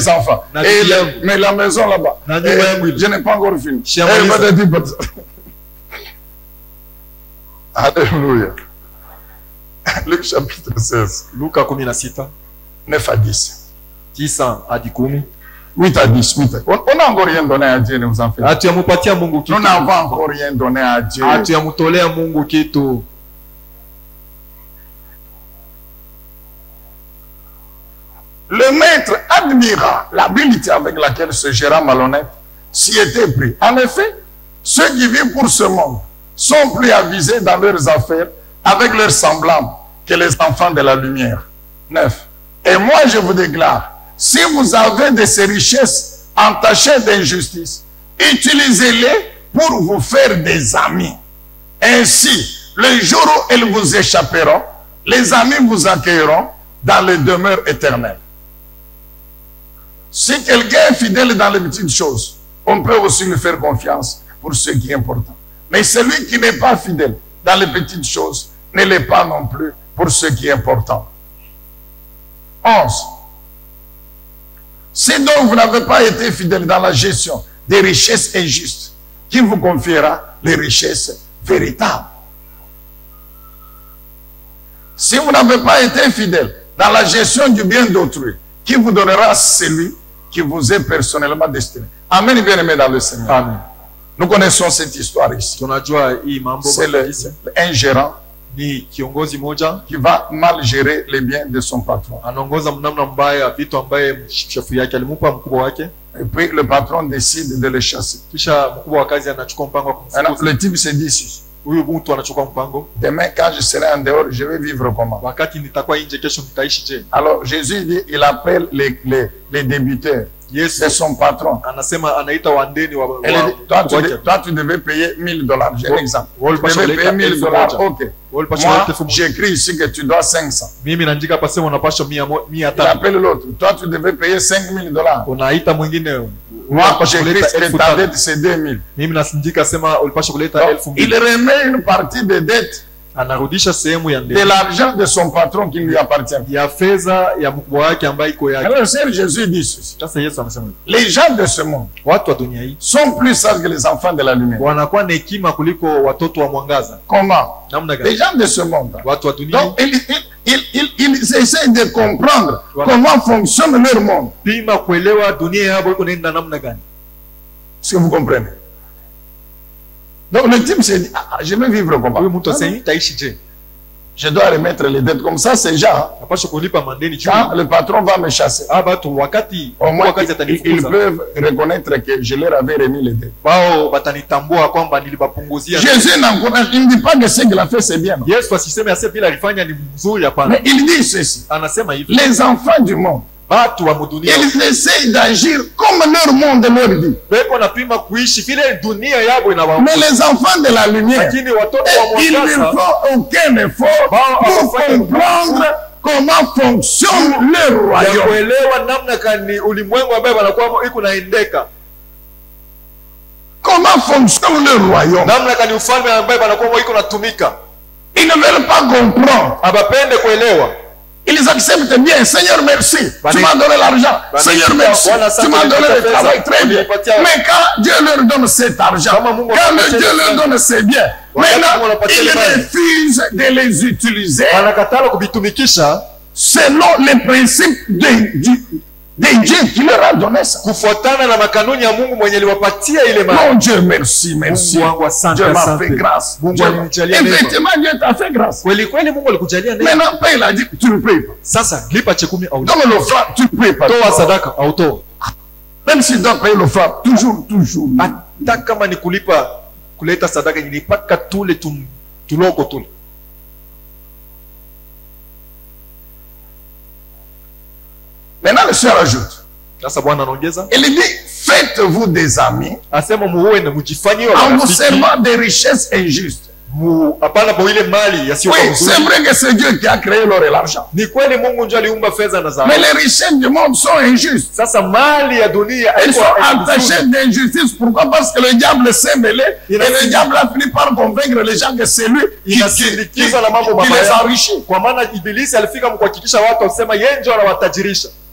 Speaker 1: enfants, mais la maison là-bas, je n'ai pas encore fini. Alléluia. Luc chapitre 16.
Speaker 2: Luka 16.
Speaker 1: 9 à 10.
Speaker 2: 10 hadi 10.
Speaker 1: 8 à 10. 8 à... On n'a encore rien donné à Dieu, ne vous en faites pas.
Speaker 2: Hatuyamupatia Mungu kitu.
Speaker 1: Nous n'avons encore rien donné à Dieu.
Speaker 2: Hatuyamutolea Mungu kitu.
Speaker 1: Le maître admira l'habileté avec laquelle ce gérant malhonnête s'y était pris. En effet, ceux qui vivent pour ce monde sont plus avisés dans leurs affaires avec leurs semblables que les enfants de la lumière. 9. Et moi je vous déclare, si vous avez de ces richesses entachées d'injustice, utilisez-les pour vous faire des amis. Ainsi, le jour où elles vous échapperont, les amis vous accueilleront dans les demeures éternelles. Si quelqu'un est fidèle dans les petites choses, on peut aussi lui faire confiance pour ce qui est important. Mais celui qui n'est pas fidèle dans les petites choses ne l'est pas non plus pour ce qui est important. 11. Si donc vous n'avez pas été fidèle dans la gestion des richesses injustes, qui vous confiera les richesses véritables? Si vous n'avez pas été fidèle dans la gestion du bien d'autrui, qui vous donnera celui qui vous est personnellement destiné? Amen, bien-aimé dans le Seigneur.
Speaker 2: Amen.
Speaker 1: Nous connaissons cette histoire ici. C'est un gérant
Speaker 2: ni kiongozi moja
Speaker 1: qui va mal gérer les biens de son patron.
Speaker 2: Anaongoza namna mbaya vitu ambaye shefu yake alimupa mkubwa wake.
Speaker 1: Et puis le patron décide de le chasser.
Speaker 2: Kisha mkubwa wa kazi anachukua mpango wa kumfukuza.
Speaker 1: Le type se dit ceci.
Speaker 2: Huyu mtu anachukua mpango.
Speaker 1: Demain quand je serai en dehors, je vais vivre comment?
Speaker 2: Wakati nitakuwa nje kesho nitaishi je?
Speaker 1: Alors Jésus dit, il appelle les débiteurs.
Speaker 2: Yes.
Speaker 1: C'est son patron.
Speaker 2: Anasema anaita wandeni wa
Speaker 1: toi tu devais payer $1000. J'ai un exemple. Tu devais payer $1000. OK. Moi, j'écris ici que tu dois 500.
Speaker 2: Mimi naandika hapa sema unapaswa 100.
Speaker 1: Il appelle l'autre. Toi tu devais payer $5000.
Speaker 2: Unaita mwingine.
Speaker 1: Moi, j'écris que ta dette c'est 2000.
Speaker 2: Mimi naandika sema ulipaswa kuleta 1000.
Speaker 1: Il remet une partie des dettes.
Speaker 2: Anarudisha sehemu ya ndani.
Speaker 1: De l'argent de son patron qui lui appartient.
Speaker 2: Ya fedha ya mkubwa wake ambaye iko yake.
Speaker 1: Alors Seigneur Jésus dit ceci.
Speaker 2: Sasa Yesu anasema
Speaker 1: les gens de ce monde
Speaker 2: watu wa dunia hii
Speaker 1: sont plus sages que les enfants de la lumière.
Speaker 2: Wanakuwa na hekima kuliko watoto wa mwangaza.
Speaker 1: Comment?
Speaker 2: Namna gani?
Speaker 1: Les gens de ce monde.
Speaker 2: Watu wa dunia.
Speaker 1: Donc ils essaient de comprendre comment fonctionne leur monde.
Speaker 2: Pima kuelewa dunia yao iko nenda namna gani.
Speaker 1: Est-ce que vous comprenez? Donc le type s'est dit, je vais vivre comment? Je dois remettre les dettes comme ça, c'est gens. Quand le patron va me chasser, au moins ils peuvent reconnaître que je leur avais remis les dettes. Jésus n'encourage, il ne dit pas que ce qu'il a fait c'est bien. Mais il dit ceci, les enfants du monde, ils essayent d'agir comme leur monde leur dit. Mais les enfants de la lumière, ils ne font aucun effort pour comprendre comment fonctionne le royaume. Comment fonctionne le royaume? Ils ne veulent pas comprendre. Ils acceptent bien. Seigneur, merci. Tu m'as donné l'argent. Seigneur, merci. Tu m'as donné le travail. Très bien. Mais quand Dieu leur donne cet argent, quand Dieu leur donne ces biens, maintenant, ils refusent de les utiliser selon les principes de Dieu qui leur a donné ça. Mon Dieu, merci, merci. Dieu m'a fait grâce. Effectivement, Dieu t'a fait grâce. Maintenant, Père, il a dit que tu ne payes pas. Donne l'offrande, tu ne payes pas. Même si tu dois payer l'offrande, toujours. Maintenant, le Seigneur ajoute. Il dit, faites-vous des amis en vous servant des richesses injustes. Oui, c'est vrai que c'est Dieu qui a créé l'or et l'argent. Mais les richesses du monde sont injustes. Ils sont attachés d'injustice. Pourquoi? Parce que le diable s'est mêlé et le diable a fini par convaincre les gens que c'est lui qui les enrichit.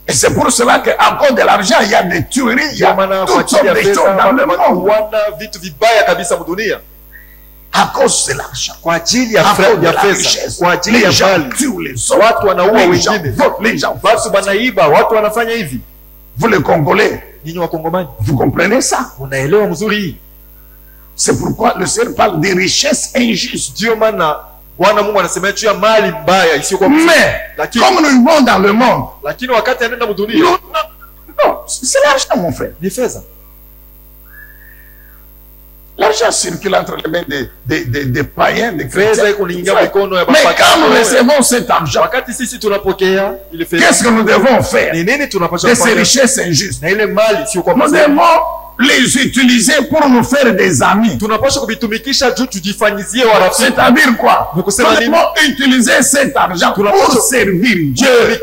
Speaker 1: Et c'est pour cela qu'à cause de l'argent, il y a des tueries, il y a toutes sortes de choses dans le monde. À cause de l'argent, à cause de la richesse, les gens tuent les autres, les gens votent, les gens font. Vous les Congolais, vous comprenez ça? C'est pourquoi le Seigneur parle des richesses injustes. Mais comme nous vivons dans le monde, non, c'est l'argent, mon frère. L'argent circule entre les mains des païens, des chrétiens. Mais quand nous recevons cet argent, qu'est-ce que nous devons faire de ces richesses injustes? Nous devons les utiliser pour nous faire des amis. C'est-à-dire quoi? Nous devons utiliser cet argent pour servir Dieu,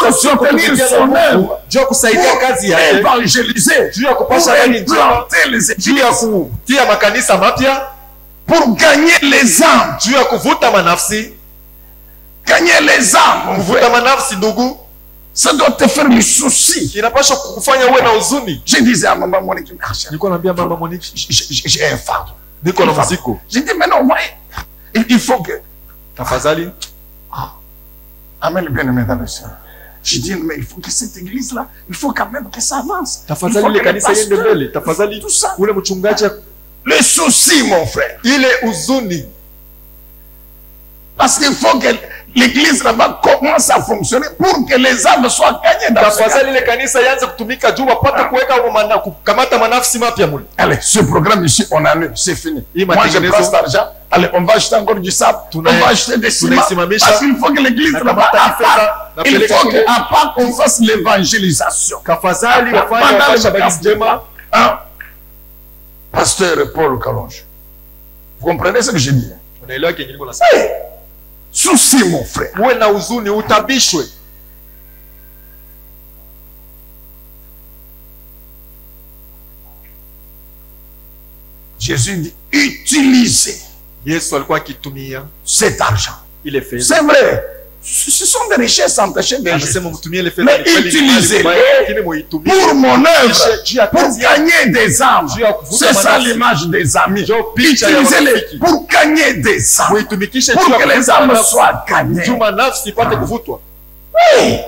Speaker 1: pour soutenir son œuvre, pour évangéliser, pour implanter les églises, pour gagner les âmes. Gagner les âmes, mon frère. Ça doit te faire le souci. Je disais à maman Monique, j'ai un fardeau. J'ai dit, mais non, il faut que... Amen, le bien-aimé dans le Seigneur. J'ai dit, mais il faut que cette église-là, il faut quand même que ça avance. Il faut que les pasteurs, tout ça. Le souci, mon frère. Il est uzuni. Parce qu'il faut que l'église là-bas commence à fonctionner pour que les âmes soient gagnées dans ce cas. Allez, ce programme ici, on annule, c'est fini. Moi, je prends cet argent. Allez, on va acheter encore du sable. On va acheter des ciments. Parce qu'il faut que l'église là-bas, il faut qu'à part qu'on fasse l'évangélisation. Pasteur Paul Kalonge. Vous comprenez ce que je dis? Souci, mon frère. Jésus dit, utilisez cet argent. C'est vrai. Ce sont des richesses entachées d'injustice. Mais utilisez-les pour mon œuvre, pour gagner des âmes. C'est ça l'image des amis. Utilisez-les pour gagner des âmes. Pour que les âmes soient gagnées. Oui.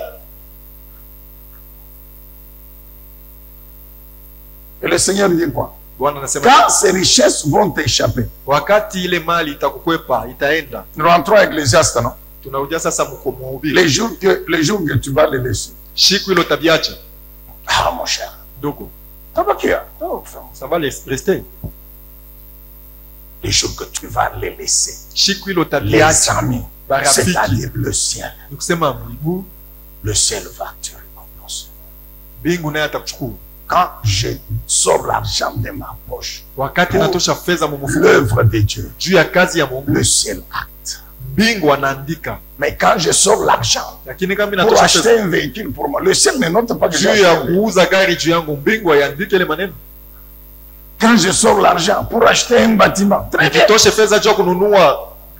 Speaker 1: Et le Seigneur dit quoi? Quand ces richesses vont t'échapper. Nous rentrons à Ecclésiaste, non? Les jours que tu vas les laisser. Ah, mon cher.
Speaker 2: Ça va rester.
Speaker 1: Les jours que tu vas les laisser. Les amis. C'est-à-dire le ciel. Le ciel va te récompenser. Quand je sors l'argent de ma poche, l'œuvre de Dieu, le ciel acte. Mais quand je sors l'argent pour acheter un véhicule pour moi, le ciel ne note pas que j'ai acheté. Quand je sors l'argent pour acheter un bâtiment, très bien.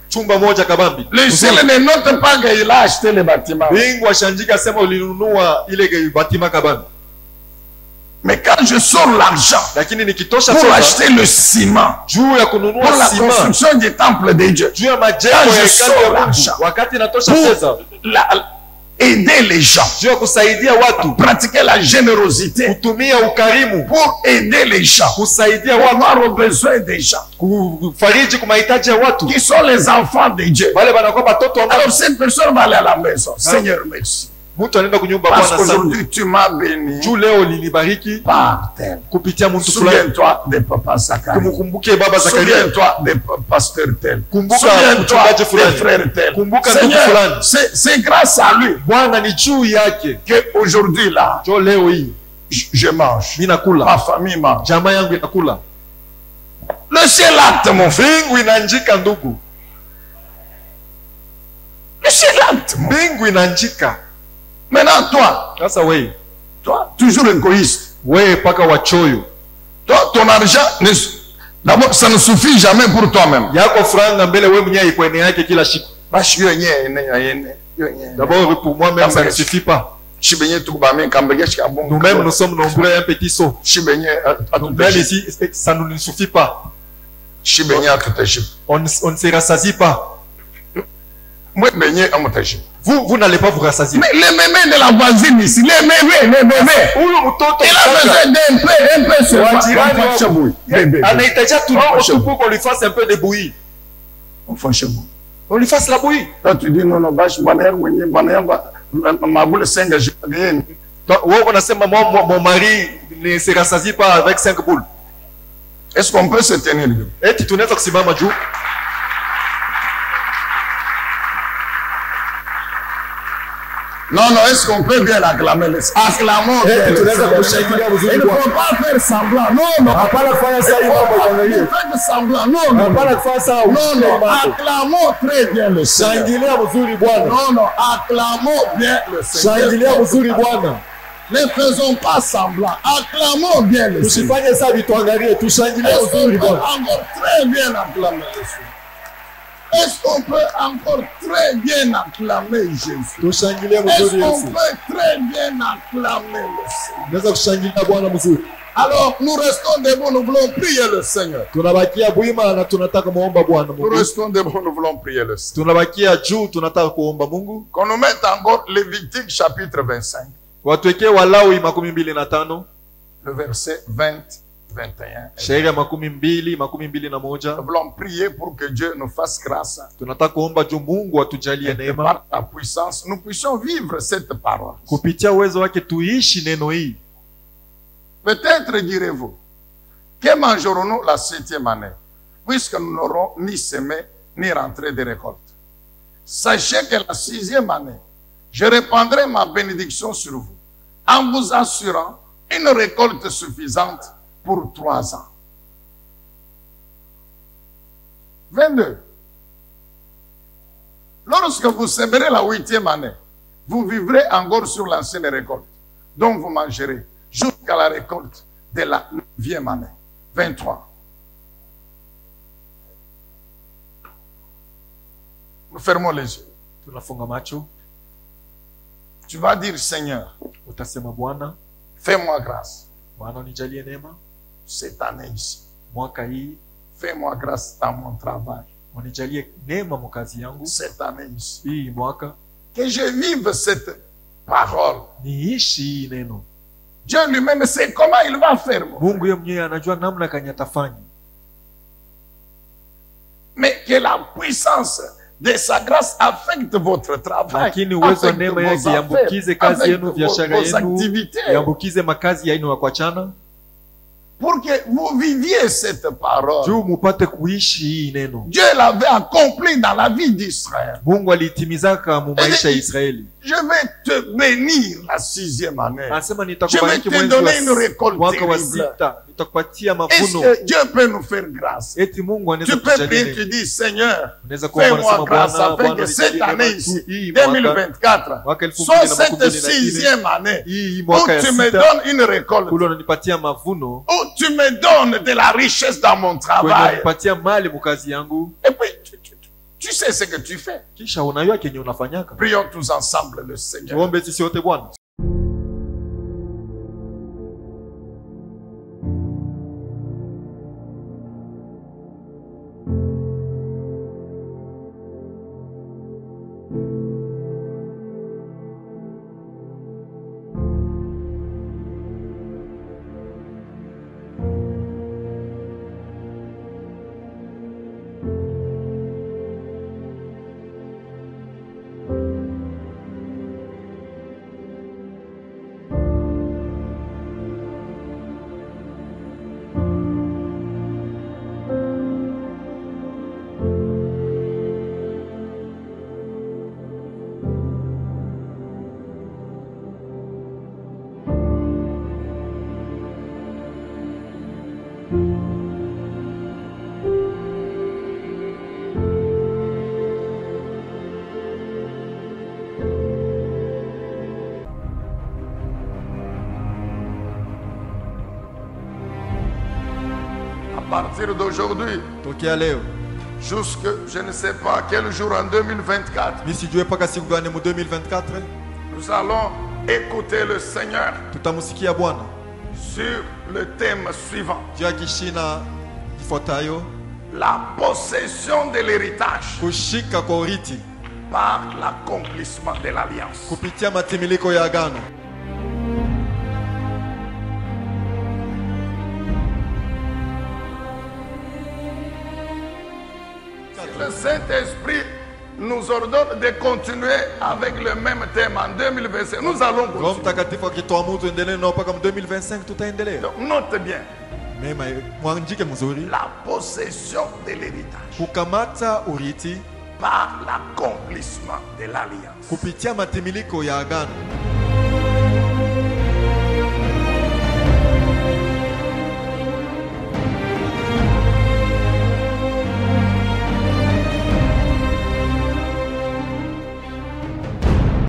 Speaker 2: chumba moja kabambi.
Speaker 1: Le ciel ne note pas qu'il a acheté le bâtiment.
Speaker 2: Mbingu ashandika sema ulinunua ile batima kabambi.
Speaker 1: Mais quand je sors l'argent
Speaker 2: Lakini nikitosha
Speaker 1: pour
Speaker 2: fedha
Speaker 1: acheter le ciment,
Speaker 2: juu ya
Speaker 1: pour
Speaker 2: kununua
Speaker 1: la
Speaker 2: sima,
Speaker 1: construction du temple de Dieu,
Speaker 2: juu ya majengo
Speaker 1: Quand
Speaker 2: ya
Speaker 1: je
Speaker 2: hekalu
Speaker 1: sors
Speaker 2: ya Mungu,
Speaker 1: l'argent
Speaker 2: wakati natosha fedha
Speaker 1: pour aider les gens,
Speaker 2: juu ya kusaidia watu,
Speaker 1: pratiquer la générosité,
Speaker 2: kutumia ukarimu,
Speaker 1: pour aider les gens,
Speaker 2: kusaidia
Speaker 1: pour
Speaker 2: watu,
Speaker 1: avoir aux besoins des gens,
Speaker 2: kufariji kwa mahitaji ya watu,
Speaker 1: qui sont les enfants de Dieu.
Speaker 2: wale wanakuwa watoto wa Mungu.
Speaker 1: Alors cette personne va aller à la maison. Seigneur, merci.
Speaker 2: Mtu anaenda kunyumba
Speaker 1: Parce
Speaker 2: Bwana sana.
Speaker 1: qu'aujourd'hui tu m'as béni
Speaker 2: Juu leo linibariki
Speaker 1: par terre.
Speaker 2: kupitia mtu fulani.
Speaker 1: Souviens-toi de Papa Zachary.
Speaker 2: Kumkumbuke baba Zakaria.
Speaker 1: Souviens-toi de Pasteur tel.
Speaker 2: Kumbuka
Speaker 1: Souviens-toi
Speaker 2: mchungaji
Speaker 1: des
Speaker 2: fulani.
Speaker 1: frères tel.
Speaker 2: Kumbuka ndugu
Speaker 1: Seigneur,
Speaker 2: fulani.
Speaker 1: c'est grâce à lui
Speaker 2: Bwana ni juu yake.
Speaker 1: que aujourd'hui là,
Speaker 2: Jo leo hii
Speaker 1: je mange.
Speaker 2: mimi
Speaker 1: Ma
Speaker 2: nakula.
Speaker 1: famille mange.
Speaker 2: Jamaa yangu inakula.
Speaker 1: Le ciel acte, mon frère.
Speaker 2: Mbingu inanjika ndugu.
Speaker 1: Le ciel acte.
Speaker 2: Mbingu inanjika.
Speaker 1: Maintenant, toi,
Speaker 2: Sasa wewe,
Speaker 1: toujours égoïste.
Speaker 2: wewe paka wachoyo.
Speaker 1: Toi, ton argent, d'abord, ça ne suffit jamais pour toi-même.
Speaker 2: Yako franga mbele wewe mwenyewe iko yake kila siku.
Speaker 1: Parce que nous
Speaker 2: D'abord pour moi-même ça ne suffit pas. Nous-mêmes nous sommes nombreux un petit saut. Nous-mêmes ici ça ne nous suffit pas. On ne se rassasie pas. Vous n'allez pas vous rassasier.
Speaker 1: Mais les mémés de la voisine ici, les mémés. Il a besoin d'un peu sur
Speaker 2: Anaitaja tout pour qu'on lui fasse un peu de bouillie. On lui fasse la bouillie.
Speaker 1: Toi tu dis non,
Speaker 2: mon mari ne se rassasie pas avec 5 boules.
Speaker 1: Est-ce qu'on peut se tenir?
Speaker 2: Et tu tournes au Simama Djou.
Speaker 1: Non, est-ce qu'on peut bien l'acclamer? Acclamons bien. Il ne faut pas faire semblant. Non. Faites semblant. Non. Acclamons très bien le Seigneur. Non. Acclamons bien le Seigneur. Ne faisons pas semblant. Acclamons bien le Seigneur. Est-ce qu'on peut encore très bien acclamer le Seigneur? Est-ce qu'on peut encore très bien acclamer Jésus? Est-ce qu'on peut très bien acclamer le Seigneur? Alors, nous restons debout, nous voulons prier le Seigneur. Nous restons debout, nous voulons prier le Seigneur. Qu'on nous mette encore Lévitique chapitre 25. Le verset 20. 21. Nous voulons prier pour que Dieu nous fasse grâce. Et par ta puissance, nous puissions vivre cette parole. Peut-être direz-vous, que mangerons-nous la 7e année, puisque nous n'aurons ni semé, ni rentré de récolte. Sachez que la 6e année, je répandrai ma bénédiction sur vous, en vous assurant une récolte suffisante pour 3 ans. 22. Lorsque vous sèmerez la 8e année, vous vivrez encore sur l'ancienne récolte, dont vous mangerez jusqu'à la récolte de la 9e année. 23. Nous fermons les yeux. Tu vas dire, Seigneur, fais-moi grâce. Cette année ici, fais-moi grâce dans mon travail. Cette année ici, que je vive cette parole. Dieu lui-même sait comment il va faire. Mais que la puissance de sa grâce affecte votre travail, affecte vos affaires, vos activités. Pour que vous viviez cette parole. Dieu l'avait accompli dans la vie d'Israël. Je vais te bénir la 6e année. Je vais te donner une récolte terrible. Est-ce que Dieu peut nous faire grâce? Tu peux prier, tu dis, Seigneur, fais-moi grâce afin que cette année ici, 2024, soit cette 6e année où tu me donnes une récolte, où tu me donnes de la richesse dans mon travail. Et puis, Tu sais ce que tu fais.
Speaker 2: Kisha unajua kenye unafanyaka.
Speaker 1: Prions tous ensemble le Seigneur.
Speaker 2: Tuombe sisi wote Bwana.
Speaker 1: À partir d'aujourd'hui,
Speaker 2: Tokea leo.
Speaker 1: jusque je ne sais pas quel jour en 2024,
Speaker 2: Mimi sijue paka siku gani mu 2024
Speaker 1: nous allons écouter le Seigneur
Speaker 2: tutamusikia Bwana.
Speaker 1: sur le thème suivant.
Speaker 2: Juu ya kishina kifuatayo,
Speaker 1: La possession de l'héritage
Speaker 2: kushika kwa urithi
Speaker 1: par l'accomplissement de l'alliance.
Speaker 2: kupitia matimiliko ya agano.
Speaker 1: Le Saint-Esprit nous ordonne de continuer avec le même thème en 2025. Nous allons
Speaker 2: Roho
Speaker 1: continuer.
Speaker 2: Mtakatifu akituamuru tuendelee nao mpaka 2025 tutaendelea.
Speaker 1: Donc, note bien,
Speaker 2: Mema mwandike mzuri.
Speaker 1: la possession de l'héritage
Speaker 2: Kukamata urithi
Speaker 1: par l'accomplissement de l'alliance.
Speaker 2: kupitia matimiliko ya agano.